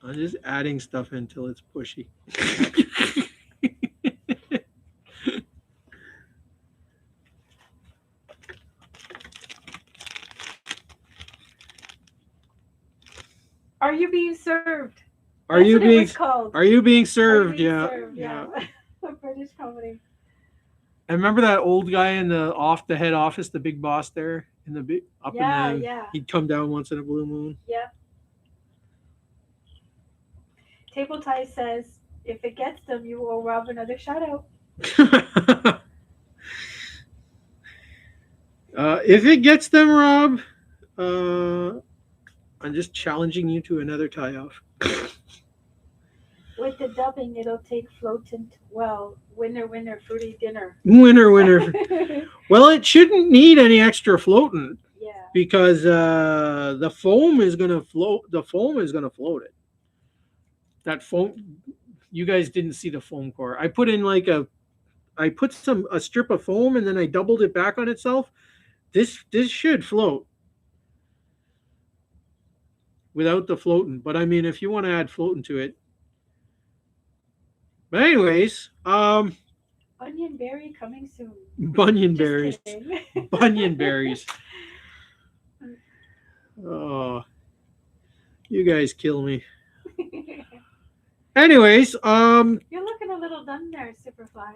I'm just adding stuff until it's pushy. Are you being served? Are That's you what it being? was called. Are you being Are served? you being Yeah. served? Yeah. A British comedy. I remember that old guy in the head office, the big boss there in the big up Yeah, in the. yeah. He'd come down once in a blue moon. Yeah. Table Tie says, if it gets them, you will rob another shout out. If it gets them, Rob, I'm just challenging you to another tie off. With the dubbing, it'll take floatant. Well, winner, winner, fruity dinner. Winner, winner. Well, it shouldn't need any extra floating Yeah. because the foam is gonna float. The foam is gonna float it. That foam. You guys didn't see the foam core. I put in I put a strip of foam and then I doubled it back on itself. This should float. without the floating. But I mean, if you want to add floating to it, but anyways, Onion berry coming soon. bunion Just berries, kidding. bunion berries. Oh, you guys kill me. Anyways, You're looking a little done there, Superfly.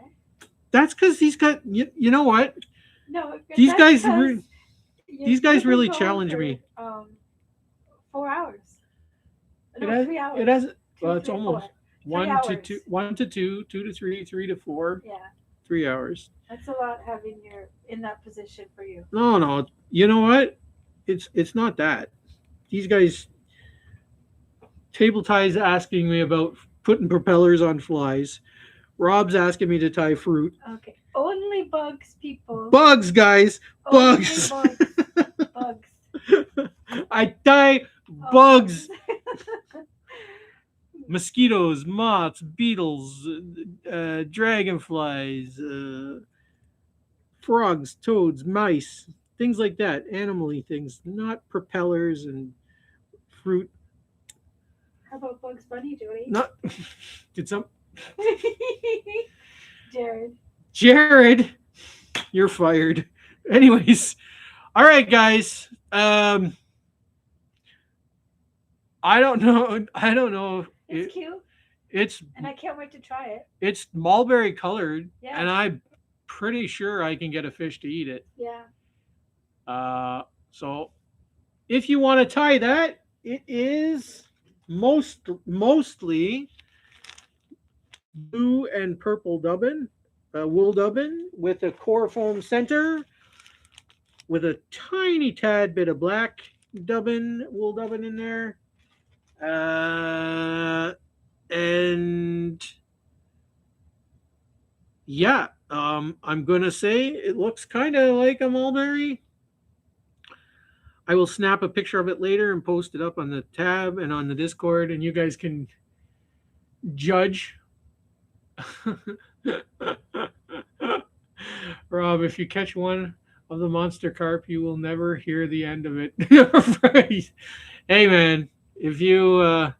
that's because he's got. You know what? No, These that's guys, because these you've guys been really going challenge for me. 4 hours. It No, has. three It hours. has. Well, Two, it's three, four. almost Three one to two, hours. 1 to 2, 2 to 3, 3 to 4, Yeah, 3 hours. that's a lot having your in that position for you. No, no. You know what? It's not that. These guys, table ties asking me about putting propellers on flies. Rob's asking me to tie fruit. Okay. Only bugs, people. Bugs, guys, Only bugs. bugs. Bugs. I tie Oh, bugs. bugs, mosquitoes, moths, beetles, dragonflies, frogs, toads, mice, things like that, animally things, not propellers and fruit. How about Bugs Bunny, Jody? Not did some Jared. Jared, you're fired. Anyways, all right, guys. I don't know. I don't know. It's cute, It's and I can't wait to try it. it's mulberry colored, Yeah. and I'm pretty sure I can get a fish to eat it. Yeah. So if you want to tie that, it is mostly blue and purple dubbin, wool dubbin with a core foam center, with a tiny tad bit of black dubbin, wool dubbin in there. Uh, and yeah, I'm gonna say it looks kind of like a mulberry. I will snap a picture of it later and post it up on the tab and on the Discord, and you guys can judge. Rob, if you catch one of the monster carp, you will never hear the end of it. Right. Hey man, if you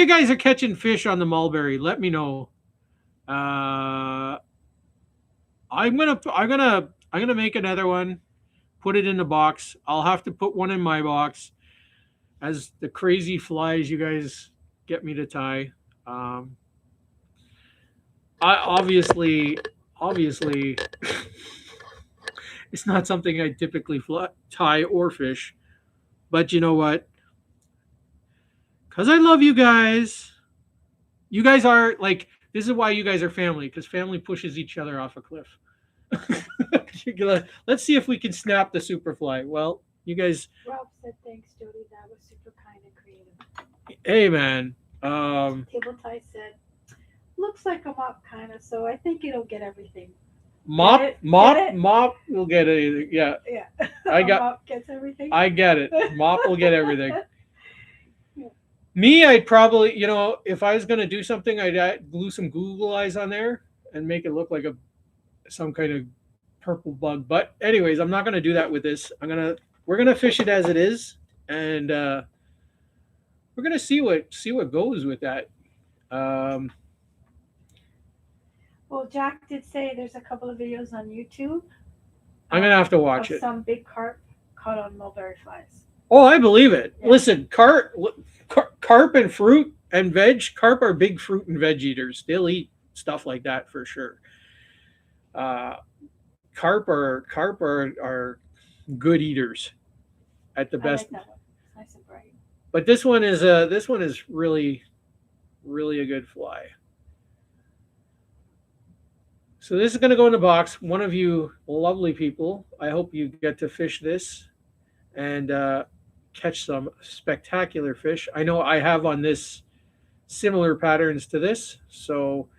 guys are catching fish on the mulberry, let me know. Uh, I'm gonna make another one, put it in the box. I'll have to put one in my box as the crazy flies you guys get me to tie. Um, I obviously it's not something I typically tie or fish, but you know what? Because I love you guys. You guys are like this is why you guys are family because family pushes each other off a cliff. Let's see if we can snap the superfly. Well, you guys, Rob said thanks, Jody. That was super kind and creative. hey man, Table Tie said, looks like a mop kind of, so I think it'll get everything. mop, Get it? mop, Get it? mop will get it. Yeah, Yeah. I A got, mop gets everything. I get it. Mop will get everything. Yeah. Me, I'd probably, if I was gonna do something, I'd glue some Google eyes on there and make it look like a some kind of purple bug. But anyways, I'm not gonna do that with this. We're gonna fish it as it is, and we're gonna see what goes with that. Um, Well, Jack did say there's a couple of videos on YouTube I'm gonna have to watch of it. some big carp caught on mulberry flies. Oh, I believe it. Yeah. Listen, carp and fruit and veg. Carp are big fruit and veg eaters. They'll eat stuff like that for sure. Uh, carp are good eaters at the I best. like that one. It's nice and bright. But this one is really a good fly. So this is going to go in the box. One of you lovely people, I hope you get to fish this and catch some spectacular fish. I know I have on this similar patterns to this. So,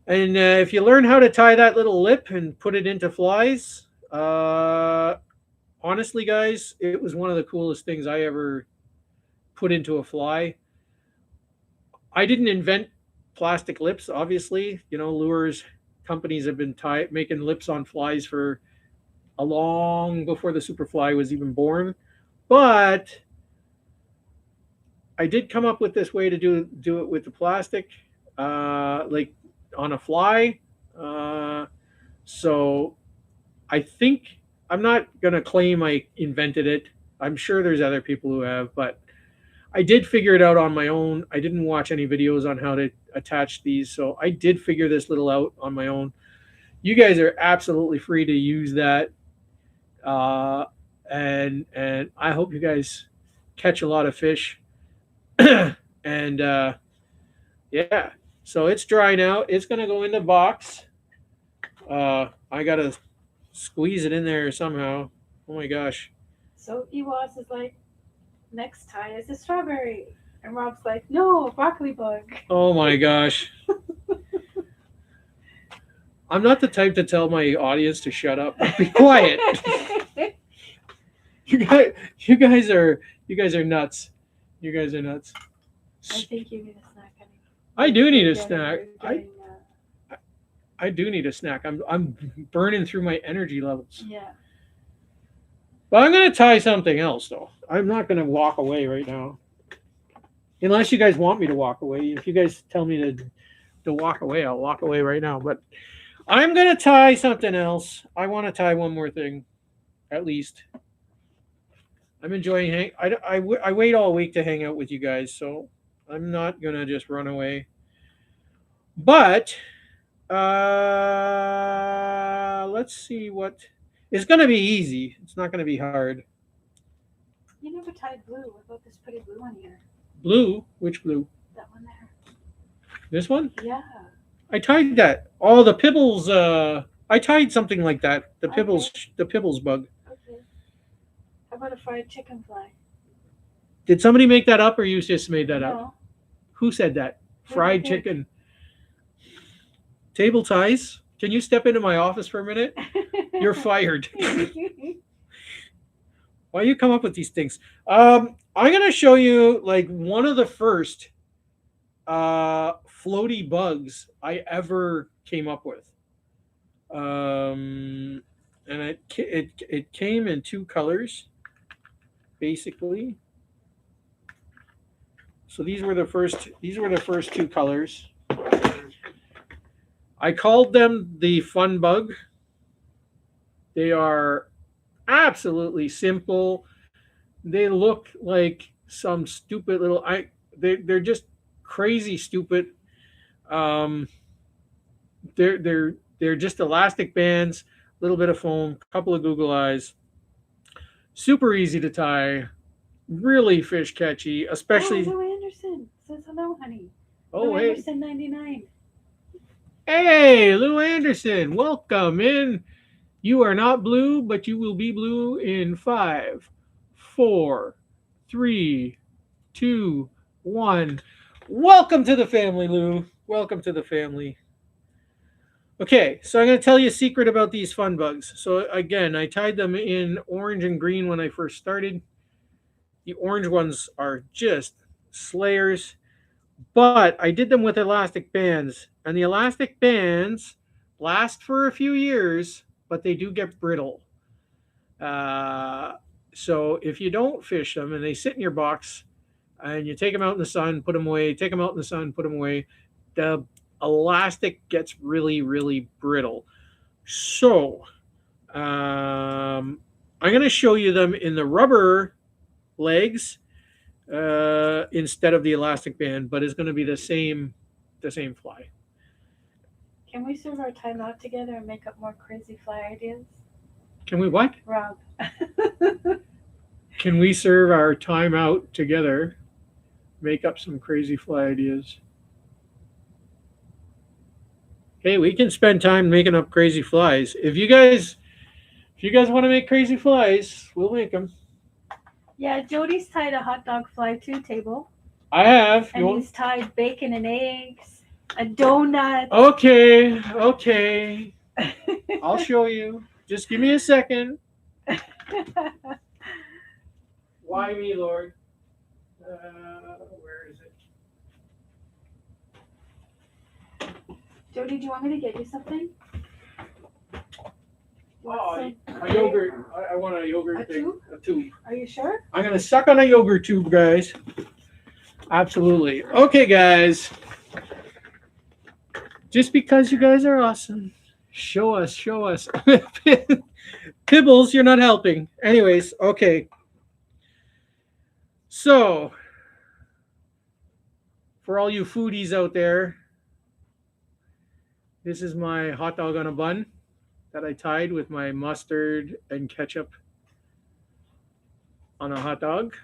and if you learn how to tie that little lip and put it into flies, honestly, guys, it was one of the coolest things I ever put into a fly. I didn't invent plastic lips, obviously. Lures companies have been making lips on flies for a long before the superfly was even born. But I did come up with this way to do it with the plastic, like on a fly. Uh, so I think I'm not gonna claim I invented it. I'm sure there's other people who have, but I did figure it out on my own. I didn't watch any videos on how to attach these, so I did figure this little out on my own. You guys are absolutely free to use that, uh, and I hope you guys catch a lot of fish. And yeah, so it's dry now. It's gonna go in the box. I gotta squeeze it in there somehow. Oh my gosh. So Ewas is like, next tie is a strawberry. And Rob's like, no, broccoli bug. Oh my gosh. I'm not the type to tell my audience to shut up. Be quiet. You guys, you guys are nuts. You guys are nuts. I think you need a snack, honey. I do need a You're snack. getting, I do need a snack. I'm burning through my energy levels. yeah. But I'm gonna tie something else though. I'm not gonna walk away right now. Unless you guys want me to walk away. If you guys tell me to walk away, I'll walk away right now. But I'm gonna tie something else. I want to tie one more thing, at least. I'm enjoying I wait all week to hang out with you guys, so I'm not gonna just run away. But let's see what it's gonna be easy. It's not gonna be hard. You never tied blue. What about this pretty blue one here? Blue? Which blue? That one there. This one? Yeah. I tied that. Oh, the Pibbles. I tied something like that. The Pibbles. Okay. The Pibbles bug. Okay. How about a fried chicken fly? Did somebody make that up, or you just made that up? No. Who said that? Who Fried did? chicken. Table ties. Can you step into my office for a minute? You're fired. Why you come up with these things? I'm gonna show you like one of the first floaty bugs I ever came up with. And it came in two colors, basically. So these were the first. These were the first two colors. I called them the fun bug. They are absolutely simple. They look like some stupid little. They're just crazy stupid. Um, they're just elastic bands, a little bit of foam, couple of Google eyes. Super easy to tie, really fish catchy, Oh, especially. Lou Anderson says hello, honey. Oh Lou hey, Anderson 99. hey, Lou Anderson, welcome in. You are not blue, but you will be blue in 5, 4, 3, 2, 1. Welcome to the family, Lou. Welcome to the family. Okay, so I'm going to tell you a secret about these fun bugs. So again, I tied them in orange and green when I first started. The orange ones are just slayers, but I did them with elastic bands, and the elastic bands last for a few years, but they do get brittle. Uh, so if you don't fish them and they sit in your box, and you take them out in the sun, put them away, take them out in the sun, put them away, the elastic gets really, really brittle. So I'm going to show you them in the rubber legs instead of the elastic band, but it's going to be the same fly. Can we serve our time out together and make up more crazy fly ideas? Can we what? Rob. Can we serve our time out together? Make up some crazy fly ideas. Hey, we can spend time making up crazy flies. If you guys want to make crazy flies, we'll make them. Yeah, Jody's tied a hot dog fly to table. I have. And he's tied bacon and eggs, a donut. Okay. I'll show you. Just give me a second. Why me, Lord? Where is it? Jody, do you want me to get you something? Oh, a yogurt. I want a yogurt A thing. tube? A tube. Are you sure? I'm going to suck on a yogurt tube, guys. Absolutely. Okay, guys. Just because you guys are awesome, show us, show us. Pibbles, you're not helping. Anyways, okay. So, for all you foodies out there, this is my hot dog on a bun that I tied with my mustard and ketchup on a hot dog.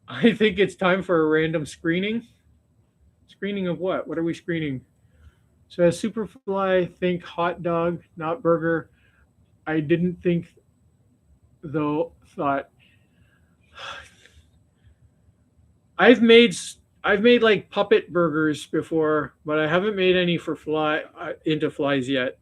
I think it's time for a random screening. Screening of what? What are we screening? So as Superfly, think hot dog, not burger. I didn't think though. Thought I've made I've made like puppet burgers before, but I haven't made any for fly into flies yet.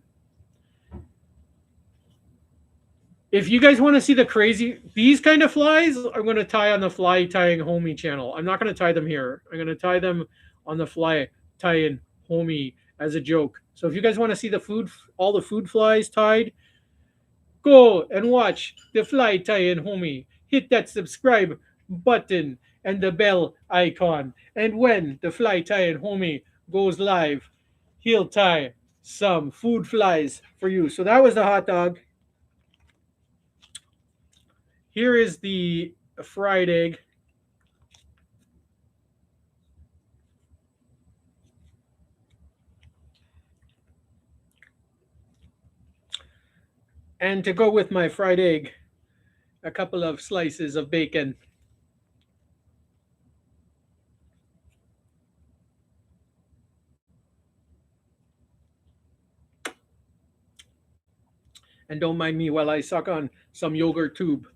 If you guys want to see the crazy these kind of flies, I'm going to tie on the fly tying homie channel. I'm not going to tie them here. I'm going to tie them on the fly tying homie as a joke. So if you guys want to see the food, all the food flies tied, go and watch the fly tie-in, homie. Hit that subscribe button and the bell icon. And when the fly tie-in, homie, goes live, he'll tie some food flies for you. So that was the hot dog. Here is the fried egg. And to go with my fried egg, a couple of slices of bacon. And don't mind me while I suck on some yogurt tube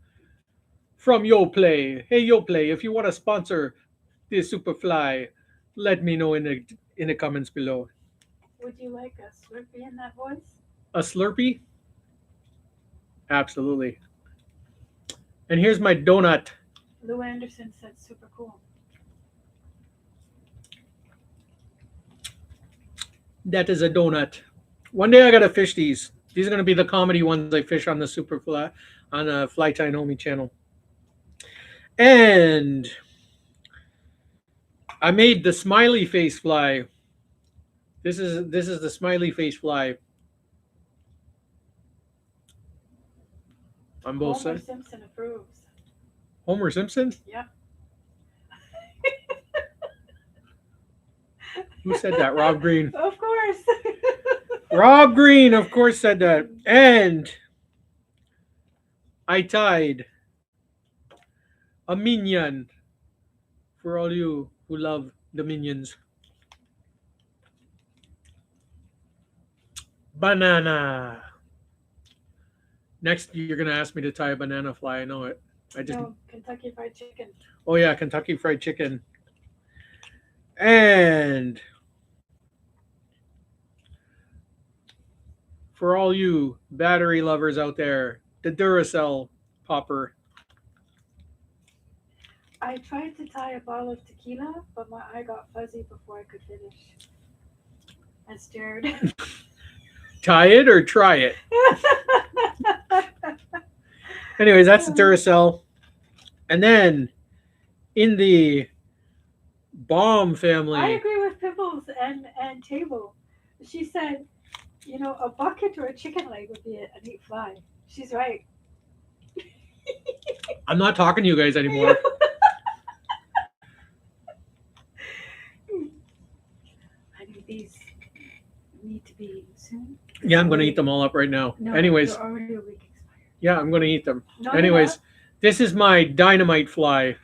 from YoPlay. Hey YoPlay, if you want to sponsor this Superfly, let me know in the comments below. Would you like a Slurpee in that voice? A Slurpee? Absolutely. And here's my donut. Lou Anderson said super cool. That is a donut. One day I gotta fish these. These are gonna be the comedy ones I fish on the Superfly on the Fly Tie Nomi channel. And I made the smiley face fly. This is the smiley face fly on both Homer sides. Simpson approves. Homer Simpson? Yep. Who said that? Rob Green. Of course. Rob Green, of course, said that. And I tied a minion for all you who love the minions. Banana. Next, you're gonna ask me to tie a banana fly. I know it. I just. No, Kentucky Fried Chicken. Oh yeah, Kentucky Fried Chicken. And for all you battery lovers out there, the Duracell popper. I tried to tie a bottle of tequila, but my eye got fuzzy before I could finish. I stared. Tie it or try it. Anyways, that's the Duracell. And then in the bomb I family, agree with Pimples and Table. She said, a bucket or a chicken leg would be a neat fly. She's right. I'm not talking to you guys anymore. I think these need to be soon. Yeah, I'm gonna eat them all up right now. No, Anyways, they're already a week expired. yeah, I'm gonna eat them. No, Anyways, this is my dynamite fly.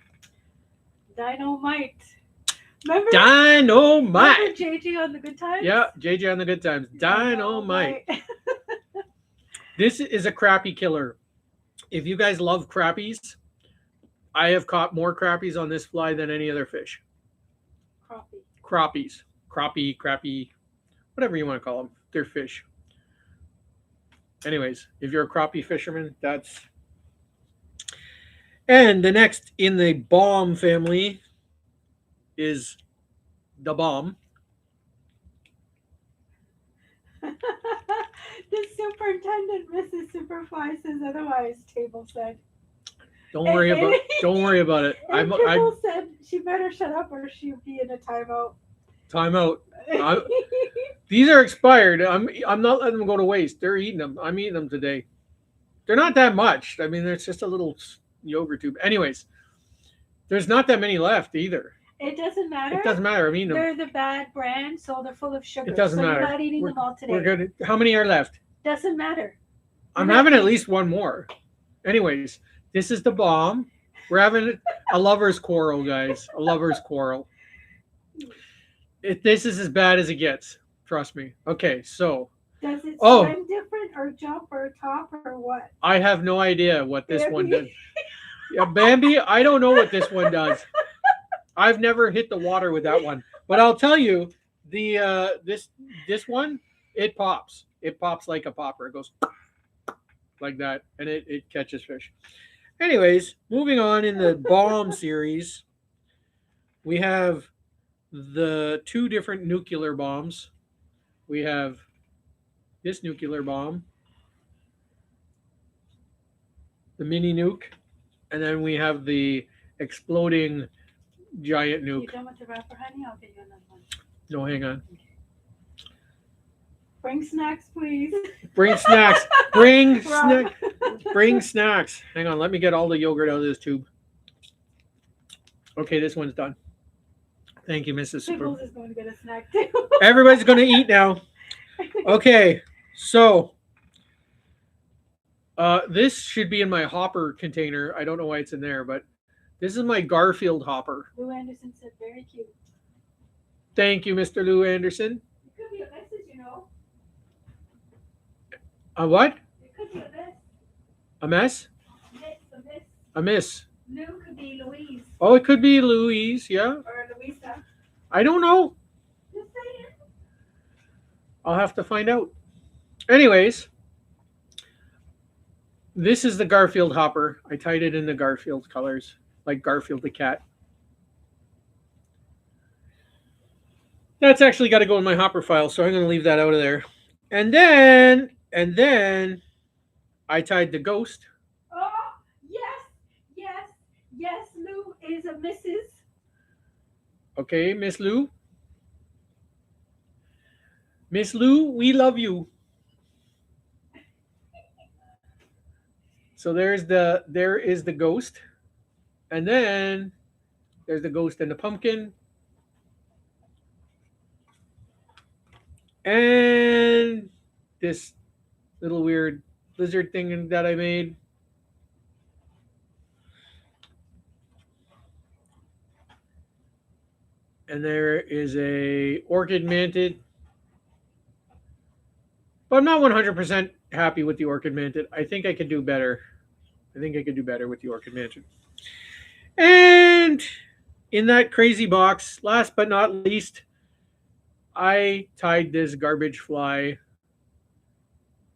Dynamite. Remember Dynamite. JJ on the Good Times? Yeah, JJ on the good times. Dynamite. This is a crappie killer. If you guys love crappies, I have caught more crappies on this fly than any other fish. Crappie. Crappies, crappie, crappie, whatever you want to call them. They're fish. Anyways, if you're a crappie fisherman, that's. And the next in the bomb family is the bomb. This and Mrs. Superfly says otherwise, Table said. Don't worry about. Don't worry about it. And Kibble said she better shut up or she'll be in a timeout. Time out. These are expired. I'm not letting them go to waste. They're eating them. I'm eating them today. They're not that much. I mean, it's just a little yogurt tube. Anyways, there's not that many left either. It doesn't matter. It doesn't matter. I'm eating them. They're the bad brand, so they're full of sugar. It doesn't matter. You're not eating them all today. We're good. How many are left? Doesn't matter. I'm having at least one more. Anyways, this is the bomb. We're having a lover's quarrel, guys. A lover's quarrel. This is as bad as it gets. Trust me. Okay, so. Does it swim different or jump or top or what? I have no idea what this one does. Yeah, Bambi, I don't know what this one does. I've never hit the water with that one. But I'll tell you, this one, it pops. It pops like a popper. It goes like that, and it catches fish. Anyways, moving on in the bomb series, we have the two different nuclear bombs. We have this nuclear bomb, the mini nuke, and then we have the exploding giant nuke. You done with the wrapper, honey? I'll get you another one. No, hang on. Bring snacks, please. Bring snacks. Bring snacks. Bring snacks. Hang on, let me get all the yogurt out of this tube. Okay, this one's done. Thank you, Mrs. Super. Is going to get a snack too. Everybody's going to eat now. Okay, so this should be in my hopper container. I don't know why it's in there, but this is my Garfield hopper. Lou Anderson said very cute. Thank you, Mr. Lou Anderson. It could be a message, you know. A what? It could be a mess. A mess? A miss. A miss. Lou could be Louise. Oh, it could be Louise, yeah. Or Louisa. I don't know. Just saying. I'll have to find out. Anyways, this is the Garfield hopper. I tied it in the Garfield colors, like Garfield the cat. That's actually got to go in my hopper file, so I'm going to leave that out of there. And then I tied the ghost. Oh, yes, Lou is a Mrs. Okay, Miss Lou. Miss Lou, we love you. So there is the ghost. And then there's the ghost and the pumpkin. And this little weird lizard thing that I made. And there is a orchid manted. But I'm not 100% happy with the orchid manted. I think I could do better. I think I could do better with the orchid manted. And in that crazy box, last but not least, I tied this garbage fly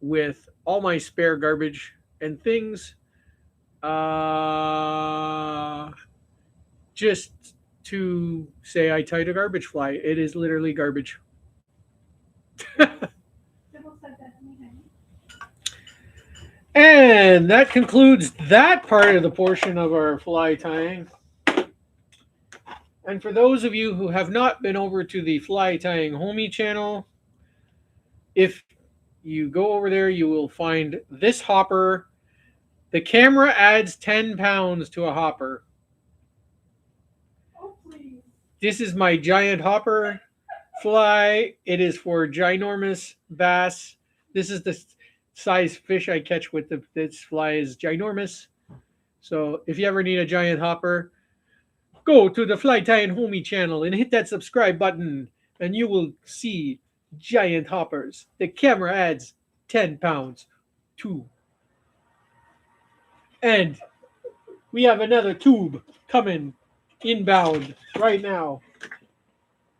with all my spare garbage and things. Just to say I tied a garbage fly. It is literally garbage. And that concludes that part of the portion of our fly tying. And for those of you who have not been over to the Fly Tying Homie channel, if you go over there, you will find this hopper. The camera adds 10 pounds to a hopper. Oh, please. This is my giant hopper fly. It is for ginormous bass. This is the size fish I catch with this fly is ginormous. So if you ever need a giant hopper, go to the Fly Tying Homie channel and hit that subscribe button and you will see giant hoppers. The camera adds 10 pounds to. And we have another tube coming inbound right now.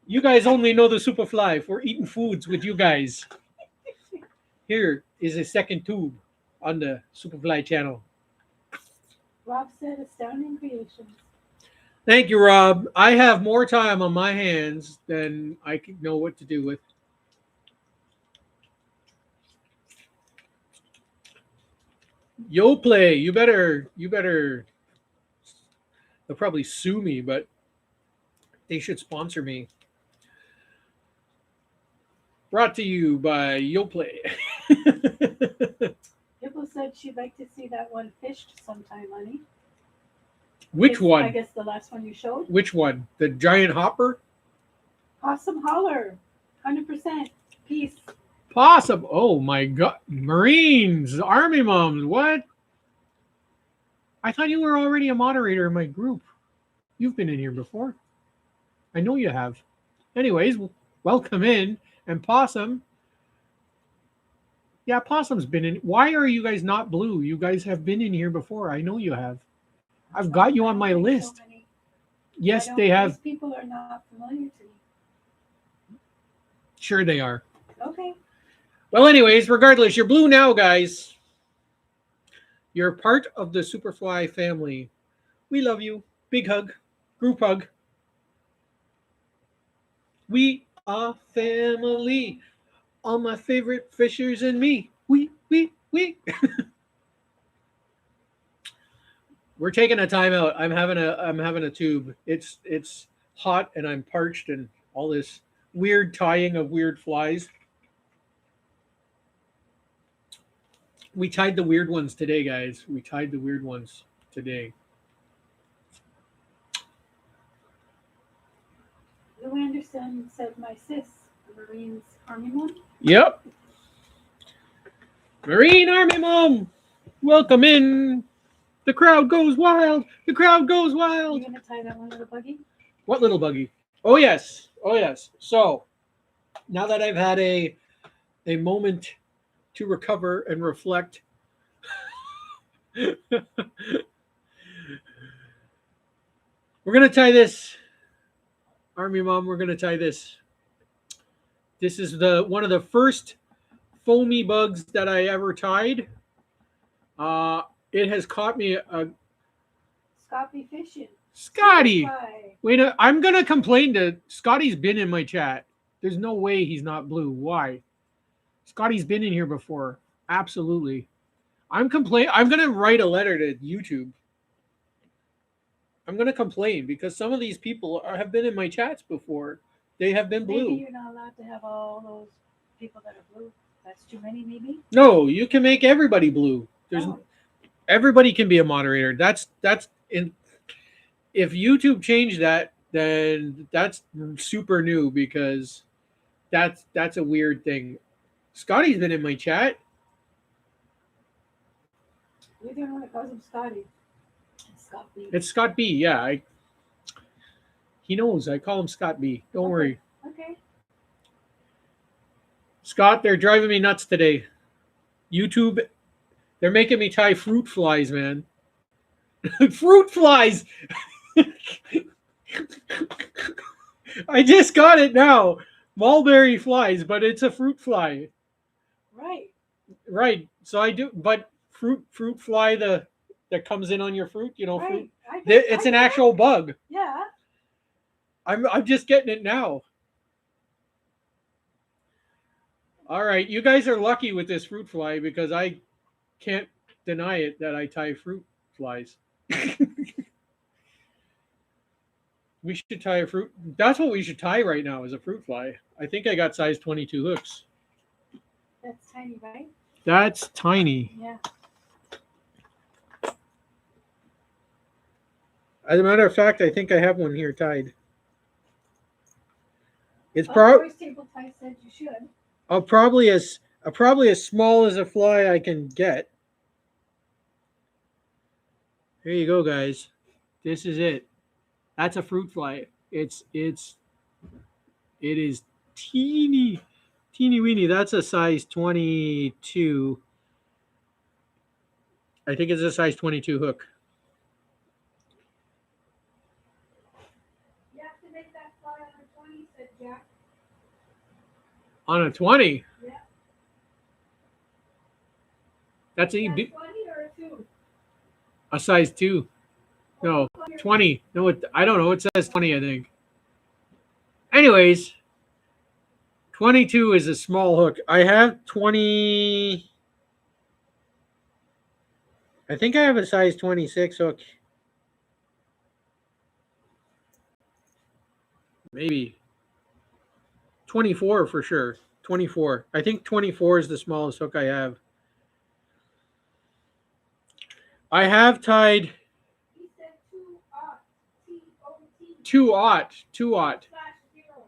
You guys only know the Superfly for eating foods with you guys. Here is a second tube on the Superfly channel. Rob said astounding creations. Thank you, Rob. I have more time on my hands than I know what to do with. Yo play. You better they'll probably sue me, but they should sponsor me. Brought to you by Yo Play. People said she'd like to see that one fished sometime, honey. Which I one? guess the last one you showed. Which one? The giant hopper? Awesome holler. 100%. Peace. Possum. Oh my god. Marines, Army moms. What? I thought you were already a moderator in my group. You've been in here before. I know you have. Anyways, welcome in. And Possum. Yeah, Possum's been in. Why are you guys not blue? You guys have been in here before. I know you have. I've got you I on don't my think so, list. honey. Yes, I they don't. have. These people are not familiar to me. Sure, they are. Okay. Well, anyways, regardless, you're blue now, guys. You're part of the Superfly family. We love you. Big hug. Group hug. We are family. All my favorite fishers and me. We. We're taking a timeout. I'm having a tube. It's hot and I'm parched and all this weird tying of weird flies. We tied the weird ones today, guys. We tied the weird ones today. Lou Anderson said my sis, the Marines Army one. Yep. Marine Army Mom, welcome in. The crowd goes wild. The crowd goes You wild. gonna tie that one little buggy? What little buggy? Oh yes. Oh yes. So now that I've had a moment to recover and reflect, we're gonna tie this. Army Mom, we're gonna tie this. This is the one of the first foamy bugs that I ever tied. Uh, it has caught me a Scotty fishing. Scotty. Superfly. Wait, I'm gonna complain to Scotty's been in my chat. There's no way he's not blue. Why? Scotty's been in here before. Absolutely. I'm gonna write a letter to YouTube. I'm gonna complain because some of these people have been in my chats before. They have been Maybe blue. you're not allowed to have all those people that are blue. That's too many, maybe. No, you can make everybody blue. There's Oh, everybody can be a moderator. That's in if YouTube changed that, then that's super new because that's a weird thing. Scotty's been in my chat. you're the only one that calls him Scotty. It's Scott B. It's Scott B. Yeah, he knows. I call him Scott B. Don't worry, Okay. Scott. They're driving me nuts today. YouTube, they're making me tie fruit flies, man. Fruit flies. I just got it now. Mulberry flies, but it's a fruit fly. Right. Right. So I do, but fruit fly the that comes in on your fruit. You know, fruit. Right. I get, It's I an get actual bug. Yeah. I'm just getting it now. All right, you guys are lucky with this fruit fly because I can't deny it that I tie fruit flies. We should tie a fruit. That's what we should tie right now is a fruit fly. I think I got size 22 hooks. That's tiny, right? That's tiny. Yeah. As a matter of fact, I think I have one here tied. It's Voice Table Tie said you should. probably as small as a fly I can get. Here you go, guys. This is it. That's a fruit fly. It is teeny weeny. That's a size 22. I think it's a size 22 hook. You have to make that fly on a 20, said Jack. On a 20. Yeah. That's Is a that 20 or a 2? a size 2. No, 20. No, I don't know. It says 20, I think. Anyways, 22 is a small hook. I have 20. I think I have a size 26 hook. Maybe 24 for sure. 24. I think 24 is the smallest hook I have. I have tied He said two ot, T-O-T, 2-aught, 2-aught, slash zero.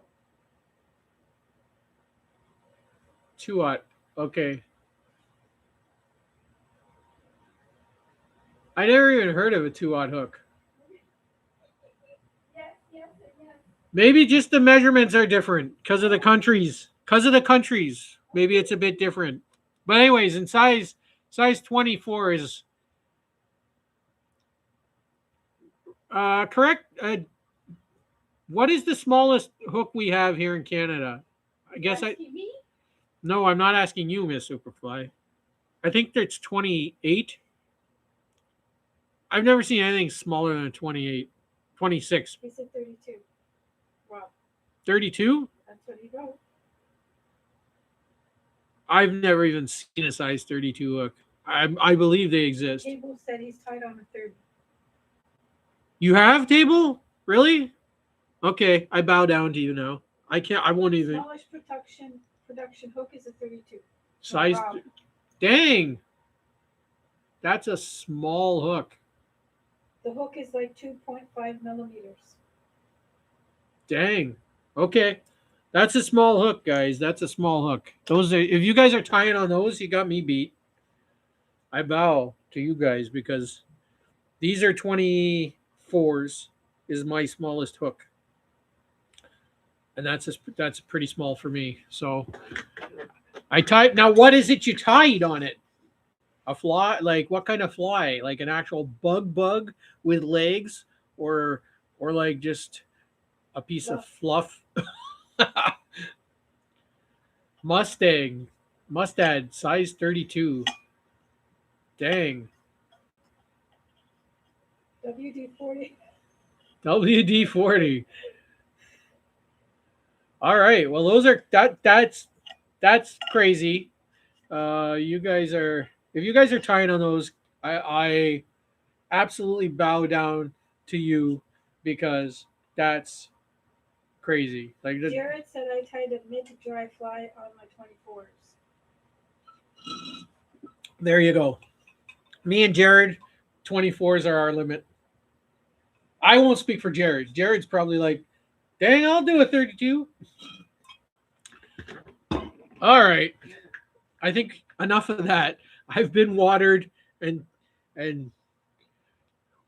2-aught. Okay. I never even heard of a 2-aught hook. Yes, yes, and yes. Maybe just the measurements are different because of the countries. Because of the countries. Maybe it's a bit different. But anyways, in size 24 is correct. What is the smallest hook we have here in Canada? I You guess I asking me? no, I'm not asking you, Miss Superfly. I think that's 28. I've never seen anything smaller than 28. 26. He said 32. Wow, 32? that's what he wrote. I've never even seen a size 32 hook. I believe they exist. Cable said he's tied on a 30. You have table? Really? Okay, I bow down to you now. I can't. I won't even Smallest production hook is a 32. Oh, size. wow. Dang, that's a small hook. The hook is like 2.5 millimeters. Dang. Okay, that's a small hook, guys. That's a small hook. Those are. If you guys are tying on those, you got me beat. I bow to you guys because these are 24s. Is my smallest hook, and that's pretty small for me. So I tied. Now, what is it you tied on it? A fly? Like what kind of fly? Like an actual bug with legs, or like just a piece of Fluff. fluff? Mustang, Mustad, size 32. Dang. WD-40. WD-40. All right. Well, those are that's crazy. You guys are if you guys are tying on those, I absolutely bow down to you because that's crazy. Like Jared said I tied a mid-dry fly on my 24s. there you go. Me and Jared, 24s are our limit. I won't speak for Jared. Jared's probably like, dang, I'll do a 32. All right. I think enough of that. I've been watered and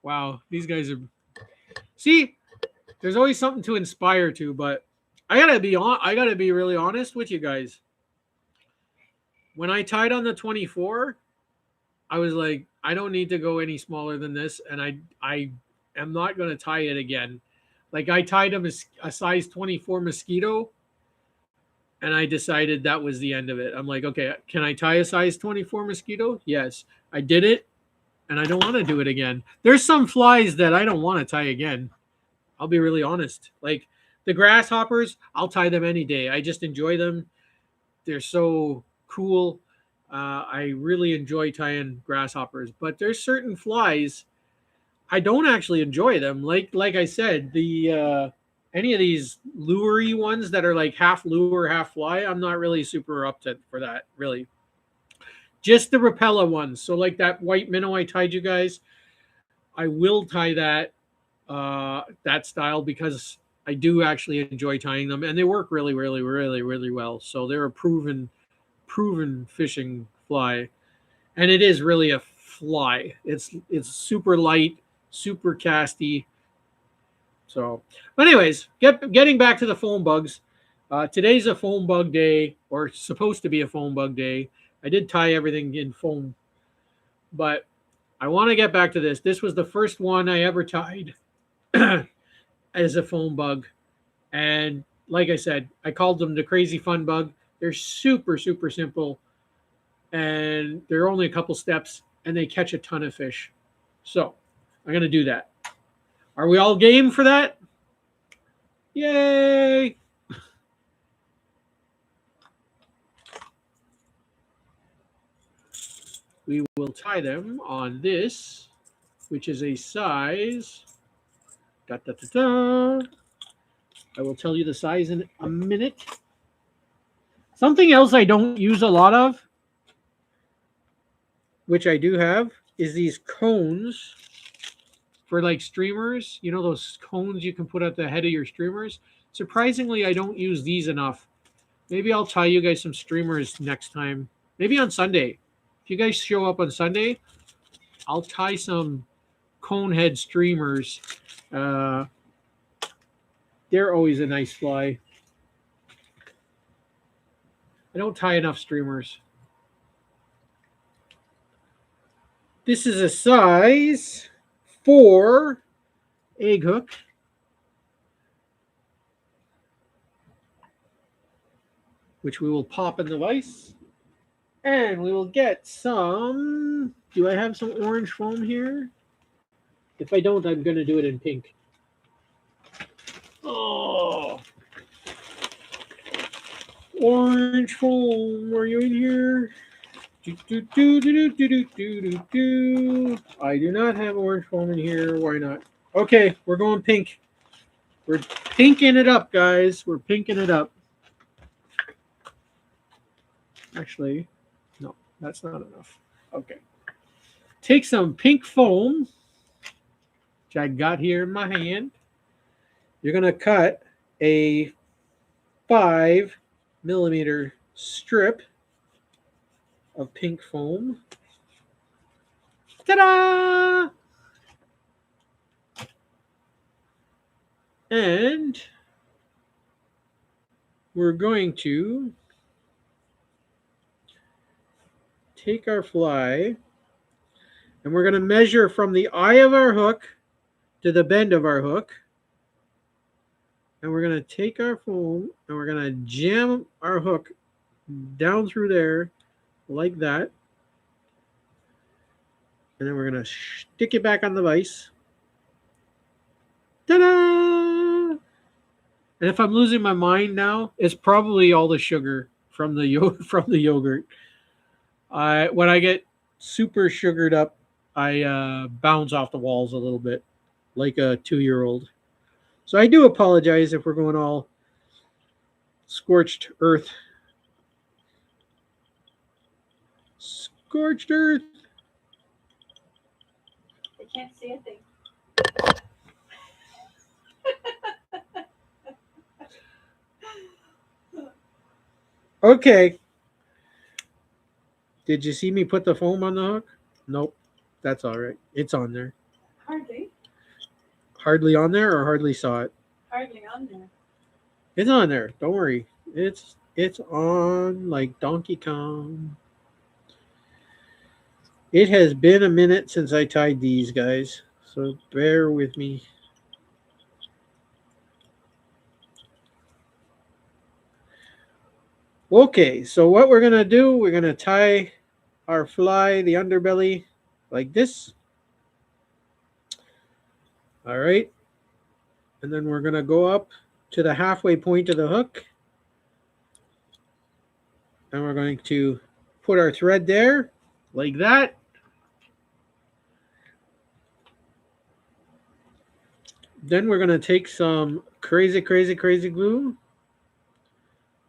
wow, these guys are see, there's always something to inspire to, but I gotta be really honest with you guys. When I tied on the 24, I was like, I don't need to go any smaller than this, and I am not gonna tie it again. Like I tied a size 24 mosquito, and I decided that was the end of it. I'm like, okay, can I tie a size 24 mosquito? Yes, I did it, and I don't want to do it again. There's some flies that I don't want to tie again. I'll be really honest. Like the grasshoppers, I'll tie them any day. I just enjoy them. They're so cool. I really enjoy tying grasshoppers, but there's certain flies I don't actually enjoy them. Like I said, the any of these lury ones that are like half lure, half fly, I'm not really super up to for that. Really, just the repella ones. So like that white minnow I tied you guys, I will tie that style because I do actually enjoy tying them, and they work really well. So they're a proven fishing fly, and it is really a fly. It's super light, super casty. So, but anyways, getting back to the foam bugs. Today's a foam bug day, or supposed to be a foam bug day. I did tie everything in foam, but I want to get back to this. This was the first one I ever tied as a foam bug. And like I said, I called them the crazy fun bug. They're super simple, and they're only a couple steps, and they catch a ton of fish. So I'm gonna do that. Are we all game for that? Yay! we will tie them on this, which is a size. Da, da, da, da. I will tell you the size in a minute. Something else I don't use a lot of, which I do have, is these cones for like streamers. You know those cones you can put at the head of your streamers? Surprisingly, I don't use these enough. Maybe I'll tie you guys some streamers next time. Maybe on Sunday. If you guys show up on Sunday, I'll tie some cone head streamers. Uh, they're always a nice fly. I don't tie enough streamers. This is a size 4 egg hook. Which we will pop in the vise. And we will get some. Do I have some orange foam here? If I don't, I'm going to do it in pink. Oh, orange foam, are you in here? I do not have orange foam in here. Why not? Okay, we're going pink. We're pinking it up, guys. We're pinking it up. Actually, no, that's not enough. Okay. Take some pink foam, which I got here in my hand. You're going to cut a 5 millimeter strip of pink foam. Ta-da! And we're going to take our fly and we're going to measure from the eye of our hook to the bend of our hook. And we're going to take our foam and we're going to jam our hook down through there like that. And then we're going to stick it back on the vise. Ta-da! And if I'm losing my mind now, it's probably all the sugar from the yogurt. When I get super sugared up, I bounce off the walls a little bit, like a 2-year-old. So I do apologize if we're going all scorched earth. Scorched earth. I can't see a thing. Okay. Did you see me put the foam on the hook? Nope. That's all right. It's on there. Hardly. Hardly on there or hardly saw it? Hardly on there. It's on there. Don't worry. It's on like Donkey Kong. It has been a minute since I tied these guys, so bear with me. Okay, so what we're going to do, we're going to tie our fly, the underbelly, like this. All right. And then we're going to go up to the halfway point of the hook. And we're going to put our thread there, like that. Then we're going to take some crazy glue.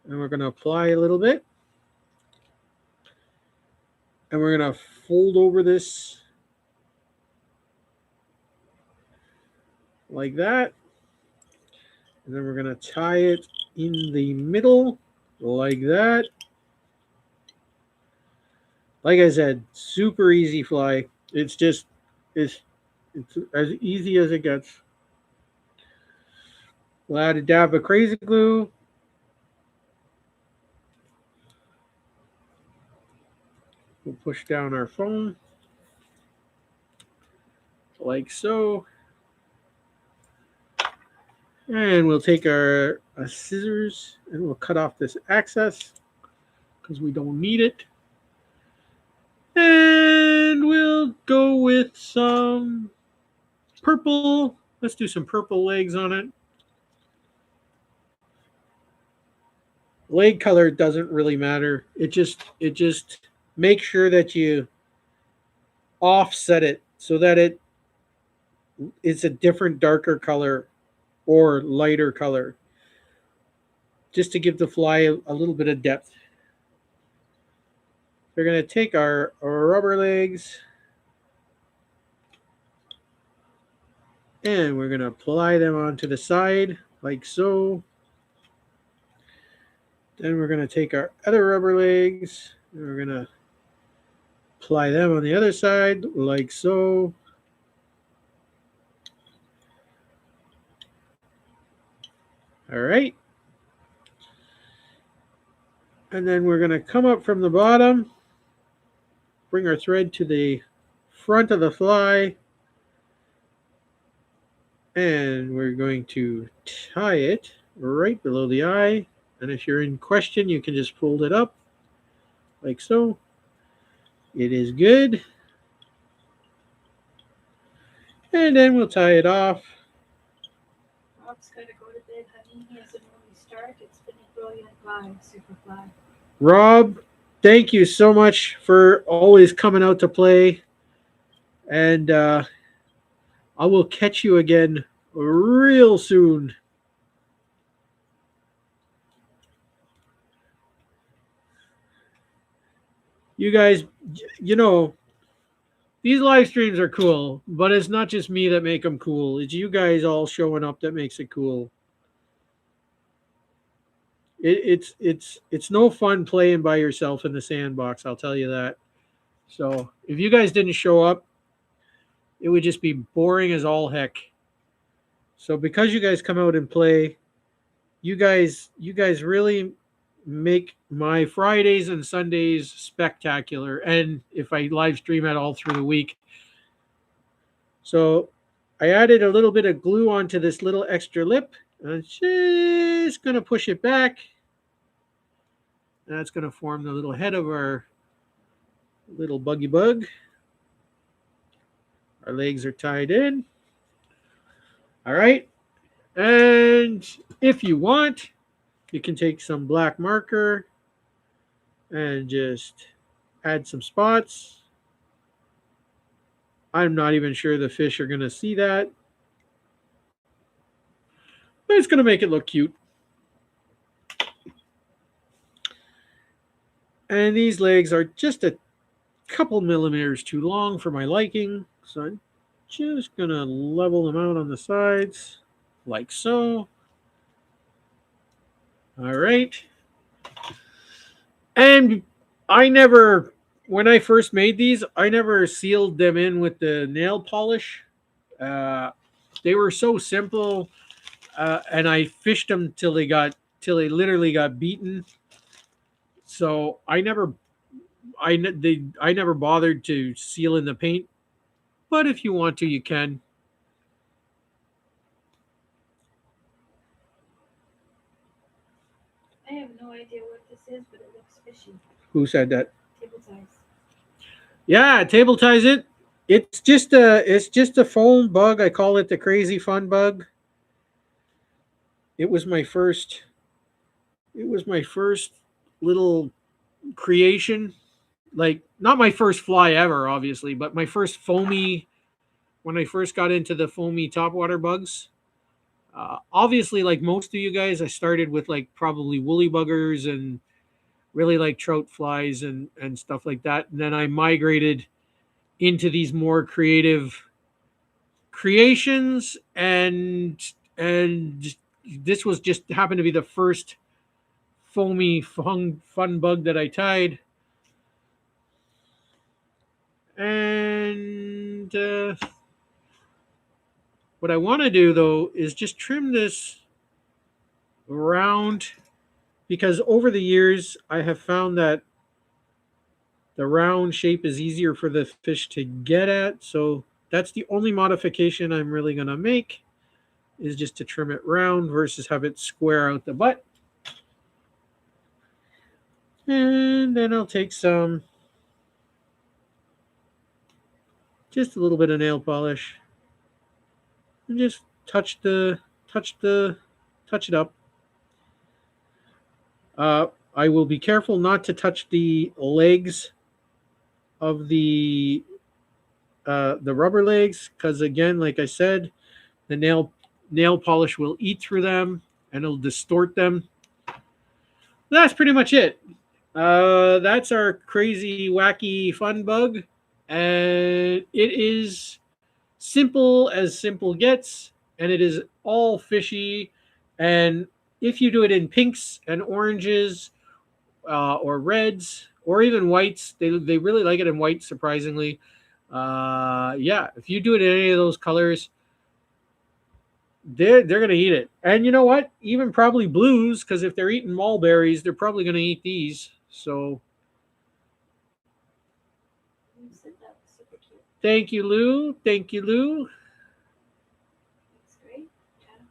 And we're going to apply a little bit. And we're going to fold over this like that. And then we're going to tie it in the middle like that. Like I said, super easy fly. It's as easy as it gets. We'll add a dab of crazy glue. We'll push down our foam like so. And we'll take our scissors and we'll cut off this excess because we don't need it. And we'll go with some purple. Let's do some purple legs on it. Leg color doesn't really matter. It just make sure that you offset it so that it's a different darker color or lighter color, just to give the fly a little bit of depth. We're going to take our rubber legs and we're going to apply them onto the side like so. Then we're going to take our other rubber legs and we're going to apply them on the other side like so. All right. And then we're going to come up from the bottom, bring our thread to the front of the fly, and we're going to tie it right below the eye. And if you're in question, you can just fold it up like so. It is good. And then we'll tie it off. Rob's got to go to bed, honey. He has an early start. It's been a brilliant fly, super fly. Rob, thank you so much for always coming out to play. And I will catch you again real soon. You guys, you know, these live streams are cool, but it's not just me that make them cool. It's you guys all showing up that makes it cool. It's no fun playing by yourself in the sandbox. I'll tell you that. So if you guys didn't show up, it would just be boring as all heck. So because you guys come out and play, you guys really make my Fridays and Sundays spectacular. And if I live stream it all through the week. So I added a little bit of glue onto this little extra lip. And I'm just going to push it back. And that's going to form the little head of our little buggy bug. Our legs are tied in. All right. And if you want, you can take some black marker and just add some spots. I'm not even sure the fish are going to see that. But it's going to make it look cute. And these legs are just a couple millimeters too long for my liking. So I'm just going to level them out on the sides like so. All right. And when I first made these, I never sealed them in with the nail polish. Uh, they were so simple, and I fished them till they literally got beaten. So I never bothered to seal in the paint. But if you want to, you can. I have no idea what this is, but it looks fishy. Who said that? Table ties. Yeah, table ties it. It's just a foam bug. I call it the crazy fun bug. It was my first it was my first little creation. Like not my first fly ever, obviously, but my first foamy when I first got into the foamy topwater bugs. Obviously, like most of you guys, I started with like probably woolly buggers and really like trout flies and stuff like that. And then I migrated into these more creative creations and this was just happened to be the first foamy fun bug that I tied. And what I want to do though is just trim this round because over the years I have found that the round shape is easier for the fish to get at. So that's the only modification I'm really going to make is just to trim it round versus have it square out the butt. And then I'll take just a little bit of nail polish and just touch it up. I will be careful not to touch the legs of the the rubber legs, because again, like I said, the nail polish will eat through them and it'll distort them. That's pretty much it. That's our crazy, wacky, fun bug, and it is simple gets, and it is all fishy. And if you do it in pinks and oranges, or reds, or even whites, they really like it in white, surprisingly. Yeah, if you do it in any of those colors, they're gonna eat it. And you know what? Even probably blues, because if they're eating mulberries, they're probably gonna eat these. So You said that was super cute. thank you, Lou. Thank you, Lou. That's great. Jack.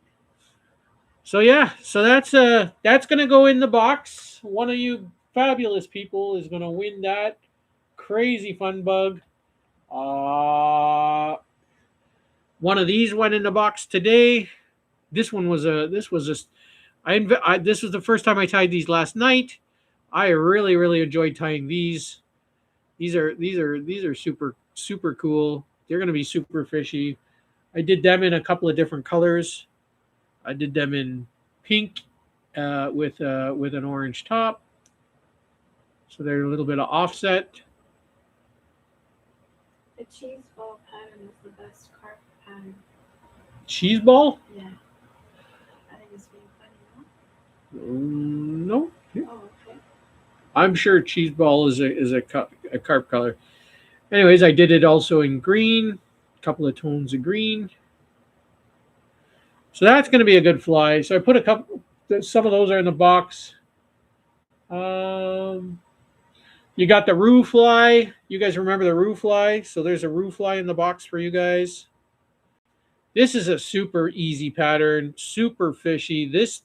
So yeah, so that's gonna go in the box. One of you fabulous people is gonna win that crazy fun bug. Uh, One of these went in the box today. This was just this was the first time I tied these last night. I really enjoyed tying these. These are super cool. They're gonna be super fishy. I did them in a couple of different colors. I did them in pink, with an orange top, so they're a little bit of offset. The cheese ball pattern is the best carp pattern. Cheese ball? Yeah, I think it's being funny, no? No, Oh, okay. I'm sure cheese ball is a carp color. Anyways, I did it also in green, a couple of tones of green. So that's going to be a good fly. So I put a couple. Some of those are in the box. Um, you got the roo fly. You guys remember the roo fly? So there's a roo fly in the box for you guys. This is a super easy pattern, super fishy. This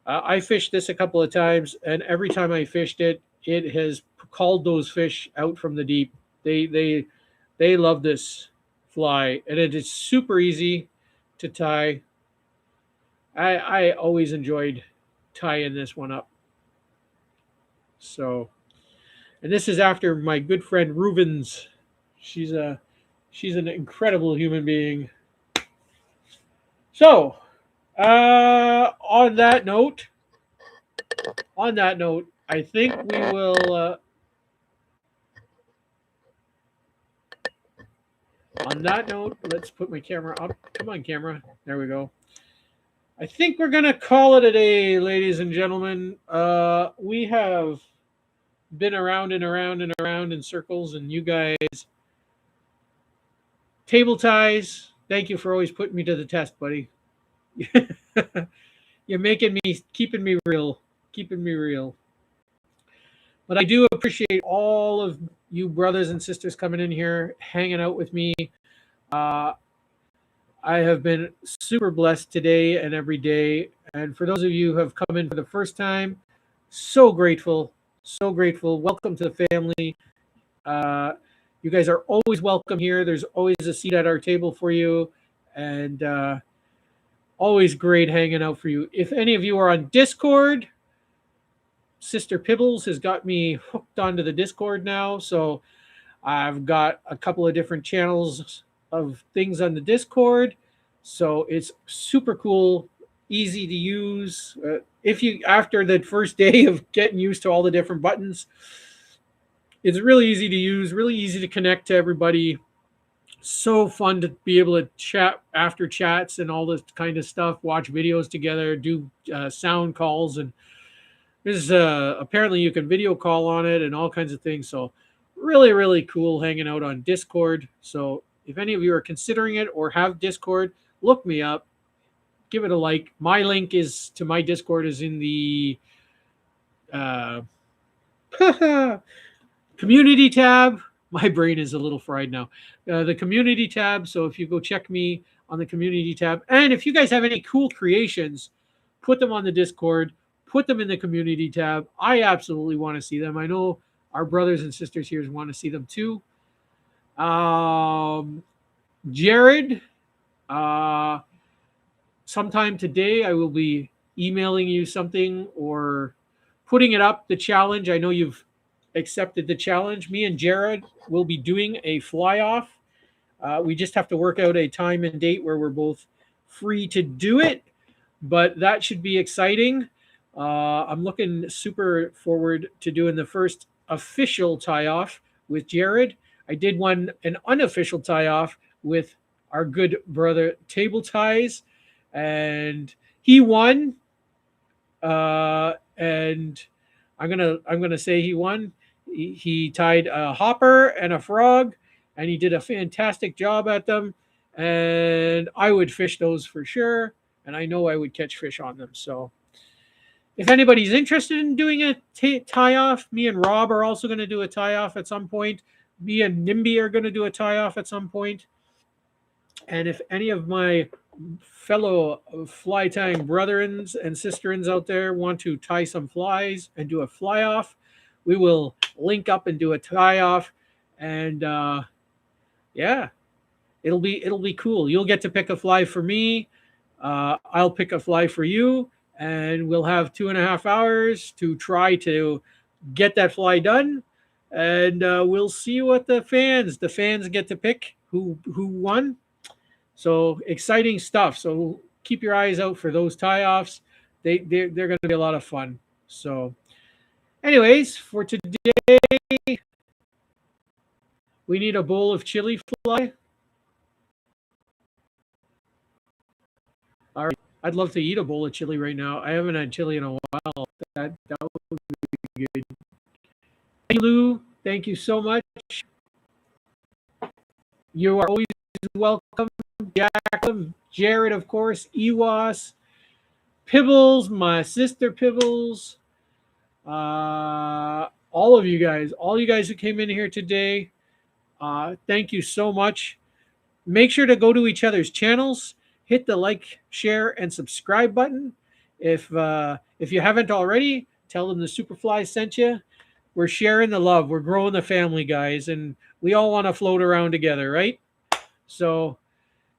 I fished this a couple of times, and every time I fished it, it has called those fish out from the deep. They love this fly, and it is super easy to tie. I always enjoyed tying this one up. So, and this is after my good friend Rubens. She's a she's an incredible human being. So, on that note, I think we will. On that note, let's put my camera up. Come on, camera. There we go. I think we're gonna call it a day, ladies and gentlemen. We have been around and around and around in circles, and you guys, table ties. Thank you for always putting me to the test, buddy. You're making me, keeping me real. But I do appreciate all of you brothers and sisters coming in here, hanging out with me. Uh, I have been super blessed today and every day. And for those of you who have come in for the first time, so grateful, so grateful. Welcome to the family. Uh, you guys are always welcome here. There's always a seat at our table for you, and always great hanging out for you. If any of you are on Discord, Sister Pibbles has got me hooked onto the Discord now. So I've got a couple of different channels of things on the Discord. So it's super cool, easy to use. If you, after the first day of getting used to all the different buttons, it's really easy to use, really easy to connect to everybody. So fun to be able to chat after chats and all this kind of stuff, watch videos together, do sound calls, and there's apparently you can video call on it and all kinds of things. So really cool hanging out on Discord. So if any of you are considering it or have Discord, look me up, give it a like. My link is to my Discord is in the uh, community tab. My brain is a little fried now. The community tab. So if you go check me on the community tab, and if you guys have any cool creations, put them on the Discord. Put them in the community tab. I absolutely want to see them. I know our brothers and sisters here want to see them too. Um, Jared, uh, sometime today I will be emailing you something or putting it up. The challenge. I know you've accepted the challenge. Me and Jared will be doing a fly off. We just have to work out a time and date where we're both free to do it, but that should be exciting. I'm looking super forward to doing the first official tie off with Jared. I did an unofficial tie off with our good brother Table Ties, and he won. And I'm gonna say he won. He tied a hopper and a frog, and he did a fantastic job at them. And I would fish those for sure, and I know I would catch fish on them. So if anybody's interested in doing a tie off, me and Rob are also going to do a tie off at some point. Me and Nimby are going to do a tie off at some point. And if any of my fellow fly tying brethrens and sisterins out there want to tie some flies and do a fly off, we will link up and do a tie off. And yeah, it'll be cool. You'll get to pick a fly for me. I'll pick a fly for you, and we'll have 2.5 hours to try to get that fly done. And we'll see what the fans get to pick who won. So exciting stuff. So keep your eyes out for those tie offs. They're going to be a lot of fun. So, anyways, for today, we need a bowl of chili fly. All right, I'd love to eat a bowl of chili right now. I haven't had chili in a while. That would be good. Thank you, Lou. Thank you so much. You are always welcome, Jack, Jared, of course, Ewas, Pibbles, my sister Pibbles, all you guys who came in here today. Thank you so much. Make sure to go to each other's channels, hit the like, share, and subscribe button. If you haven't already, tell them the Superfly sent you. We're sharing the love. We're growing the family, guys, and we all want to float around together, right? So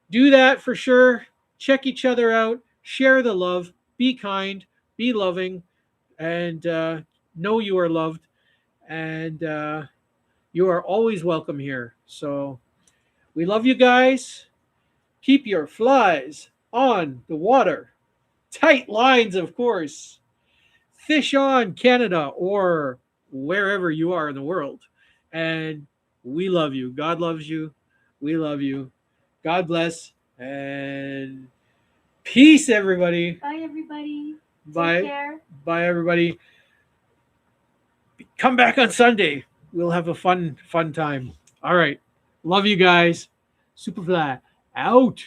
do that for sure. Check each other out. Share the love. Be kind. Be loving. And know you are loved. And you are always welcome here. So we love you guys. Keep your flies on the water. Tight lines, of course. Fish on, Canada, or wherever you are in the world. And we love you. God loves you. We love you. God bless. And peace, everybody. Bye, everybody. Take Bye. care. Bye, everybody. Come back on Sunday. We'll have a fun time. All right. Love you guys. Superfly out.